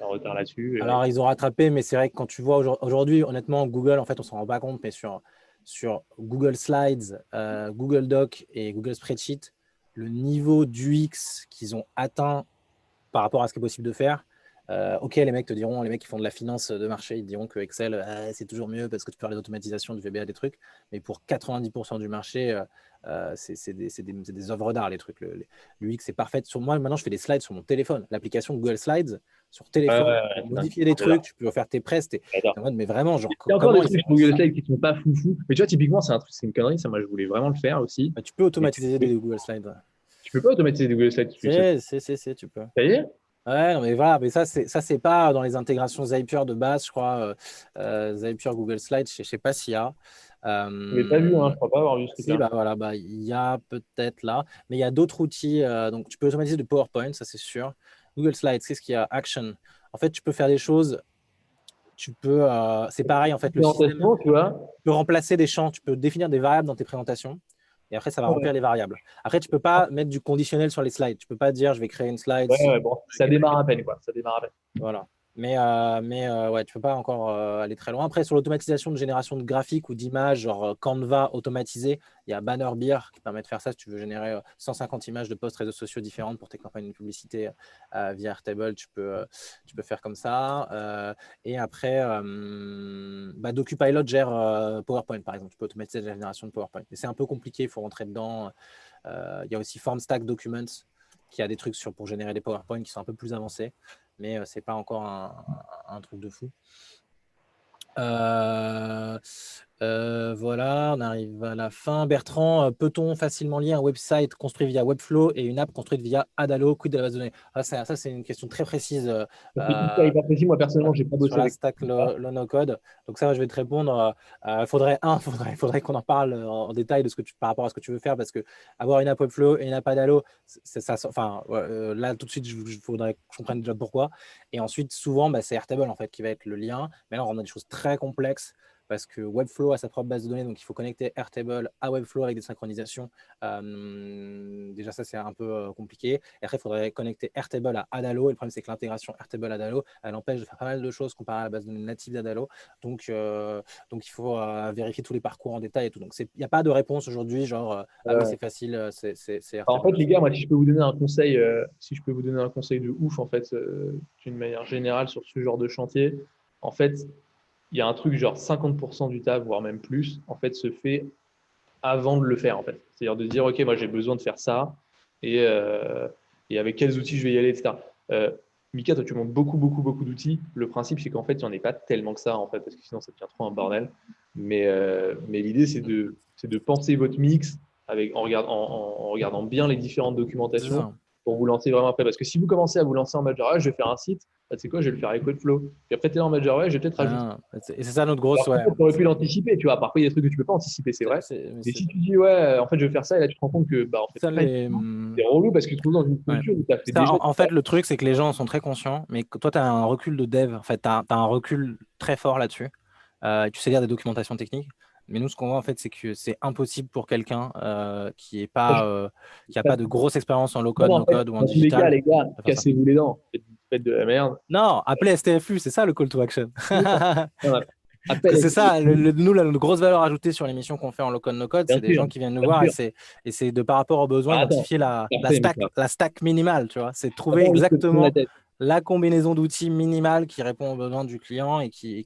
retard là-dessus. Alors, ils ont rattrapé, mais c'est vrai que quand tu vois aujourd'hui, honnêtement, Google, en fait, on s'en rend pas compte, mais sur Google Slides, Google Doc et Google Spreadsheet, le niveau d'UX qu'ils ont atteint par rapport à ce qui est possible de faire. Ok, les mecs qui font de la finance de marché, ils diront que Excel, c'est toujours mieux parce que tu peux faire les automatisations du VBA, des trucs. Mais pour 90% du marché, c'est des œuvres d'art, les trucs. L'UX, c'est parfait. Sur moi, maintenant, je fais des slides sur mon téléphone. L'application Google Slides, sur téléphone, tu peux modifier des trucs, tu peux faire tes press. T'es en mode, mais vraiment, genre, Il y a encore comment des ils trucs font sur Google ça? Slides qui sont pas foufou. Mais tu vois, typiquement, c'est une connerie. Ça, moi, je voulais vraiment le faire aussi. Tu peux Mais automatiser des Google Slides. tu peux pas automatiser des Google Slides. Tu peux. Ça y est? Ouais, non, mais voilà, mais ça, c'est pas dans les intégrations Zapier de base, je crois. Zapier, Google Slides, je sais pas s'il y a. Je l'ai pas vu, hein. Euh, Je crois pas avoir vu ce Si, truc-là. bah voilà, bah, il y a peut-être là, mais il y a d'autres outils. Donc, tu peux automatiser du PowerPoint, ça c'est sûr. Google Slides, qu'est-ce qu'il y a? Action. En fait, tu peux faire des choses. C'est pareil, en fait, le système Présentation, tu vois. peut remplacer des champs. Tu peux définir des variables dans tes présentations. Et après, ça va Ouais, remplir les variables. Après, tu peux pas mettre du conditionnel sur les slides. Tu peux pas dire, je vais créer une slide ouais, si. ouais, bon, ça démarre à peine, quoi. Ça démarre à peine. Voilà. Mais ouais, tu peux pas encore aller très loin. Après, sur l'automatisation de génération de graphiques ou d'images, genre Canva automatisé, il y a Bannerbeer qui permet de faire ça. Si tu veux générer 150 images de posts réseaux sociaux différentes pour tes campagnes de publicité via Airtable, tu peux faire comme ça. Et après, DocuPilot gère PowerPoint, par exemple. Tu peux automatiser la génération de PowerPoint. Mais c'est un peu compliqué, il faut rentrer dedans. Il y a aussi FormStack Documents qui a des trucs pour générer des PowerPoint qui sont un peu plus avancés, mais c'est pas encore un truc de fou. Voilà, on arrive à la fin. Bertrand, peut-on facilement lier un website construit via Webflow et une app construite via Adalo, quid de la base de données? Ça, c'est une question très précise C'est hyper précis. Moi, personnellement, j'ai pas sur bossé la avec stack ça. no-code. Donc ça, je vais te répondre. Faudrait qu'on en parle en détail par rapport à ce que tu veux faire, parce que avoir une app Webflow et une app Adalo, ça, enfin, là tout de suite, il faudrait que je comprenne déjà pourquoi. Et ensuite, souvent, c'est Airtable en fait qui va être le lien. Mais là, on a des choses très complexes, parce que Webflow a sa propre base de données, donc il faut connecter Airtable à Webflow avec des synchronisations. Déjà, ça, c'est un peu compliqué. Et après, il faudrait connecter Airtable à Adalo. Et le problème, c'est que l'intégration Airtable-Adalo, elle empêche de faire pas mal de choses comparé à la base de données native d'Adalo. Donc, il faut vérifier tous les parcours en détail et tout. Donc, il n'y a pas de réponse aujourd'hui, genre, ah oui, c'est facile, c'est Alors, en fait, Airtable. les gars, moi, si je peux vous donner un conseil, si je peux vous donner un conseil de ouf, en fait, d'une manière générale sur ce genre de chantier, en fait, il y a un truc genre 50% du taf, voire même plus, en fait, se fait avant de le faire, en fait. C'est-à-dire de dire, OK, moi, j'ai besoin de faire ça et avec quels outils je vais y aller, etc. Mika, toi, tu montes beaucoup, beaucoup, beaucoup d'outils. Le principe, c'est qu'en fait, il n'y en ait pas tellement que ça, en fait, parce que sinon, ça devient trop un bordel. Mais l'idée, c'est de penser votre mix en regardant bien les différentes C'est documentations ça. pour vous lancer vraiment après. Parce que si vous commencez à vous lancer en Major, je vais faire un site, bah, tu sais quoi, je vais le faire avec Webflow. Puis après, tu es en Major, je vais peut-être rajouter. Et c'est ça notre grosse, Alors qu'en ouais. fait, tu aurais pu l'anticiper, tu vois. Parfois, il y a des trucs que tu peux pas anticiper, c'est vrai. Mais Mais c'est si tu dis, ouais, en fait, je vais faire ça, et là, tu te rends compte que, bah, en fait, ça pas du les. tout. C'est relou parce que tu te trouves dans une Ouais. posture où tu as fait Ça, déjà. en fait, le truc, c'est que les gens sont très conscients, mais que toi, tu as un recul de dev. En fait, tu as un recul très fort là-dessus. Tu sais lire des documentations techniques. Mais nous, ce qu'on voit, en fait, c'est que c'est impossible pour quelqu'un qui a pas de grosse expérience en Non, low-code, non, en fait, no-code ou en dans tous les digital gars, de faire ça. cassez-vous les dents. Faites de la merde. Non, appelez STFU, c'est ça le call to action. Voilà. Appel C'est ça, STFU, nous, notre grosse valeur ajoutée sur l'émission qu'on fait en low-code, no-code, bien c'est des sûr, gens qui viennent nous bien voir, sûr. et c'est de par rapport aux besoins, Alors, attends, identifier la parfait, stack, Mika. la stack minimale, tu vois. C'est de T'as trouver pas envie de te prendre la exactement tête. la combinaison d'outils minimale qui répond aux besoins du client et qui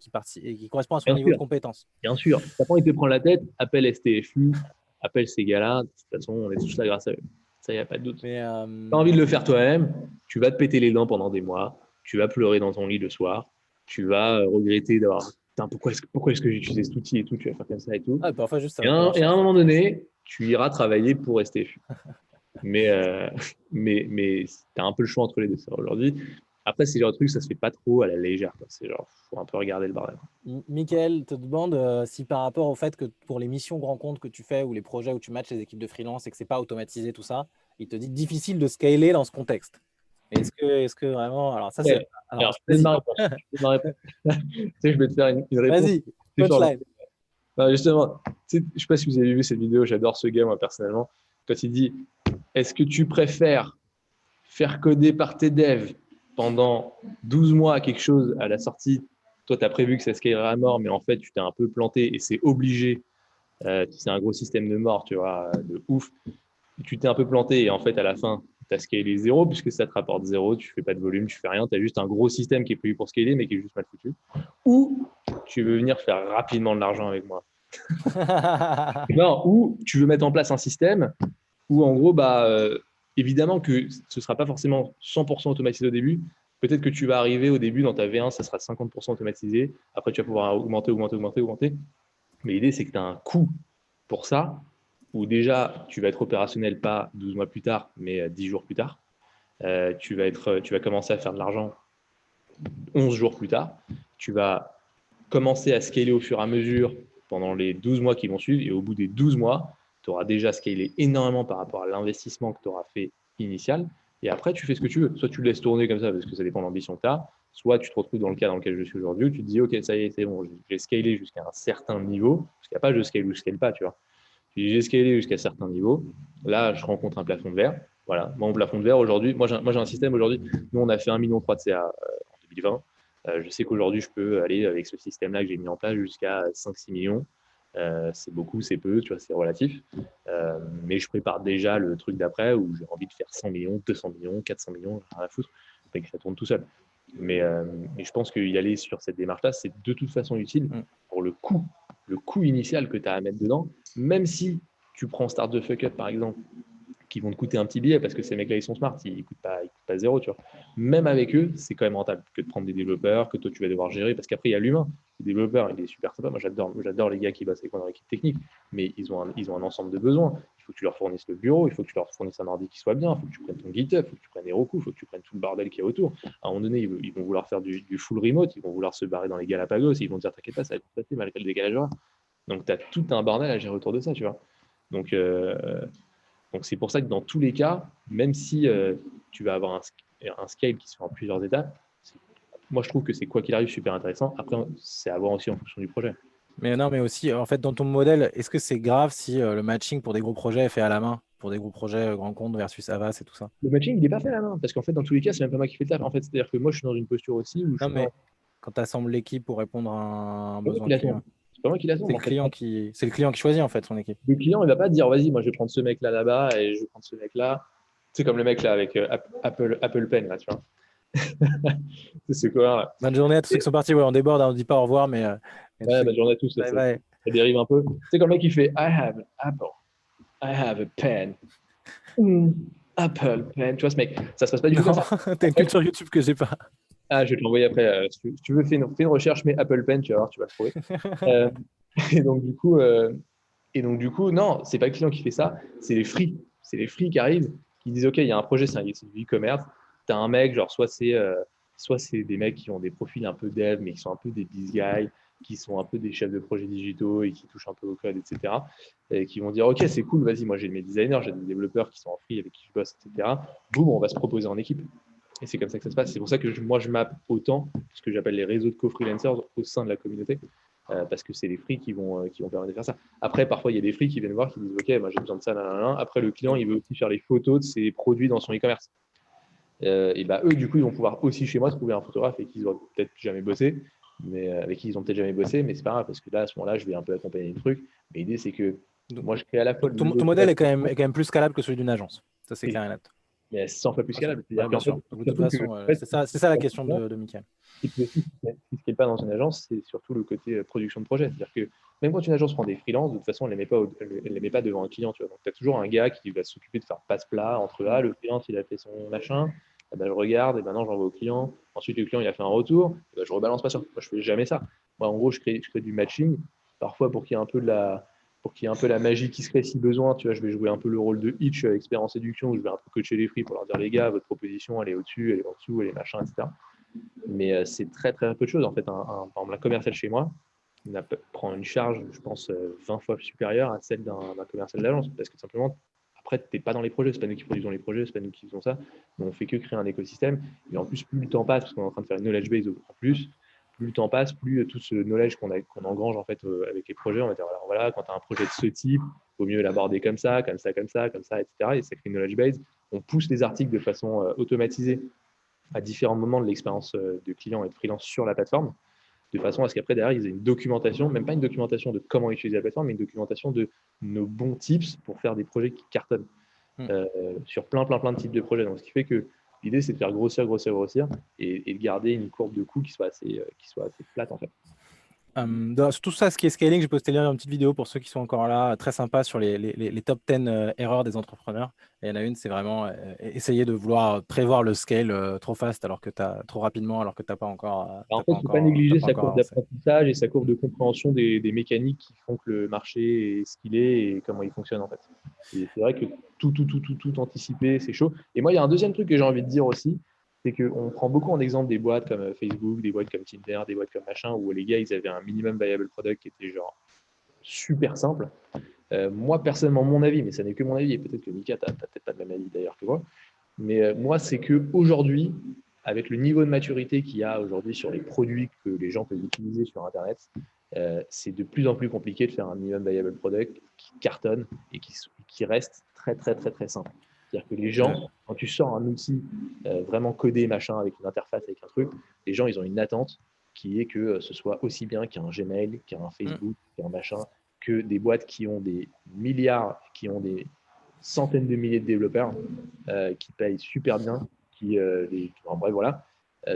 correspond à son Bien niveau de sûr, compétence. bien sûr. T'as pas envie de te prendre la tête, appelle STFU, appelle ces gars-là. De toute façon, on est tous là grâce à eux. Ça, il n'y a pas de doute. Mais Tu as envie de le faire toi-même, tu vas te péter les dents pendant des mois, tu vas pleurer dans ton lit le soir, tu vas regretter d'avoir. Putain, pourquoi est-ce que j'ai utilisé cet outil et tout, tu vas faire comme ça et tout. parfois, juste, ça Et va payer à cher. un moment donné, tu iras travailler pour STFU. Mais, euh, mais tu as un peu le choix entre les deux, ça, aujourd'hui. Après, c'est genre de truc, ça se fait pas trop à la légère, quoi. C'est genre, faut un peu regarder le bordel. Michael te demande si par rapport au fait que pour les missions grands comptes que tu fais ou les projets où tu matches les équipes de freelance et que c'est pas automatisé tout ça, il te dit difficile de scaler dans ce contexte. Mais est-ce que vraiment. Alors, ça, c'est. Ouais. Alors, Alors, je te donne vas-y, ma réponse. Tu sais, je vais te faire une réponse. vas-y, C'est fort. punchline. Non, justement, tu sais, je sais pas si vous avez vu cette vidéo, j'adore ce gars, moi, personnellement. Toi, tu te dis, est-ce que tu préfères faire coder par tes devs pendant 12 mois quelque chose à la sortie? Toi, tu as prévu que ça scalerait à mort, mais en fait, tu t'es un peu planté et c'est obligé. C'est un gros système de mort, tu vois, de ouf. Tu t'es un peu planté et en fait, à la fin, tu as scalé zéro puisque ça te rapporte zéro, tu fais pas de volume, tu fais rien, tu as juste un gros système qui est prévu pour scaler mais qui est juste mal foutu. Ou tu veux venir faire rapidement de l'argent avec moi. Non, ou tu veux mettre en place un système où en gros, évidemment que ce ne sera pas forcément 100% automatisé au début. Peut-être que tu vas arriver au début dans ta V1, ça sera 50% automatisé. Après, tu vas pouvoir augmenter. Mais l'idée, c'est que tu as un coût pour ça, où déjà, tu vas être opérationnel pas 12 mois plus tard, mais 10 jours plus tard. Tu vas commencer à faire de l'argent 11 jours plus tard. Tu vas commencer à scaler au fur et à mesure pendant les 12 mois qui vont suivre. Et au bout des 12 mois, tu auras déjà scalé énormément par rapport à l'investissement que tu auras fait initial. Et après, tu fais ce que tu veux. Soit tu le laisses tourner comme ça parce que ça dépend de l'ambition que tu as. Soit tu te retrouves dans le cas dans lequel je suis aujourd'hui où tu te dis, OK, ça y est, c'est bon, j'ai scalé jusqu'à un certain niveau. Parce qu'il n'y a pas je scale ou je scale pas, tu vois. J'ai scalé jusqu'à un certain niveau. Là, je rencontre un plafond de verre. Voilà, mon plafond de verre aujourd'hui, moi j'ai un système aujourd'hui. Nous, on a fait 1,3 million de CA en 2020. Je sais qu'aujourd'hui, je peux aller avec ce système-là que j'ai mis en place jusqu'à 5-6 millions. C'est beaucoup, c'est peu, tu vois, c'est relatif. Mais je prépare déjà le truc d'après où j'ai envie de faire 100 millions, 200 millions, 400 millions, rien à foutre, et que ça tourne tout seul. Mais je pense qu'y aller sur cette démarche-là, c'est de toute façon utile pour le coût initial que tu as à mettre dedans, même si tu prends Start the Fuck Up par exemple, qui vont te coûter un petit billet parce que ces mecs-là, ils sont smart, ils ne coûtent pas zéro, tu vois. Même avec eux, c'est quand même rentable que de prendre des développeurs, que toi, tu vas devoir gérer, parce qu'après, il y a l'humain. Le développeur, il est super sympa. Moi, j'adore les gars qui bossent avec moi dans l'équipe technique, mais ils ont un ensemble de besoins. Il faut que tu leur fournisses le bureau, il faut que tu leur fournisses un ordi qui soit bien, il faut que tu prennes ton GitHub, il faut que tu prennes Heroku, il faut que tu prennes tout le bordel qu'il y a autour. À un moment donné, ils vont vouloir faire du full remote, ils vont vouloir se barrer dans les Galapagos, ils vont dire, t'inquiète pas, ça va être passer malgré le décalage horaire. Donc, tu as tout un bordel à gérer autour de ça, tu vois. Donc, c'est pour ça que dans tous les cas, même si tu vas avoir un scale qui se fait en plusieurs étapes, moi je trouve que c'est quoi qu'il arrive super intéressant. Après, c'est à voir aussi en fonction du projet. Mais non, mais aussi, en fait, dans ton modèle, est-ce que c'est grave si le matching pour des gros projets est fait à la main, pour des gros projets grands comptes versus Avast et tout ça? Le matching, il n'est pas fait à la main, parce qu'en fait, dans tous les cas, c'est même pas moi qui fais le taf. En fait, c'est-à-dire que moi, je suis dans une posture aussi où je Non, suis mais quand tu assembles l'équipe pour répondre à un pas moi besoin qui client, l'assemble. C'est pas moi qui l'assemble, en fait. c'est le client qui choisit en fait son équipe. Le client, il va pas dire, vas-y, moi, je vais prendre ce mec-là là-bas et je vais prendre ce mec-là. C'est comme le mec là avec Apple Pen, là, tu vois. C'est quoi, là. Bonne journée à tous ceux qui sont partis. Ouais, on déborde, hein, on ne dit pas au revoir, mais tous Ouais, ceux bah, qui... j'en ai tous, là, Bye bye. ça dérive un peu. C'est comme le mec qui fait, I have an apple, I have a pen. Apple Pen, tu vois ce mec, ça se passe pas du tout comme Non, ça. t'as En une fait, culture YouTube que j'ai pas. je vais te l'envoyer après. Si tu veux, fais une recherche, mais Apple Pen, tu vas voir, tu vas le trouver. Euh, et donc du coup, non, c'est pas le client qui fait ça, c'est les free. C'est les free qui arrivent, qui disent, OK, il y a un projet, c'est du e-commerce. Tu as un mec, genre, soit c'est des mecs qui ont des profils un peu dev, mais qui sont un peu des biz guys, qui sont un peu des chefs de projet digitaux et qui touchent un peu au code, etc. Et qui vont dire, OK, c'est cool, vas-y, moi j'ai mes designers, j'ai des développeurs qui sont en free avec qui je bosse, etc. Boum, on va se proposer en équipe. Et c'est comme ça que ça se passe. C'est pour ça que moi, je mappe autant ce que j'appelle les réseaux de co-freelancers au sein de la communauté, parce que c'est les free qui vont permettre de faire ça. Après, parfois, il y a des free qui viennent voir, qui disent, OK, moi j'ai besoin de ça, nan. Après, le client, il veut aussi faire les photos de ses produits dans son e-commerce. Et eux, du coup, ils vont pouvoir aussi chez moi trouver un photographe avec qui ils n'ont peut-être jamais bossé, mais avec qui ils ont peut-être jamais bossé, mais c'est pas grave, parce que là, à ce moment-là, je vais un peu accompagner le truc. Mais l'idée, c'est que Donc, moi, je crée à la fois donc le ton modèle est quand même plus scalable que celui d'une agence. Ça, c'est clair et net. mais 100 fois plus Ok. scalable. Bah, C'est-à-dire bien qu'en fait, sûr. Donc, de toute surtout que, façon, en fait, c'est ça la question de Mickaël. et puis aussi, ce qui n'est pas dans une agence, c'est surtout le côté production de projet. C'est-à-dire que même quand une agence prend des freelances, de toute façon, elle les met pas devant un client. Tu vois. Donc, tu as toujours un gars qui va s'occuper de faire passe-plat entre le freelance, il a fait son machin, eh ben, je regarde, et maintenant j'envoie au client. Ensuite, le client, il a fait un retour, eh ben, je rebalance pas ça. Moi, je fais jamais ça. Moi, en gros, je crée du matching, parfois pour qu'il y ait un peu de la. Pour qu'il y ait un peu la magie qui se crée si besoin, tu vois, je vais jouer un peu le rôle de Hitch, expert en séduction, où je vais un peu coacher les free pour leur dire les gars, votre proposition, elle est au-dessus, elle est en dessous, elle est machin, etc. Mais c'est très très peu de choses. En fait, par exemple, un commercial chez moi prend une charge, je pense, 20 fois supérieure à celle d'un commercial d'agence. Parce que simplement, après, tu n'es pas dans les projets. Ce n'est pas nous qui produisons les projets, ce n'est pas nous qui faisons ça. Mais on fait que créer un écosystème. Et en plus, plus le temps passe, parce qu'on est en train de faire une knowledge base en plus, plus le temps passe, plus tout ce knowledge qu'on engrange en fait avec les projets, on va dire voilà, quand tu as un projet de ce type, il vaut mieux l'aborder comme ça, comme ça, comme ça, comme ça, etc. Et ça crée une knowledge base. On pousse les articles de façon automatisée à différents moments de l'expérience de client et de freelance sur la plateforme, de façon à ce qu'après, derrière, ils aient une documentation, même pas une documentation de comment utiliser la plateforme, mais une documentation de nos bons tips pour faire des projets qui cartonnent sur plein de types de projets. Donc, ce qui fait que l'idée, c'est de faire grossir, grossir, grossir et de garder une courbe de coût qui soit assez plate, en fait. Tout ça, ce qui est scaling, j'ai posté une petite vidéo pour ceux qui sont encore là, très sympa sur les top 10 erreurs des entrepreneurs. Et il y en a une, c'est vraiment essayer de vouloir prévoir le scale trop fast alors que trop rapidement alors que tu n'as pas encore, En fait, il ne faut pas t'as négliger pas sa encore courbe avancé. d'apprentissage et sa courbe de compréhension des mécaniques qui font que le marché est ce qu'il est et comment il fonctionne en fait. Et c'est vrai que tout anticiper, c'est chaud. Et moi, il y a un deuxième truc que j'ai envie de dire aussi, c'est qu'on prend beaucoup en exemple des boîtes comme Facebook, des boîtes comme Tinder, des boîtes comme machin, où les gars, ils avaient un minimum viable product qui était genre super simple. Moi, personnellement, mon avis, mais ça n'est que mon avis, et peut-être que Mika, tu n'as peut-être pas le même avis d'ailleurs que moi, mais moi, c'est qu'aujourd'hui, avec le niveau de maturité qu'il y a aujourd'hui sur les produits que les gens peuvent utiliser sur Internet, c'est de plus en plus compliqué de faire un minimum viable product qui cartonne et qui reste très, très, très, très simple. C'est-à-dire que les gens, quand tu sors un outil vraiment codé, machin, avec une interface, avec un truc, les gens, ils ont une attente qui est que ce soit aussi bien qu'un Gmail, qu'un Facebook, qu'un machin, que des boîtes qui ont des milliards, qui ont des centaines de milliers de développeurs qui payent super bien, enfin, bref, voilà.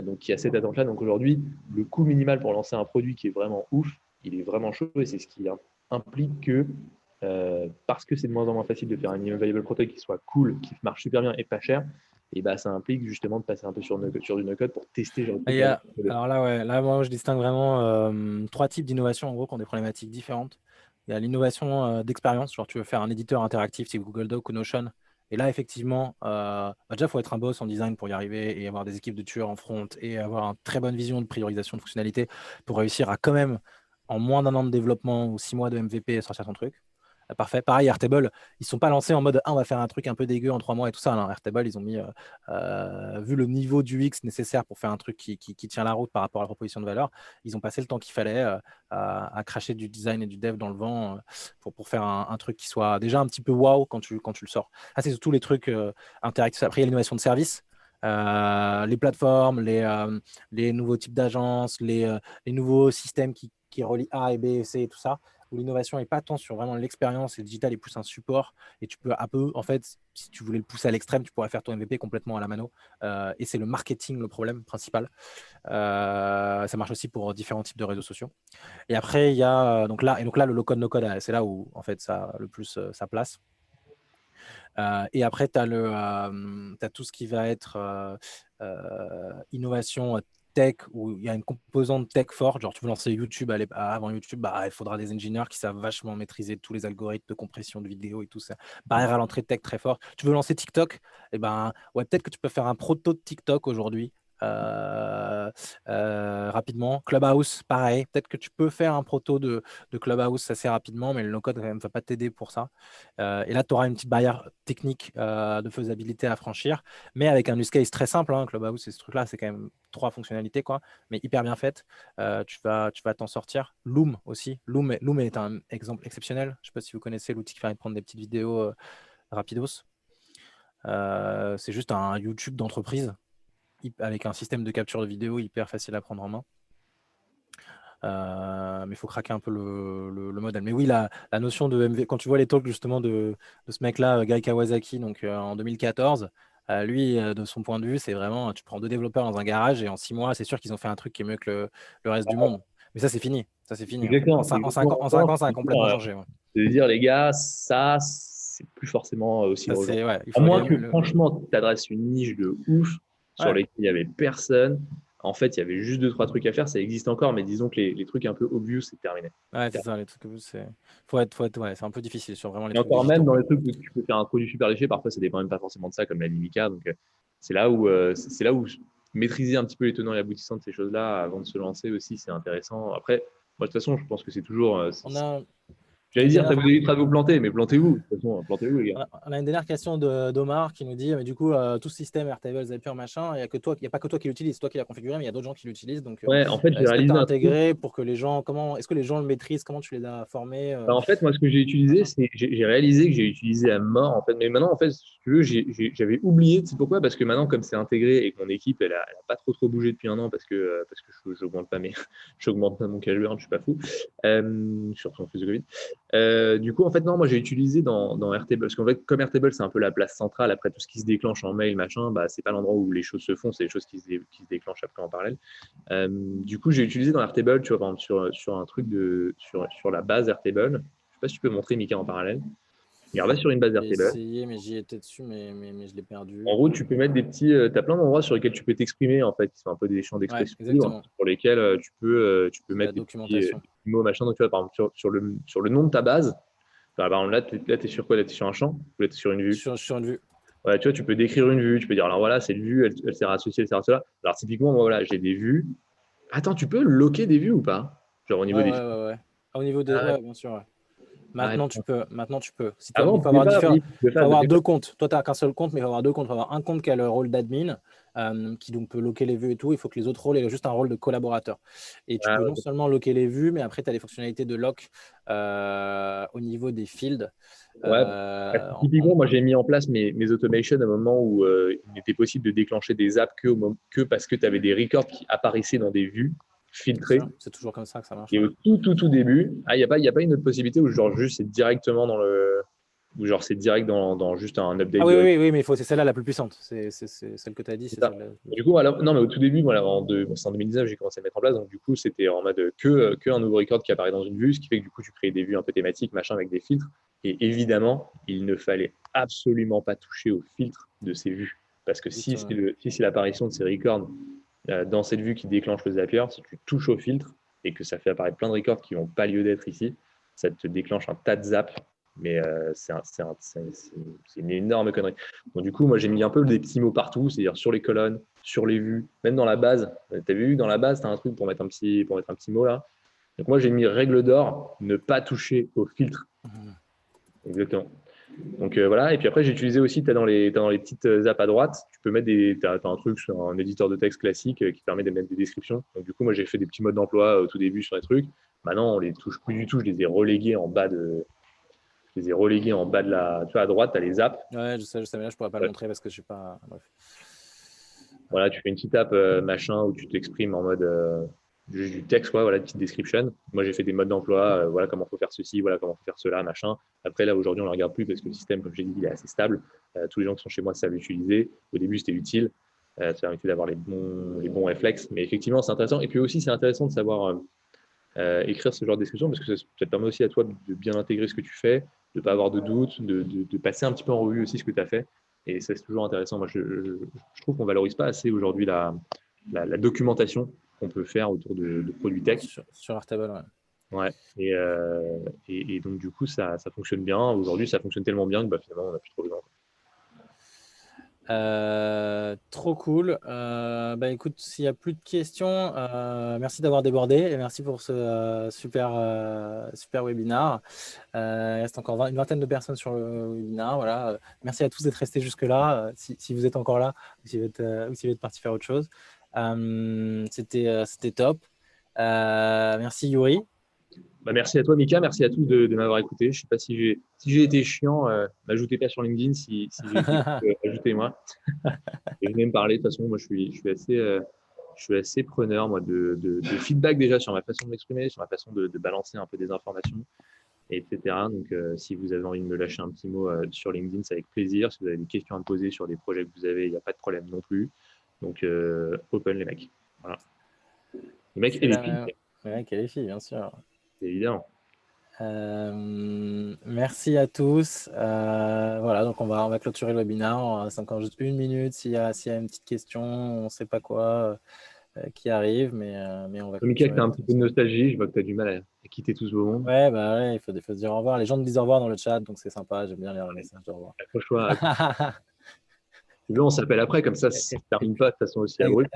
Donc, qui a cette attente-là. Donc, aujourd'hui, le coût minimal pour lancer un produit qui est vraiment ouf, il est vraiment chaud et c'est ce qui implique que, parce que c'est de moins en moins facile de faire un minimum viable product qui soit cool, qui marche super bien et pas cher, et bah, ça implique justement de passer un peu sur du no-code pour tester genre, Il y a, alors là, ouais, là, moi, je distingue vraiment trois types d'innovation en gros qui ont des problématiques différentes. Il y a l'innovation d'expérience, genre tu veux faire un éditeur interactif type Google Doc ou Notion. Et là, effectivement, déjà, il faut être un boss en design pour y arriver et avoir des équipes de tueurs en front et avoir une très bonne vision de priorisation de fonctionnalités pour réussir à quand même, en moins d'un an de développement ou 6 mois de MVP, sortir son truc. Parfait. Pareil, Airtable, ils ne sont pas lancés en mode ah, on va faire un truc un peu dégueu en 3 mois et tout ça. Non, Airtable, ils ont mis, vu le niveau du X nécessaire pour faire un truc qui tient la route par rapport à la proposition de valeur, ils ont passé le temps qu'il fallait à cracher du design et du dev dans le vent pour faire un truc qui soit déjà un petit peu wow quand tu le sors. Ah, c'est surtout les trucs interactifs. Après, il y a l'innovation de service. Les plateformes, les nouveaux types d'agences, les nouveaux systèmes qui relient A et B et C et tout ça, où l'innovation n'est pas tant sur vraiment l'expérience et le digital est plus un support. Et tu peux un peu, en fait, si tu voulais le pousser à l'extrême, tu pourrais faire ton MVP complètement à la mano. Et c'est le marketing le problème principal. Ça marche aussi pour différents types de réseaux sociaux. Et après, il y a donc là, le low-code, no-code, c'est là où en fait ça le plus sa place. Et après, tu as tout ce qui va être innovation tech, où il y a une composante tech forte. Genre, tu veux lancer YouTube, avant YouTube, bah, il faudra des ingénieurs qui savent vachement maîtriser tous les algorithmes de compression de vidéos et tout ça. Barrière à l'entrée tech très fort. Tu veux lancer TikTok, et ben, ouais, peut-être que tu peux faire un proto de TikTok aujourd'hui. Rapidement. Clubhouse, pareil. Peut-être que tu peux faire un proto de Clubhouse assez rapidement, mais le no-code ne va pas t'aider pour ça. Et là, tu auras une petite barrière technique de faisabilité à franchir, mais avec un use case très simple. Hein, Clubhouse, c'est ce truc-là, c'est quand même 3 fonctionnalités, quoi, mais hyper bien faites. Tu vas t'en sortir. Loom aussi. Loom est un exemple exceptionnel. Je ne sais pas si vous connaissez l'outil qui permet de prendre des petites vidéos rapidos. C'est juste un YouTube d'entreprise avec un système de capture de vidéo hyper facile à prendre en main. Mais il faut craquer un peu le modèle. Mais oui, la notion de MV, quand tu vois les talks justement de ce mec-là, Guy Kawasaki, donc en 2014, lui, de son point de vue, c'est vraiment, tu prends 2 développeurs dans un garage et en 6 mois, c'est sûr qu'ils ont fait un truc qui est mieux que le reste du monde. Mais ça, c'est fini. Ça, c'est fini. Hein. En, Exactement. cin- en 5 ans, en 5 ans, ça a complètement changé. Ouais. De dire, les gars, ça, c'est plus forcément aussi Ça, urgent. ouais, il À faut moins que, franchement, tu t'adresses une niche de ouf sur ouais. lesquelles il n'y avait personne. En fait, il y avait juste 2-3 trucs à faire. Ça existe encore, mais disons que les trucs un peu obvious, c'est terminé. Ouais, c'est ça, les trucs faut être, ouais, c'est un peu difficile sur vraiment les Et trucs encore même digitaux. dans les trucs où tu peux faire un produit super léger, parfois ça dépend même pas forcément de ça, comme la Mimica. Donc c'est là où maîtriser un petit peu les tenants et aboutissants de ces choses-là avant de se lancer aussi, c'est intéressant. Après, moi de toute façon, je pense que c'est toujours. On a, J'allais dire, ça vous évitera de vous planter, mais plantez-vous. De toute façon, plantez-vous, les gars. On a une dernière question d'Omar qui nous dit, mais du coup, tout ce système Airtable, Zapier, machin, il n'y a pas que toi qui l'utilise, c'est toi qui l'as configuré, mais il y a d'autres gens qui l'utilisent. Donc, Ouais, en fait, j'ai est-ce que tu réalisé as un truc. intégré pour que les gens, est-ce que les gens le maîtrisent, comment tu les as formés Bah, en fait, moi, ce que j'ai utilisé, machin. c'est j'ai réalisé que j'ai utilisé à mort. En fait, mais maintenant, en fait, si tu veux, j'avais oublié. C'est pourquoi? Parce que maintenant, comme c'est intégré et que mon équipe, elle a pas trop bougé depuis un an parce que je n'augmente pas j'augmente pas mon cash burn, je suis pas fou. Surtout en plus de Covid. Du coup, en fait, non, moi, j'ai utilisé dans Airtable parce qu'en fait, comme Airtable, c'est un peu la place centrale. Après tout ce qui se déclenche en mail, machin, bah, c'est pas l'endroit où les choses se font, c'est les choses qui se déclenchent après en parallèle. Du coup, j'ai utilisé dans Airtable, tu vois, par exemple, sur un truc sur la base Airtable. Je ne sais pas si tu peux montrer Mika en parallèle. Regarde, va sur une base J'ai Airtable. essayé, mais j'y étais dessus, mais je l'ai perdu. En gros, tu peux mettre des petits. Tu as plein d'endroits sur lesquels tu peux t'exprimer, en fait, qui sont un peu des champs Ouais, d'expression libres, exactement. sur lesquels tu peux C'est la mettre des documentation. petits mots, machin. Donc, tu vois, par exemple, sur le nom de ta base, par exemple, là, tu es sur quoi? Là, tu es sur un champ ou là, tu es sur une vue? Sur une vue. Ouais, tu vois, tu peux décrire une vue. Tu peux dire, alors voilà, cette vue, elle sert à ceci, elle sert à cela. Alors, typiquement, moi, voilà, j'ai des vues. Attends, tu peux loquer des vues ou pas? Genre au niveau Ouais, des ouais, filtres. ouais, ouais. Ah, au niveau des. Ah, Ouais, bien sûr. Ouais. ah, Maintenant, tu peux. Maintenant, tu peux. avant, Il on faut pouvait avoir pas. différents. Oui, tu pouvais Faut faire avoir deux comptes. Toi, tu n'as qu'un seul compte, mais il faut avoir deux comptes. Il faut avoir un compte qui a le rôle d'admin, qui donc peut loquer les vues et tout. Il faut que les autres rôles aient juste un rôle de collaborateur. Et tu Ah, peux non ouais. seulement loquer les vues, mais après, tu as les fonctionnalités de lock au niveau des fields. Ouais. Typiquement, moi, j'ai mis en place mes automations à un moment où il était possible de déclencher des apps que parce que tu avais des records qui apparaissaient dans des vues Bien filtrées. sûr, c'est toujours comme ça que ça marche. Et Ouais. au tout début, il y a pas une autre possibilité où genre juste c'est directement dans le. Ou genre c'est direct dans juste un update Ah du oui, record. oui, oui, mais c'est celle-là la plus puissante. C'est celle que tu as dit, C'est c'est ça. celle-là. Du coup, non, mais au tout début, voilà, bon, c'est en 2019, j'ai commencé à mettre en place. Donc, du coup, c'était en mode que un nouveau record qui apparaît dans une vue, ce qui fait que du coup, tu crées des vues un peu thématiques, machin, avec des filtres. Et évidemment, il ne fallait absolument pas toucher aux filtres de ces vues. Parce que Exactement. si c'est l'apparition de ces records dans cette vue qui déclenche le Zapier, si tu touches au filtre et que ça fait apparaître plein de records qui n'ont pas lieu d'être ici, ça te déclenche un tas de zaps. Mais c'est une énorme connerie. Donc, du coup, moi, j'ai mis un peu des petits mots partout, c'est-à-dire sur les colonnes, sur les vues, même dans la base. Tu as vu, dans la base, tu as un truc pour mettre un petit mot là. Donc, moi, j'ai mis règle d'or, ne pas toucher au filtre. Mhm. Exactement. Donc voilà, et puis après j'ai utilisé aussi, tu as dans les petites apps à droite, tu peux mettre t'as un truc sur un éditeur de texte classique qui permet de mettre des descriptions. Donc du coup, moi j'ai fait des petits modes d'emploi au tout début sur les trucs. Maintenant, on les touche plus du tout, je les ai relégués en bas de la, tu vois, à droite, tu as les apps. Ouais, je sais, mais là, je pourrais pas le montrer parce que je suis pas. Bref. Voilà, tu fais une petite app machin où tu t'exprimes en mode juste du texte, quoi, voilà, petite description. Moi, j'ai fait des modes d'emploi, voilà comment faut faire ceci, voilà comment faut faire cela, machin. Après, là, aujourd'hui, on ne le regarde plus parce que le système, comme j'ai dit, il est assez stable. Tous les gens qui sont chez moi savent l'utiliser. Au début, c'était utile. Ça permettait d'avoir les bons réflexes. Mais effectivement, c'est intéressant. Et puis aussi, c'est intéressant de savoir écrire ce genre de description parce que ça te permet aussi à toi de bien intégrer ce que tu fais, de ne pas avoir de doutes, de passer un petit peu en revue aussi ce que tu as fait. Et ça, c'est toujours intéressant. Moi, je trouve qu'on ne valorise pas assez aujourd'hui la documentation qu'on peut faire autour de produits tech. Sur Airtable, ouais. Ouais. Et donc, du coup, ça fonctionne bien. Aujourd'hui, ça fonctionne tellement bien que bah, finalement, on n'a plus trop besoin. Trop cool. Bah, écoute, s'il n'y a plus de questions, merci d'avoir débordé et merci pour ce super webinaire. Il reste encore une vingtaine de personnes sur le webinaire. Voilà. Merci à tous d'être restés jusque-là, si vous êtes encore là ou si vous êtes partis faire autre chose. C'était top. Merci Yuri. Bah, merci à toi, Mika. Merci à tous de m'avoir écouté. Je ne sais pas si j'ai été chiant. M'ajoutez pas sur LinkedIn si j'ai été ajoutez-moi. Et venez me parler. De toute façon, moi, je suis assez preneur moi, de feedback déjà sur ma façon de m'exprimer, sur ma façon de balancer un peu des informations, etc. Donc, si vous avez envie de me lâcher un petit mot sur LinkedIn, c'est avec plaisir. Si vous avez des questions à me poser sur des projets que vous avez, il n'y a pas de problème non plus. Donc, open les mecs. Voilà. Les mecs et C'est les la filles, même. Ouais, quelle fille, bien sûr. c'est évident. Merci à tous. Voilà, donc on va clôturer le webinaire. C'est encore juste une minute. S'il y a une petite question, on ne sait pas quoi qui arrive, mais on va Mika, tu clôturer as le un temps. petit peu de nostalgie. Je vois que tu as du mal à quitter tout ce beau monde. Ouais, bah ouais, il faut se dire au revoir. Les gens me disent au revoir dans le chat, donc c'est sympa. J'aime bien lire les messages de au revoir. Accroche-toi. tu veux, on s'appelle après, comme ça ne termine pas de façon aussi abrupte.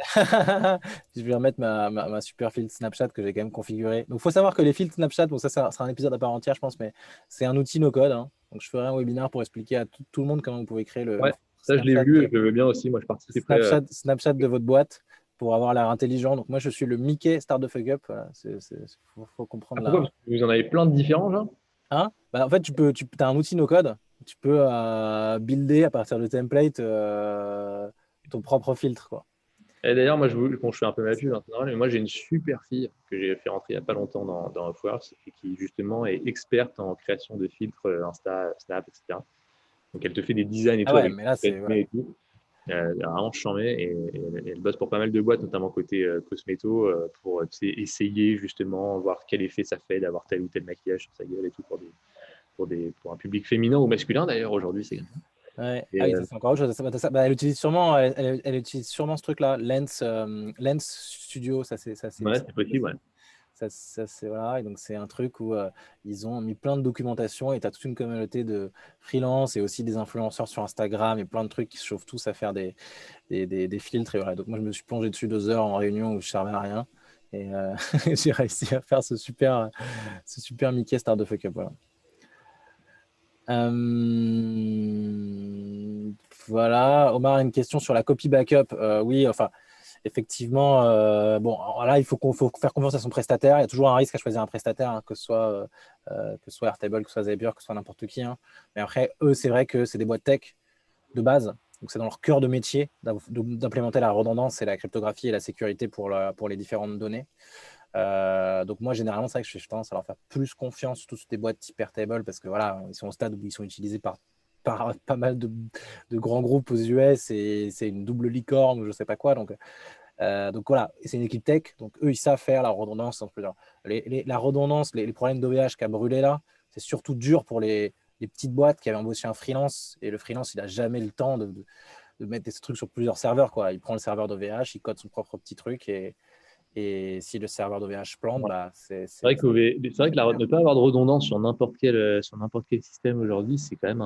Je vais remettre ma super filtre Snapchat que j'ai quand même configuré. Donc, il faut savoir que les filtres Snapchat, bon, ça sera un épisode à part entière, je pense, mais c'est un outil no-code, hein. Donc, je ferai un webinaire pour expliquer à tout le monde comment vous pouvez créer le Ouais, ça, je l'ai vu et je le veux bien aussi. Moi, je participerai. Snapchat de votre boîte pour avoir l'air intelligent. Donc, moi, je suis le Mickey Start the Fuck Up. Voilà. Faut comprendre Pourquoi? Parce que vous en avez plein de différents, genre? Hein? Bah, en fait, tu as un outil no-code. Tu peux builder à partir de template ton propre filtre, quoi. Et d'ailleurs, moi, bon, je fais un peu ma pub, hein, mais moi, j'ai une super fille que j'ai fait rentrer il n'y a pas longtemps dans Upworks et qui, justement, est experte en création de filtres Insta, Snap, etc. Donc, elle te fait des designs et Ah tout ouais, avec mais là, des c'est. Voilà. et tout. Elle a vraiment charmé et elle bosse pour pas mal de boîtes, notamment côté cosméto, pour essayer justement voir quel effet ça fait d'avoir tel ou tel maquillage sur sa gueule et tout pour un public féminin ou masculin d'ailleurs aujourd'hui. C'est Ouais. et, Ah oui, ça c'est encore autre chose. Elle utilise sûrement, elle utilise sûrement ce truc-là, Lens Studio. ouais, c'est possible. Ouais. C'est voilà. Et donc c'est un truc où ils ont mis plein de documentation et tu as toute une communauté de freelance et aussi des influenceurs sur Instagram et plein de trucs qui se chauffent tous à faire des filtres. Et voilà. Donc moi, je me suis plongé dessus 2 heures en réunion où je servais à rien. Et j'ai réussi à faire ce super Mickey Star de Fuck Up. Voilà. Voilà. Omar a une question sur la copie backup. Oui, enfin, effectivement, bon, là, faut faire confiance à son prestataire. Il y a toujours un risque à choisir un prestataire, hein, que ce soit Airtable, que ce soit Zapier, que ce soit n'importe qui, hein. Mais après, eux, c'est vrai que c'est des boîtes tech de base. Donc, c'est dans leur cœur de métier d'implémenter la redondance et la cryptographie et la sécurité pour les différentes données. Donc moi, généralement, c'est vrai que j'ai tendance à leur faire plus confiance, tous des boîtes type Airtable, parce que voilà, ils sont au stade où ils sont utilisés par pas mal de grands groupes aux US et c'est une double licorne ou je sais pas quoi. Donc voilà, et c'est une équipe tech, donc eux, ils savent faire la redondance. La redondance, les problèmes d'OVH qu'a brûlé là, c'est surtout dur pour les petites boîtes qui avaient embauché un freelance, et le freelance, il n'a jamais le temps de mettre des trucs sur plusieurs serveurs, quoi. Il prend le serveur d'OVH, il code son propre petit truc, et si le serveur d'OVH plante, Ouais. bah, C'est vrai que ne pas avoir de redondance sur n'importe quel système aujourd'hui, c'est quand même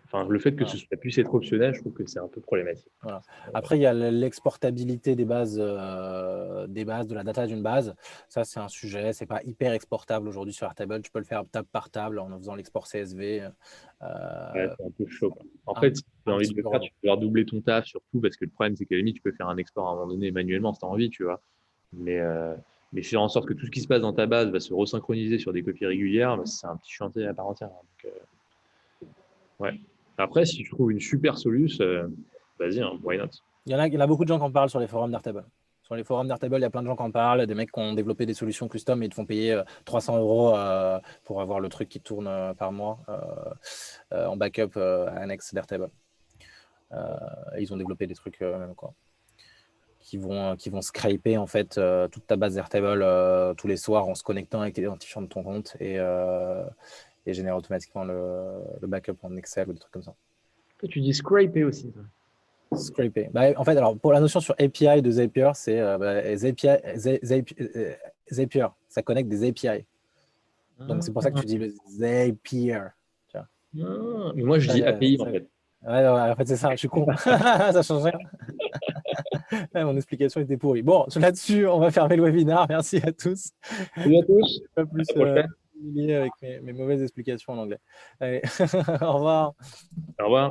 enfin, le fait que voilà. ce soit puisse être optionnel, je trouve que c'est un peu problématique. Voilà. Après, il y a l'exportabilité des bases, de la data d'une base. Ça, c'est un sujet. C'est pas hyper exportable aujourd'hui sur Airtable. Tu peux le faire table par table en faisant l'export CSV. Ouais, c'est un peu chaud, quoi. En un, fait, si tu as un envie petit de le peu faire, relou. tu peux devoir doubler ton taf, surtout parce que le problème, c'est qu'à la limite, tu peux faire un export à un moment donné manuellement si tu as envie, tu vois. Mais, euh, mais faire en sorte que tout ce qui se passe dans ta base va se resynchroniser sur des copies régulières, bah, c'est un petit chantier à part entière, hein. Donc, ouais. Après, si tu trouves une super solution, vas-y, hein, why not? Il y en a beaucoup de gens qui en parlent sur les forums d'Airtable. Sur les forums d'Airtable, il y a plein de gens qui en parlent, des mecs qui ont développé des solutions custom et ils te font payer 300 euros pour avoir le truc qui tourne par mois en backup annexe d'Airtable. Ils ont développé des trucs même, quoi, qui vont scraper en fait toute ta base Airtable tous les soirs en se connectant avec l'identifiant de ton compte et générer automatiquement le backup en Excel ou des trucs comme ça. Toi, tu dis scraper aussi, toi. Scraper. Bah, en fait, alors pour la notion sur API de Zapier, c'est Zapier, ça connecte des API. Donc c'est pour ça que tu dis le Zapier. Tu vois. Mais moi, je dis API, en fait. Ouais, en fait, c'est ça, je suis con. Ça change rien. Ouais, mon explication était pourrie. Bon, là-dessus, on va fermer le webinaire. Merci à tous. Salut à tous. Pas À plus la prochaine. familier avec mes mauvaises explications en anglais. Allez, au revoir. Au revoir.